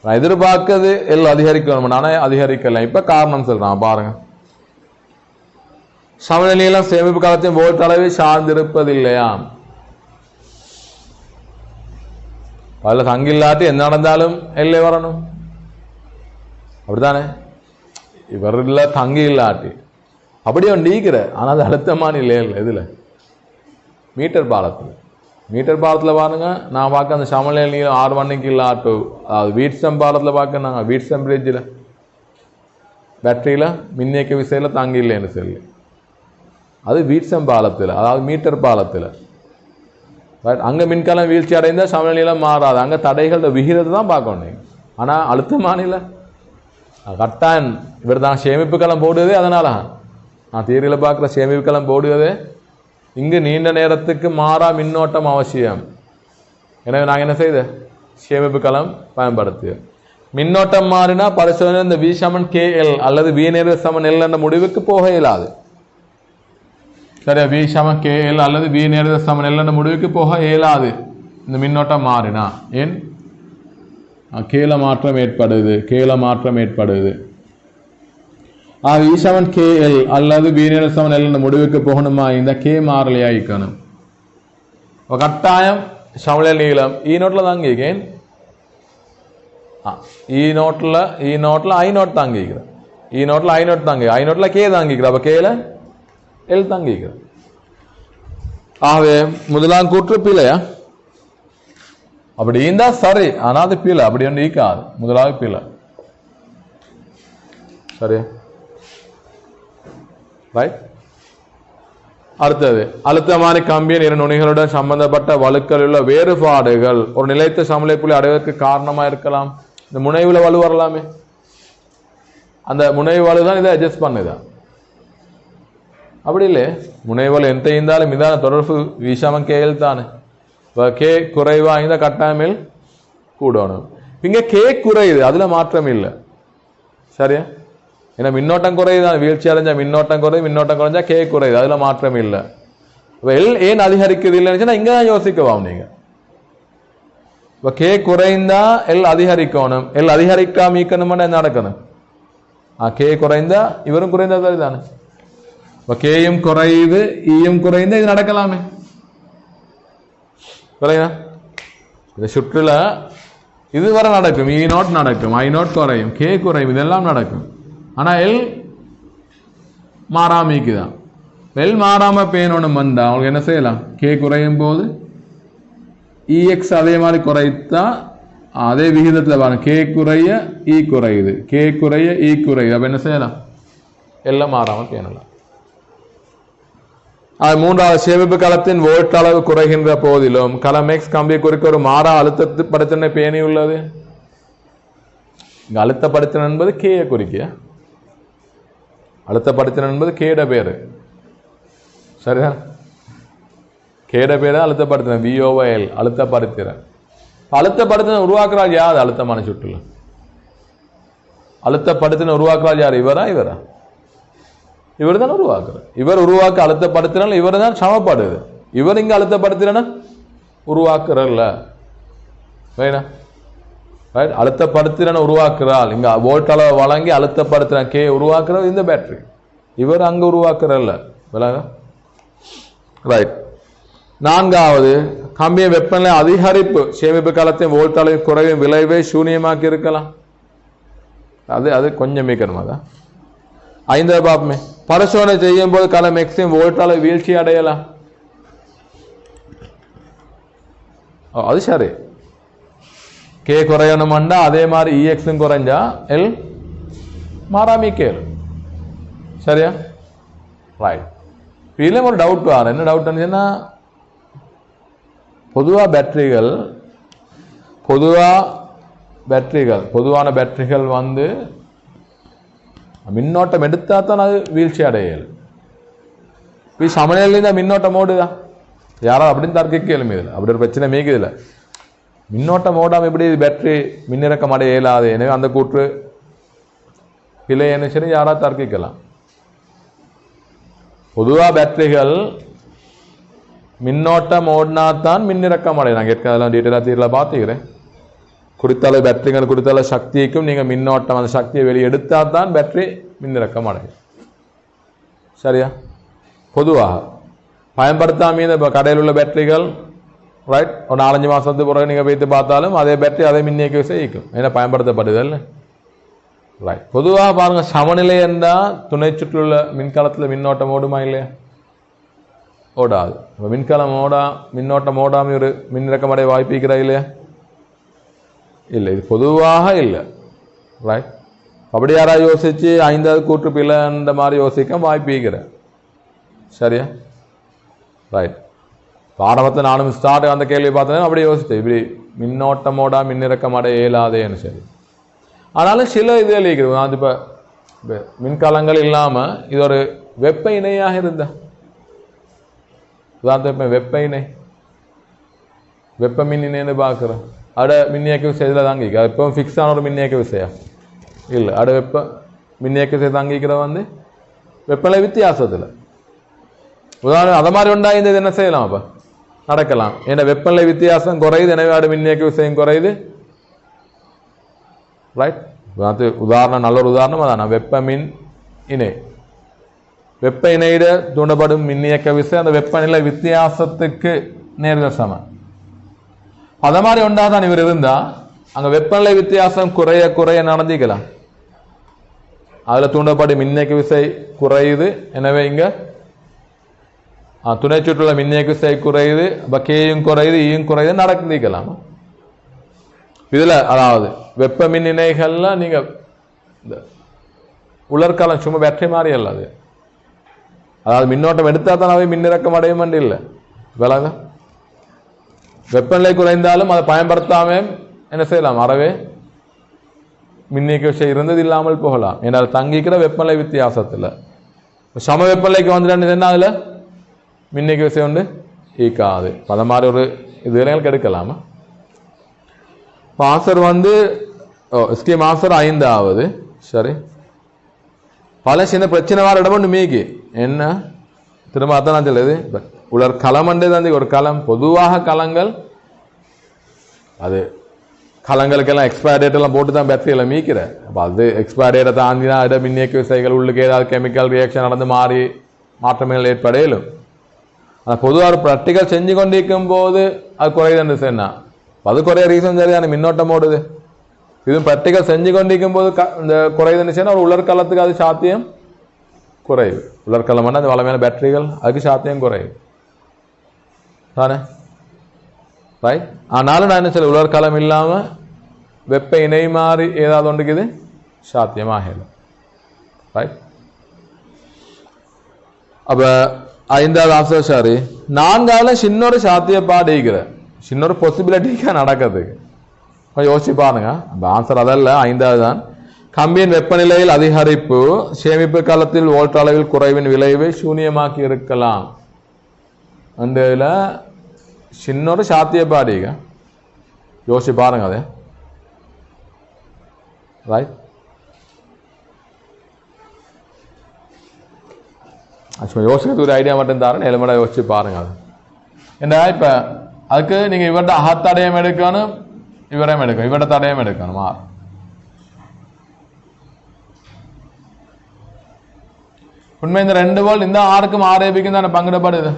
நான் எதிர்பார்க்கிறது எல் அதிகரிக்கணும், ஆனா அதிகரிக்கல. இப்ப காரணம் சொல்றான் பாருங்க. சமநிலையிலும் சேமிப்பு காலத்தின் வோல்ட் அளவை சார்ந்திருப்பதில்லையாம். அதில் தங்கில்லாட்டி என்ன நடந்தாலும் எல்லை வரணும், அப்படித்தானே? இவரில் தங்கி இல்லாட்டி அப்படியே நீக்கிற. ஆனால் அது அழுத்தமான இல்லை. எதுல? மீட்டர் பாலத்தில் பாருங்க. நான் பார்க்க அந்த சமநிலை நீளம் 6 மணிக்கு இல்லாட்டோ, அதாவது வீட்ஸ்டம் பாலத்தில் பார்க்க நாங்கள் வீட்ஸ்டம் பிரிட்ஜில் பேட்டரியில் மின்னியக்க விசையில் தங்கி இல்லைன்னு சொல்லி, அது வீட்ஸ்டம் பாலத்தில், அதாவது மீட்டர் பாலத்தில். அங்கே மின்கலம் வீழ்ச்சி அடைந்தால் சமநிலையெல்லாம் மாறாது. அங்கே தடைகளோட விகிதத்தை தான் பார்க்கணும். ஆனால் அழுத்தமானில கட்டாயம் இவர் தான் சேமிப்பு களம் போடுவதே. அதனால நான் தியரியில் பார்க்குற சேமிப்பு களம் போடுவதே இங்கு நீண்ட நேரத்துக்கு மாறா மின்னோட்டம் அவசியம். எனவே நாங்கள் என்ன செய்த சேமிப்பு களம் பயன்படுத்திய மின்னோட்டம் மாறினா பரிசோதனை இந்த வி சமன் கே எல் அல்லது வி நேர சமன் எல் என்ற முடிவுக்கு போக இயலாது. சரியா? வி சமன் கே எல் அல்லது வி நேர சமன் எல் என்ற முடிவுக்கு போக இயலாது இந்த மின்னோட்டம் மாறினா. ஏன்? கேல மாற்றம் ஏற்படுது. வி சமன் கே எல் அல்லது வி நேர சமன் எல் என்ற முடிவுக்கு போகணுமா? இந்த கே மாறலையாயிக்கணும். கட்டாயம் சமநிலை நீளம் ஈ நோட்டில் தாங்கிக்கேன். ஈ நோட்டில் ஐ நோட் தாங்கிக்கிறேன். ஈ நோட்டில் ஐ நோட் தாங்கி, ஐ நோட்டில் கே தாங்கிக்கிறேன். அப்போ கேல எல் தாங்கிக்கிறேன். ஆகவே முதலாம் கூற்று பிழையா? அப்படி இருந்தா சரி, ஆனால் அது பிழை. அப்படி ஒன்று ஈக்காது. முதலாவது பிழை. சரியா? ரைட். அடுத்தது, அழுத்தமான கம்பியின் 2 நுனிகளுடன் சம்பந்தப்பட்ட வலுக்கள் உள்ள வேறுபாடுகள் ஒரு நிலைத்த சமநிலை புள்ளி அடைவதற்கு காரணமா இருக்கலாம். இந்த முனைவுல வலு வரலாமே, அந்த முனைவு வலு தான் இதை அட்ஜஸ்ட் பண்ணுதா? அப்படி இல்லை. முனைவல் எந்த இருந்தாலும் இதான தொடர்பு விஷமம் கேள் தானே. கே குறைவா இந்த கட்டாயமில் கூடணும். இங்க கே குறையுது, அதுல மாற்றம் இல்லை. சரியா? ஏன்னா மின்னோட்டம் குறையுதான், வீழ்ச்சி அடைஞ்சா மின்னோட்டம் குறைஞ்சா கே குறையுது, அதுல மாற்றம் இல்லை. எல் ஏன் அதிகரிக்குது இல்லைன்னு இங்க தான் யோசிக்கலாம் நீங்க. இப்ப கே குறைந்தா எல் அதிகரிக்கணும், எல் அதிகரிக்காம என்ன நடக்கணும்? கே குறைந்தா இவரும் குறைந்தா தானே. கேயும் குறையுது, ஈயும் குறைந்து இது நடக்கலாமே. இந்த சுற்றுல இதுவரை நடக்கும். இ நோட் நடக்கும், ஐ நோட் குறையும், கே குறையும், இதெல்லாம் நடக்கும். ஆனா எல் மாறாமிக்குதான். எல் மாறாம பேனொன்னு வந்தா அவங்களுக்கு என்ன செய்யலாம்? கே குறையும் போது இஎக்ஸ் அதே மாதிரி குறைத்தா அதே விகிதத்தில் பாருங்க. கே குறைய இ குறையுது, கே குறைய இ குறையுது. அப்ப என்ன செய்யலாம்? எல்லாம் மாறாம பேணலாம். மூன்றாவது, சேமிப்பு களத்தின் வோல்ட் அளவு குறைகின்ற போதிலும் களம் எக்ஸ் கம்பி குறிக்க ஒரு மாறா அழுத்த படுத்தினை பேணி உள்ளது. இங்க அழுத்தப்படுத்தின என்பது கே குறிக்க, அழுத்தப்படுத்தின என்பது கேட பேரு. சரிதான்? கேட பேரு அழுத்தப்படுத்தின, விஓஎல் அழுத்தப்படுத்தின. அழுத்தப்படுத்தின உருவாக்குறாள் யார்? அழுத்தமான சுற்றுல அழுத்தப்படுத்தின உருவாக்குறாள் யார்? இவரா? இவர் தான் உருவாக்குறார். இவர் உருவாக்க அழுத்தப்படுத்தினால் இவர் தான் சமப்படுது. இவர் இங்க அழுத்தப்படுத்தினா உருவாக்குறல்ல. அழுத்தப்படுத்தின உருவாக்குறாள். இங்க வோல்ட் அளவு வழங்கி அழுத்தப்படுத்தின கே உருவாக்குறது இந்த பேட்டரி. இவர் அங்க உருவாக்குறல்ல. ரைட். நான்காவது, கம்பிய வெப்பநிலை அதிகரிப்பு சேமிப்பு காலத்தின் வோல்ட் அளவு குறையும் விளைவை சூனியமாக்கி இருக்கலாம். அது கொஞ்சம் மீக்கணுமா தான். ஐந்தாவது பாப்பமே, பரிசோதனை செய்யும் போது களம் எக்ஸின் வோல்ட் அளவு வீழ்ச்சி அடையலாம். அது சரி. கே குறையணும்னா அதே மாதிரி இஎக்ஸும் குறைஞ்சா எல் மாறாமி கேள். சரியா? ரைட். இதுலேயும் ஒரு டவுட் வரும். என்ன டவுட் இருந்துச்சுன்னா, பொதுவான பேட்டரிகள் வந்து மின்னோட்டம் எடுத்தா தான் அது வீழ்ச்சி அடையல். இப்போ சமநிலையில் மின்னோட்டம் ஓடுதான், யாராவது அப்படின்னு தர்க்கிக்க இயலும். இதில் அப்படி ஒரு பிரச்சனை மேய்க்குதில்ல. மின்னோட்டம் ஓடாமல் எப்படி பேட்டரி மின்னிறக்கம் அடைய இயலாது. எனவே அந்த கூற்று இல்லைன்னு சரி யாராவது தர்க்கிக்கலாம். பொதுவாக பேட்டரிகள் மின்னோட்டம் ஓடினாத்தான் மின்னிறக்கம் அடையும். நான் கேட்கறதெல்லாம் டீட்டெயிலாக தீரில் பார்த்துக்கிறேன். குறித்தால பேட்டரிகள் குறித்தால சக்திக்கும் நீங்கள் மின்னோட்டம் அந்த சக்தியை வெளியே எடுத்தால் தான் பேட்டரி மின்னிறக்கம் அடையும். சரியா? பொதுவாக பயன்படுத்தாம இப்போ கடையில் உள்ள பேட்டரிகள் ரைட் ஒரு 4-5 மாதத்துக்கு பிறகு நீங்கள் வைத்து பார்த்தாலும் அதே பேட்டரி அதே மின்னியக்க செய்யும். ஏன்னா பயன்படுத்தப்படுதல் ரைட். பொதுவாக பாருங்கள், சமநிலை என்றால் துணை சுற்றியுள்ள மின்கலத்தில் மின்னோட்டம் ஓடுமா இல்லையா? ஓடாது. இப்போ மின்கலம் மின்னோட்டம் ஓடாமல் ஒரு மின்னிறக்கம் அடைய வாய்ப்பு இருக்கிறா இல்லையா? இல்லை. இது பொதுவாக இல்லை. ரைட். அப்படி யாராவது யோசிச்சு 5வது கூற்று பிள்ளைன்ற மாதிரி யோசிக்க வாய்ப்பு இருக்கிறேன். சரியா? ரைட். ஆரம்பத்தில் நானும் ஸ்டார்ட் அந்த கேள்வி பார்த்தேன், அப்படி யோசித்தேன். இப்படி மின்னோட்டமோட மின்னிறக்கம் அடைய இயலாதேன்னு சரி. ஆனாலும் சில இது இருக்கிறது. அது இப்போ மின்கலங்கள் இல்லாமல் இது ஒரு வெப்ப இணையாக இருந்தா, உதாரணத்துக்கு வெப்ப இணை வெப்ப மின் இணைன்னு பார்க்குறோம். அட மின்னியக்க விஷயத்தில் தாங்கிக்க அது இப்போ ஃபிக்ஸான ஒரு மின்னியக்க விஷயம் இல்லை. அட வெப்ப மின்னியக்க விஷயம் தாங்கிக்கிற வந்து வெப்பநிலை வித்தியாசத்தில் உதாரணம் அதை மாதிரி உண்டா இந்த என்ன செய்யலாம்? அப்போ நடக்கலாம். ஏன்னா வெப்பநிலை வித்தியாசம் குறையுது, எனவே அடு மின்னியக்க விஷயம் குறையுது. ரைட். உதாரணம் நல்ல ஒரு உதாரணம் அதான் வெப்ப மின் இணை. வெப்ப இணையிட தூண்டப்படும் மின்னியக்க விஷயம் அந்த வெப்பநிலை வித்தியாசத்துக்கு நேர்க சமம். அத மாதிரி ஒன்றாதான் இவர் இருந்தா அங்க வெப்பநிலை வித்தியாசம் குறைய குறைய நடந்திக்கலாம். அதுல தூண்டப்படும் மின்னியக்க விசை குறையுது, எனவே இங்க துணை சுற்றுள்ள மின்னியக்க விசை குறையுது, கேயும் குறையுது, ஈயும் குறையுது நடந்திக்கலாம். இதுல அதாவது வெப்ப மின் இணைகள்ல நீங்க இந்த உலர்காலம் சும்மா பேட்டரி மாதிரி அல்ல, அது அதாவது மின்னோட்டம் எடுத்தா தான் அவை மின்னிறக்கம் அடையும் இல்லை விலக. வெப்பநிலை குறைந்தாலும் அதை பயன்படுத்தாம என்ன செய்யலாம்? அறவே மின்னியக்க விஷயம் இருந்தது இல்லாமல் போகலாம். ஏன்னால் தங்கிக்கிற வெப்பநிலை வித்தியாசத்தில் சம வெப்பநிலைக்கு வந்துட்டு என்ன அதுல மின்னியக்க விஷயம் உண்டு ஈக்காது. அது மாதிரி ஒரு இது எடுக்கலாமா? ஆன்சர் வந்து ஸ்கீம் ஆன்சர் 5வது. சரி, பல சின்ன பிரச்சனை வர இடம் ஒன்று மீகி என்ன திரும்ப அதான் நான் சொல்லுது. உலர் களம்ன்றே தான் ஒரு களம். பொதுவாக களங்கள் அது களங்களுக்கெல்லாம் எக்ஸ்பயர் டேட் எல்லாம் போட்டு தான் பேட்டரியெல்லாம் மீக்கிறேன். அப்போ அது எக்ஸ்பயர் டேட்டை தாண்டினா அதை மின்னியக்க விசைகள் உள்ளுக்கு ஏதாவது கெமிக்கல் ரியாக்ஷன் நடந்து மாறி மாற்றங்கள் ஏற்படையிலும். ஆனால் பொதுவாக ப்ராக்டிக்கல் செஞ்சு கொண்டிருக்கும் போது அது குறையுதுன்னு சொன்னா அது குறைய ரீசன் சரியான மின்னோட்டம் ஓடுது. இதுவும் ப்ராக்டிக்கல் செஞ்சு கொண்டிருக்கும் போது இந்த குறையுதுன்னு சொன்னா ஒரு உலர்காலத்துக்கு அது சாத்தியம் குறையுது. உலர்காலம்னா அந்த வளமையான பேட்டரிகள் அதுக்கு சாத்தியம் குறையுது தானே? ரைட். ஆனாலும் நான் என்ன சொல்ல, உலர்காலம் இல்லாமல் வெப்ப இணை மாறி ஏதாவது ஒன்றுக்குது சாத்தியமாக. ரைட். அப்போ 5வது ஆன்சர் சாரி. 4வது சின்னொரு சாத்தியப்பாடு இருக்கிற சின்னொரு பாசிபிலிட்டிக்காக நடக்கிறதுக்கு யோசிச்சு பாருங்க. அந்த ஆன்சர் அதல்ல, 5வது தான். கம்பியின் வெப்பநிலையில் அதிகரிப்பு சேமிப்பு காலத்தில் வோல்ட் அளவில் குறைவின் விளைவை சூன்யமாக்கி இருக்கலாம். அந்த இதில் சின்னொரு சாத்தியப்பாடிக யோசிச்சு பாருங்க. அதே ரைட். யோசிக்கிறது ஒரு ஐடியா மட்டும் தரேன், எலுமடா யோசிச்சு பாருங்க. அது என்ன இப்போ அதுக்கு நீங்கள் இவர்கிட்ட அகத்தடையம் எடுக்கணும், இவரையும் எடுக்கணும், இவர்கிட்ட தடையம் எடுக்கணுமா? உண்மை இந்த 2 வோல்ட் இந்த 6க்கும் 6 தானே பங்கிடப்படுது.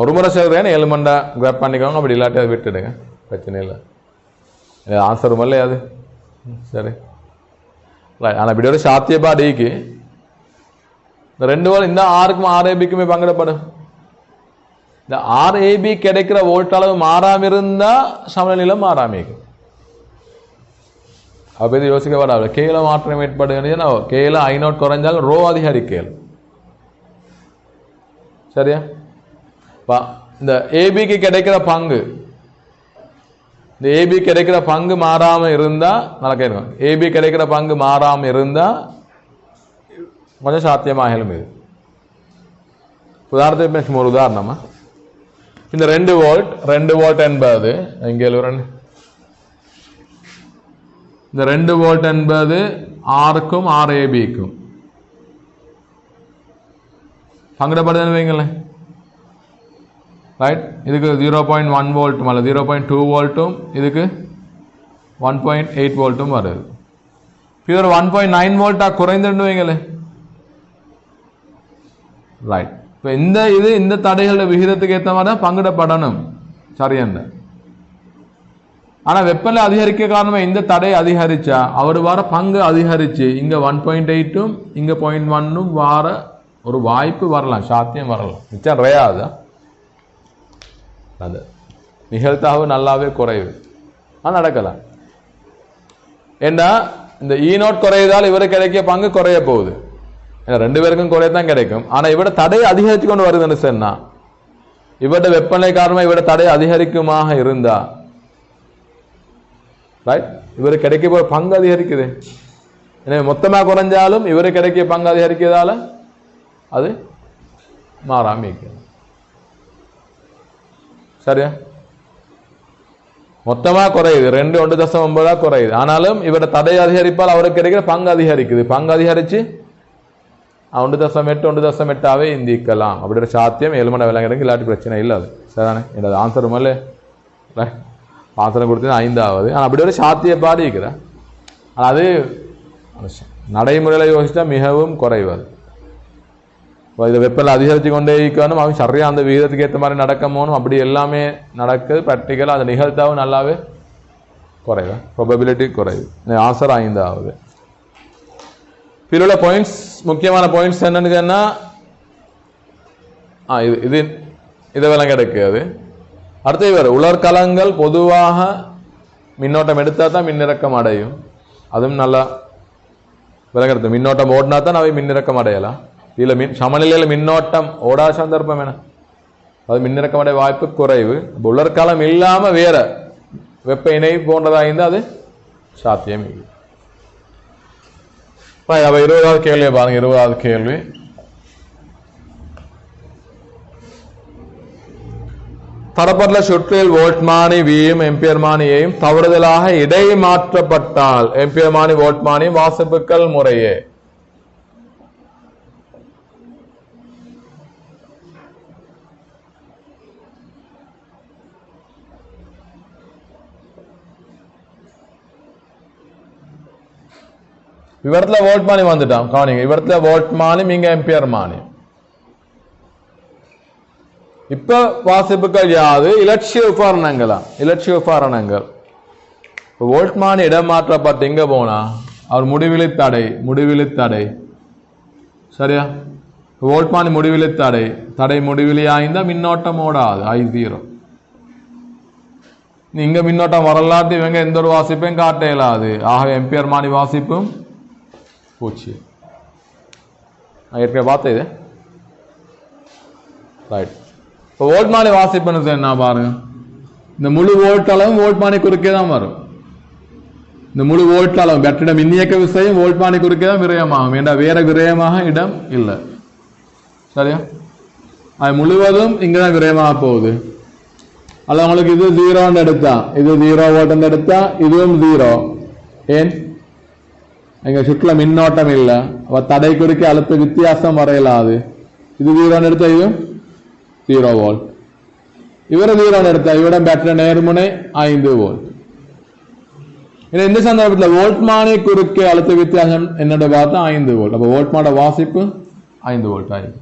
ஒரு முறை சொல்கிறேன், 7 மண்டா கிராப் பண்ணிக்கோங்க, அப்படி இல்லாட்டி அதை விட்டுடுங்க, பிரச்சனை இல்லை. ஆன்சரும் இல்லை அது சரி. ஆனால் இப்படி ஒரு சாத்தியப்பாடிக்கு இந்த 2 வோல்ட் இந்த 6க்கும் 6 பங்கிடப்படும். இந்த ஆர்ஏபி கிடைக்கிற வோல்ட் அளவு மாறாம இருந்தா சமநிலையில மாறாம இருக்கும். அப்ப இது யோசிக்க வராது. கேல மாற்றம் ஏற்படுதுன்னா கேல I0 குறைஞ்சாலும் ரோ அதிகரிக்கல். சரியா? இந்த ஏபிக்கு கிடைக்கிற பங்கு, இந்த ஏபி கிடைக்கிற பங்கு மாறாம இருந்தா நல்லா கேட்கும். ஏபி கிடைக்கிற பங்கு மாறாம இருந்தா கொஞ்சம் சாத்தியமாகலும் இது. உதாரணத்துக்கு ஒரு உதாரணமா இந்த 2 வோல்ட் என்பது இங்கே இந்த 2 வோல்ட் என்பது ஆருக்கும் ஆர்ஏபிக்கும் பங்கிடப்படுதுன்னு வைங்களேன். ரைட், இதுக்கு 0.1 வோல்ட்டும் அல்ல 0.2 வோல்ட்டும் இதுக்கு 1.8 வோல்ட்டும் வருது. பியூர் 1.9 வோல்ட்டா குறைந்துன்னு வைங்களேன். ரைட், இப்போ இந்த தடைகளோட விகிதத்துக்கு ஏற்ற மாதிரி தான் பங்கிடப்படணும். சரியான. ஆனா வெப்பநிலை அதிகரிக்க காரணமா இந்த தடை அதிகரிச்சா அவர் வார பங்கு அதிகரிச்சு இங்க 1.8ம் இங்க 0.1ம் வார ஒரு வாய்ப்பு வரலாம், சாத்தியம் வரலாம். மிச்சம் ரேயாதான் அது நிகழ்த்தாவு நல்லாவே குறைவு. நடக்கலாம். ஏண்டா இந்த E0 குறையதால் இவருக்கு கிடைக்க பங்கு குறைய போகுது. ஏன்னா 2 பேருக்கும் குறையத்தான் கிடைக்கும். ஆனா இவட தடை அதிகரித்து கொண்டு வருதுன்னு சொன்னா இவட வெப்பநிலை காரணமா இவட தடை அதிகரிக்குமாக இருந்தா ரைட், இவருக்கு கிடைக்க போற பங்கு அதிகரிக்குது. எனவே மொத்தமா குறைஞ்சாலும் இவருக்கு கிடைக்க பங்கு அதிகரிக்கிறதால அது மாறாம இருக்குது. சரியா? மொத்தமா குறையுது 2 1.9 குறையுது. ஆனாலும் இவட தடை அதிகரிப்பால் அவருக்கு கிடைக்கிற பங்கு அதிகரிக்குது. பங்கு அதிகரிச்சு 1.8 1.8ஆவே இந்திக்கலாம். அப்படி ஒரு சாத்தியம் 7 மணி விளங்குறதுக்கு இல்லாட்டி பிரச்சனை இல்லை. அது சரிதானே? என்னது ஆன்சர் மேலே ஆன்சர் கொடுத்தது 5ஆவது. ஆனால் அப்படி ஒரு சாத்தியப்பாடு இருக்கிற. ஆனால் அது நடைமுறையில் யோசிச்சா மிகவும் குறைவாது. இதை வெப்பநிலை அதிகரித்து கொண்டே இருக்கணும். அவன் சரியாக அந்த விகிதத்துக்கு ஏற்ற மாதிரி நடக்கணும். அப்படி எல்லாமே நடக்குது. ப்ராக்டிக்கலாக அந்த நிகழ்த்தாவும் நல்லாவே குறைவு, ப்ராபபிலிட்டி குறைவு. ஆன்சர் 5ஆவது. பிற பாயிண்ட்ஸ், முக்கியமான பாயிண்ட்ஸ் என்னன்னு சொன்னா இது இதை விளங்க கிடைக்காது. அடுத்து வேறு உலர்கலங்கள் பொதுவாக மின்னோட்டம் எடுத்தால் தான் மின்னிறக்கம் அடையும். அதுவும் நல்லா விளங்குறது. மின்னோட்டம் ஓடினா தான் அவை மின்னிறக்கம் அடையலாம். இதில் சமநிலையில் மின்னோட்டம் ஓடா சந்தர்ப்பம் என அது மின்னிறக்கம் அடைய வாய்ப்பு குறைவு. உலர்காலம் இல்லாமல் வேற வெப்ப இணை போன்றதாக இருந்தால் அது சாத்தியம் இல்லை. அவ 20வது கேள்வியை பாருங்க. 20வது கேள்வி, தரப்பட்ட சுற்றில் வோல்ட்மானி வியும் எம்பியர்மானியையும் தவறுதலாக இடை மாற்றப்பட்டால் எம்பியர்மானி வோல்ட்மானியும் வாசிப்புகள் முறையே இவரத்துல வோல்ட்மானி வந்துட்டான். கவனிங்க, இவரத்துல வோல்ட்மானி இங்க எம்பியர்மானி. இப்ப வாசிப்புகள் யாது? இலட்சிய உபகரணங்களா? இலட்சிய உபகரணங்கள். வோல்ட்மானி இடம் மாற்றப்பட்டு இங்க போனா அவர் முடிவிலி தடை. சரியா? வோல்ட்மானி முடிவிலி தடை முடிவிலி ஆய்ந்தா மின்னோட்டம் ஓடாது. I0. இங்க மின்னோட்டம் வரலாட்டு இவங்க எந்த ஒரு வாசிப்பையும் காட்ட இயலாது. ஆக எம்பியர்மானி வாசிப்பும் 0. நான் ஏற்கனவே பார்த்தேன் இது. ரைட். இப்போ வோல்ட்மானி வாசிப்புன்னு என்ன பாருங்க. இந்த முழு வோல்ட் அளவும் வோல்ட்மானி குறுக்கே தான் வரும். இந்த முழு வோல்ட் அளவு பேட்டரியோட மின்னியக்க விசையும் வோல்ட்மானி குறுக்கே தான் விரயமாகும். ஏண்டா வேற விரயமாக இடம் இல்லை. சரியா? அது முழுவதும் இங்கதான் விரயமாக போகுது. அது உங்களுக்கு இது 0 எடுத்தா, இது 0 வோல்ட் எடுத்தா இதுவும் 0. ஏன்? எங்க சுற்றுல மின்னோட்டம் இல்லை. தடை குறுக்கே அழுத்த வித்தியாசம் வரையலாது. இது 0 எடுத்தா இதுவும் 0 வோல்ட். இவரை 0 எடுத்தா இவட பேட்டரி நேர்முனை 5 வோல்ட். இந்த சந்தர்ப்பத்தில் வோல்ட்மானி குறுக்கே அழுத்த வித்தியாசம் என்னோட பார்த்தா 5 வோல்ட். அப்போ வோல்ட்மானோட வாசிப்பு 5 வோல்ட் ஆயிடும்.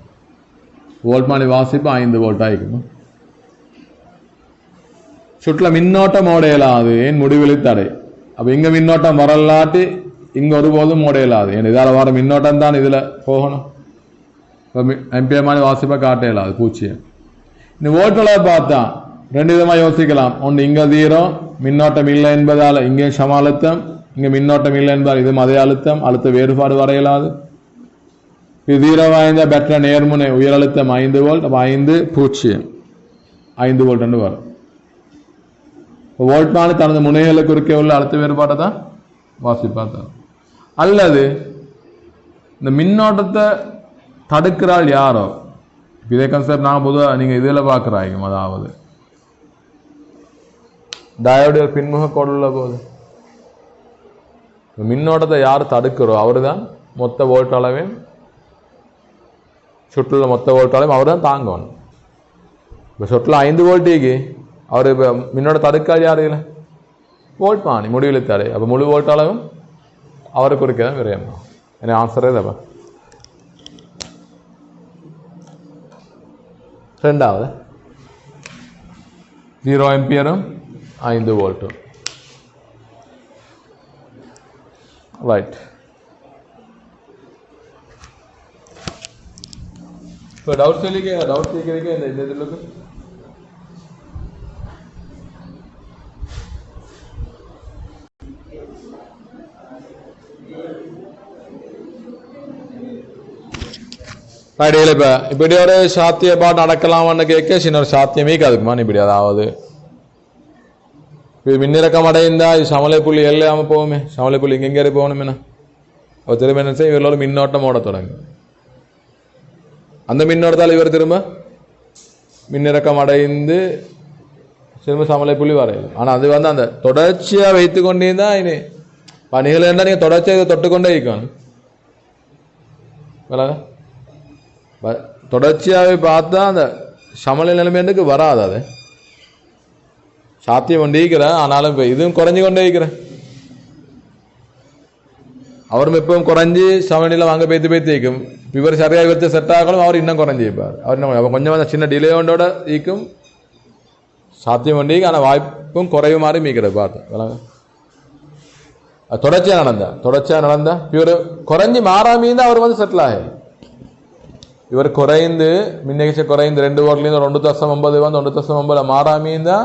வோல்ட்மானி வாசிப்பு 5 வோல்ட் ஆயிக்கும். சுற்றுல மின்னோட்டம் ஓடையலாது. ஏன்? முடிவெளி தடை. அப்ப இங்க மின்னோட்டம் வரலாட்டி இங்க ஒருபோதும் ஓடையலாது. ஏன்? இதால வர மின்னோட்டம் தான் இதுல போகணும். எம்பியர்மானி வாசிப்பை காட்ட இயலாது. 0. இந்த வோல்ட்களை பார்த்தா ரெண்டு விதமா யோசிக்கலாம். ஒன்று இங்க தீரம் மின்னோட்டம் இல்லை என்பதால் இங்கே சம அழுத்தம், இங்க மின்னோட்டம் இல்லை என்பதால் இது அதே அழுத்தம், அழுத்த வேறுபாடு வரையலாது. இது தீரம் வாய்ந்த பேட்டரி நேர்முனை உயர் அழுத்தம் 5 வோல்ட், 5 வோல்ட் என்று வரும். வோல்ட்மானி தனது முனைகளுக்கு குறுக்கே உள்ள அழுத்த வேறுபாட்டை தான் வாசிப்பாங்க. அல்லது இந்த மின்னோட்டத்தை தடுக்கிறாள் யாரோ, இதே கான்செப்ட் நான் பொதுவாக நீங்கள் இதில் பார்க்குறாங்க. அதாவது டயோடு பின்முக கோடுள்ள போது மின்னோட்டத்தை யார் தடுக்கிறோ அவர் தான் மொத்த வோல்ட் அளவையும் சுற்றுல மொத்த வோல்ட் அளவையும் அவர் தான் தாங்கணும். இப்போ சுற்றுல 5 வோல்ட்டுக்கு அவர் இப்போ மின்னோட தடுக்காது யார் இல்லை வோல்ட் மானி முடிவில் தடை. அப்போ முழு வோல்ட் அளவும் அவரை குறிக்க தான் விரையும். எனக்கு ஆன்சரே இல்லைப்பா. ரெண்டாவது 0 ஆம்பியரும் 5 வோல்ட்டும். ரைட். இப்போ டவுட் கேட்குறீங்க இந்த இதுக்கு இடையில இப்போ இப்படி ஒரு சாத்தியப்பாடு நடக்கலாமான்னு கேட்க சின்ன ஒரு சாத்தியமே அதுக்குமா இப்படி. அதாவது இது மின்னிறக்கம் அடைந்தா இது சமலை புள்ளி இல்லாமல் போகுமே, சமலை புள்ளி இங்கே போகணுமேண்ணா. அவர் திரும்ப என்ன செய்ய இவர்களோட மின்னோட்டம் ஓட தொடங்கும். அந்த மின்னோட்டத்தால் இவர் திரும்ப மின்னிறக்கம் அடைந்து திரும்ப சமலை புள்ளி வரையும். ஆனால் அது வந்து அந்த தொடர்ச்சியாக வைத்து கொண்டே தான் இனி பணிகள் இருந்தால் நீங்கள் தொடர்ச்சியாக இதை தொட்டுக்கொண்டே இருக்கணும். தொடர்ச்சியாகவே பார்த்தா அந்த சமநிலை நிலைமைக்கு வராது. அது சாத்தியம் கொண்டு இருக்கிறேன், ஆனாலும் இப்போ இதுவும் குறைஞ்சி கொண்டே இருக்கிறேன். அவரும் எப்பவும் குறைஞ்சி சமநிலை வாங்க பேத்து வைக்கும். இவர் சரியாக வச்சு செட் ஆகணும், அவர் இன்னும் குறைஞ்சி வைப்பார். அவர் என்ன கொஞ்சம் சின்ன டிலே ஒன்றோட ஈக்கும் சாத்தியம் கொண்டு, ஆனால் வாய்ப்பும் குறைவு மாதிரி மீக்கிறது பார்த்து. தொடர்ச்சியாக நடந்தா இவர் குறைஞ்சி மாறாமீந்து அவர் வந்து செட்டில் ஆகும். இவர் குறைந்து மின்னகிச்ச குறைந்து 2 வோல்ட்லேருந்து 1.9 வந்து 1.9 மாறாமீந்தா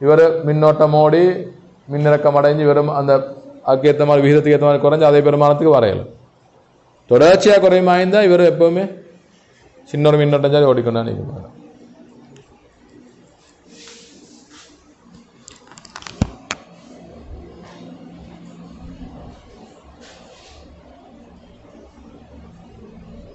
இவர் மின்னோட்டம் ஓடி மின்னிறக்கம் அடைஞ்சு வெறும் அந்த அதுக்கேற்ற மாதிரி விகிதத்துக்கு ஏற்ற மாதிரி குறைஞ்சி அதே பெருமானத்துக்கு வரையலாம். தொடர்ச்சியாக குறையுமாயிருந்தா இவர் எப்பவுமே சின்ன ஒரு மின்னோட்டம் ஓடிக்கொண்டா நிற்க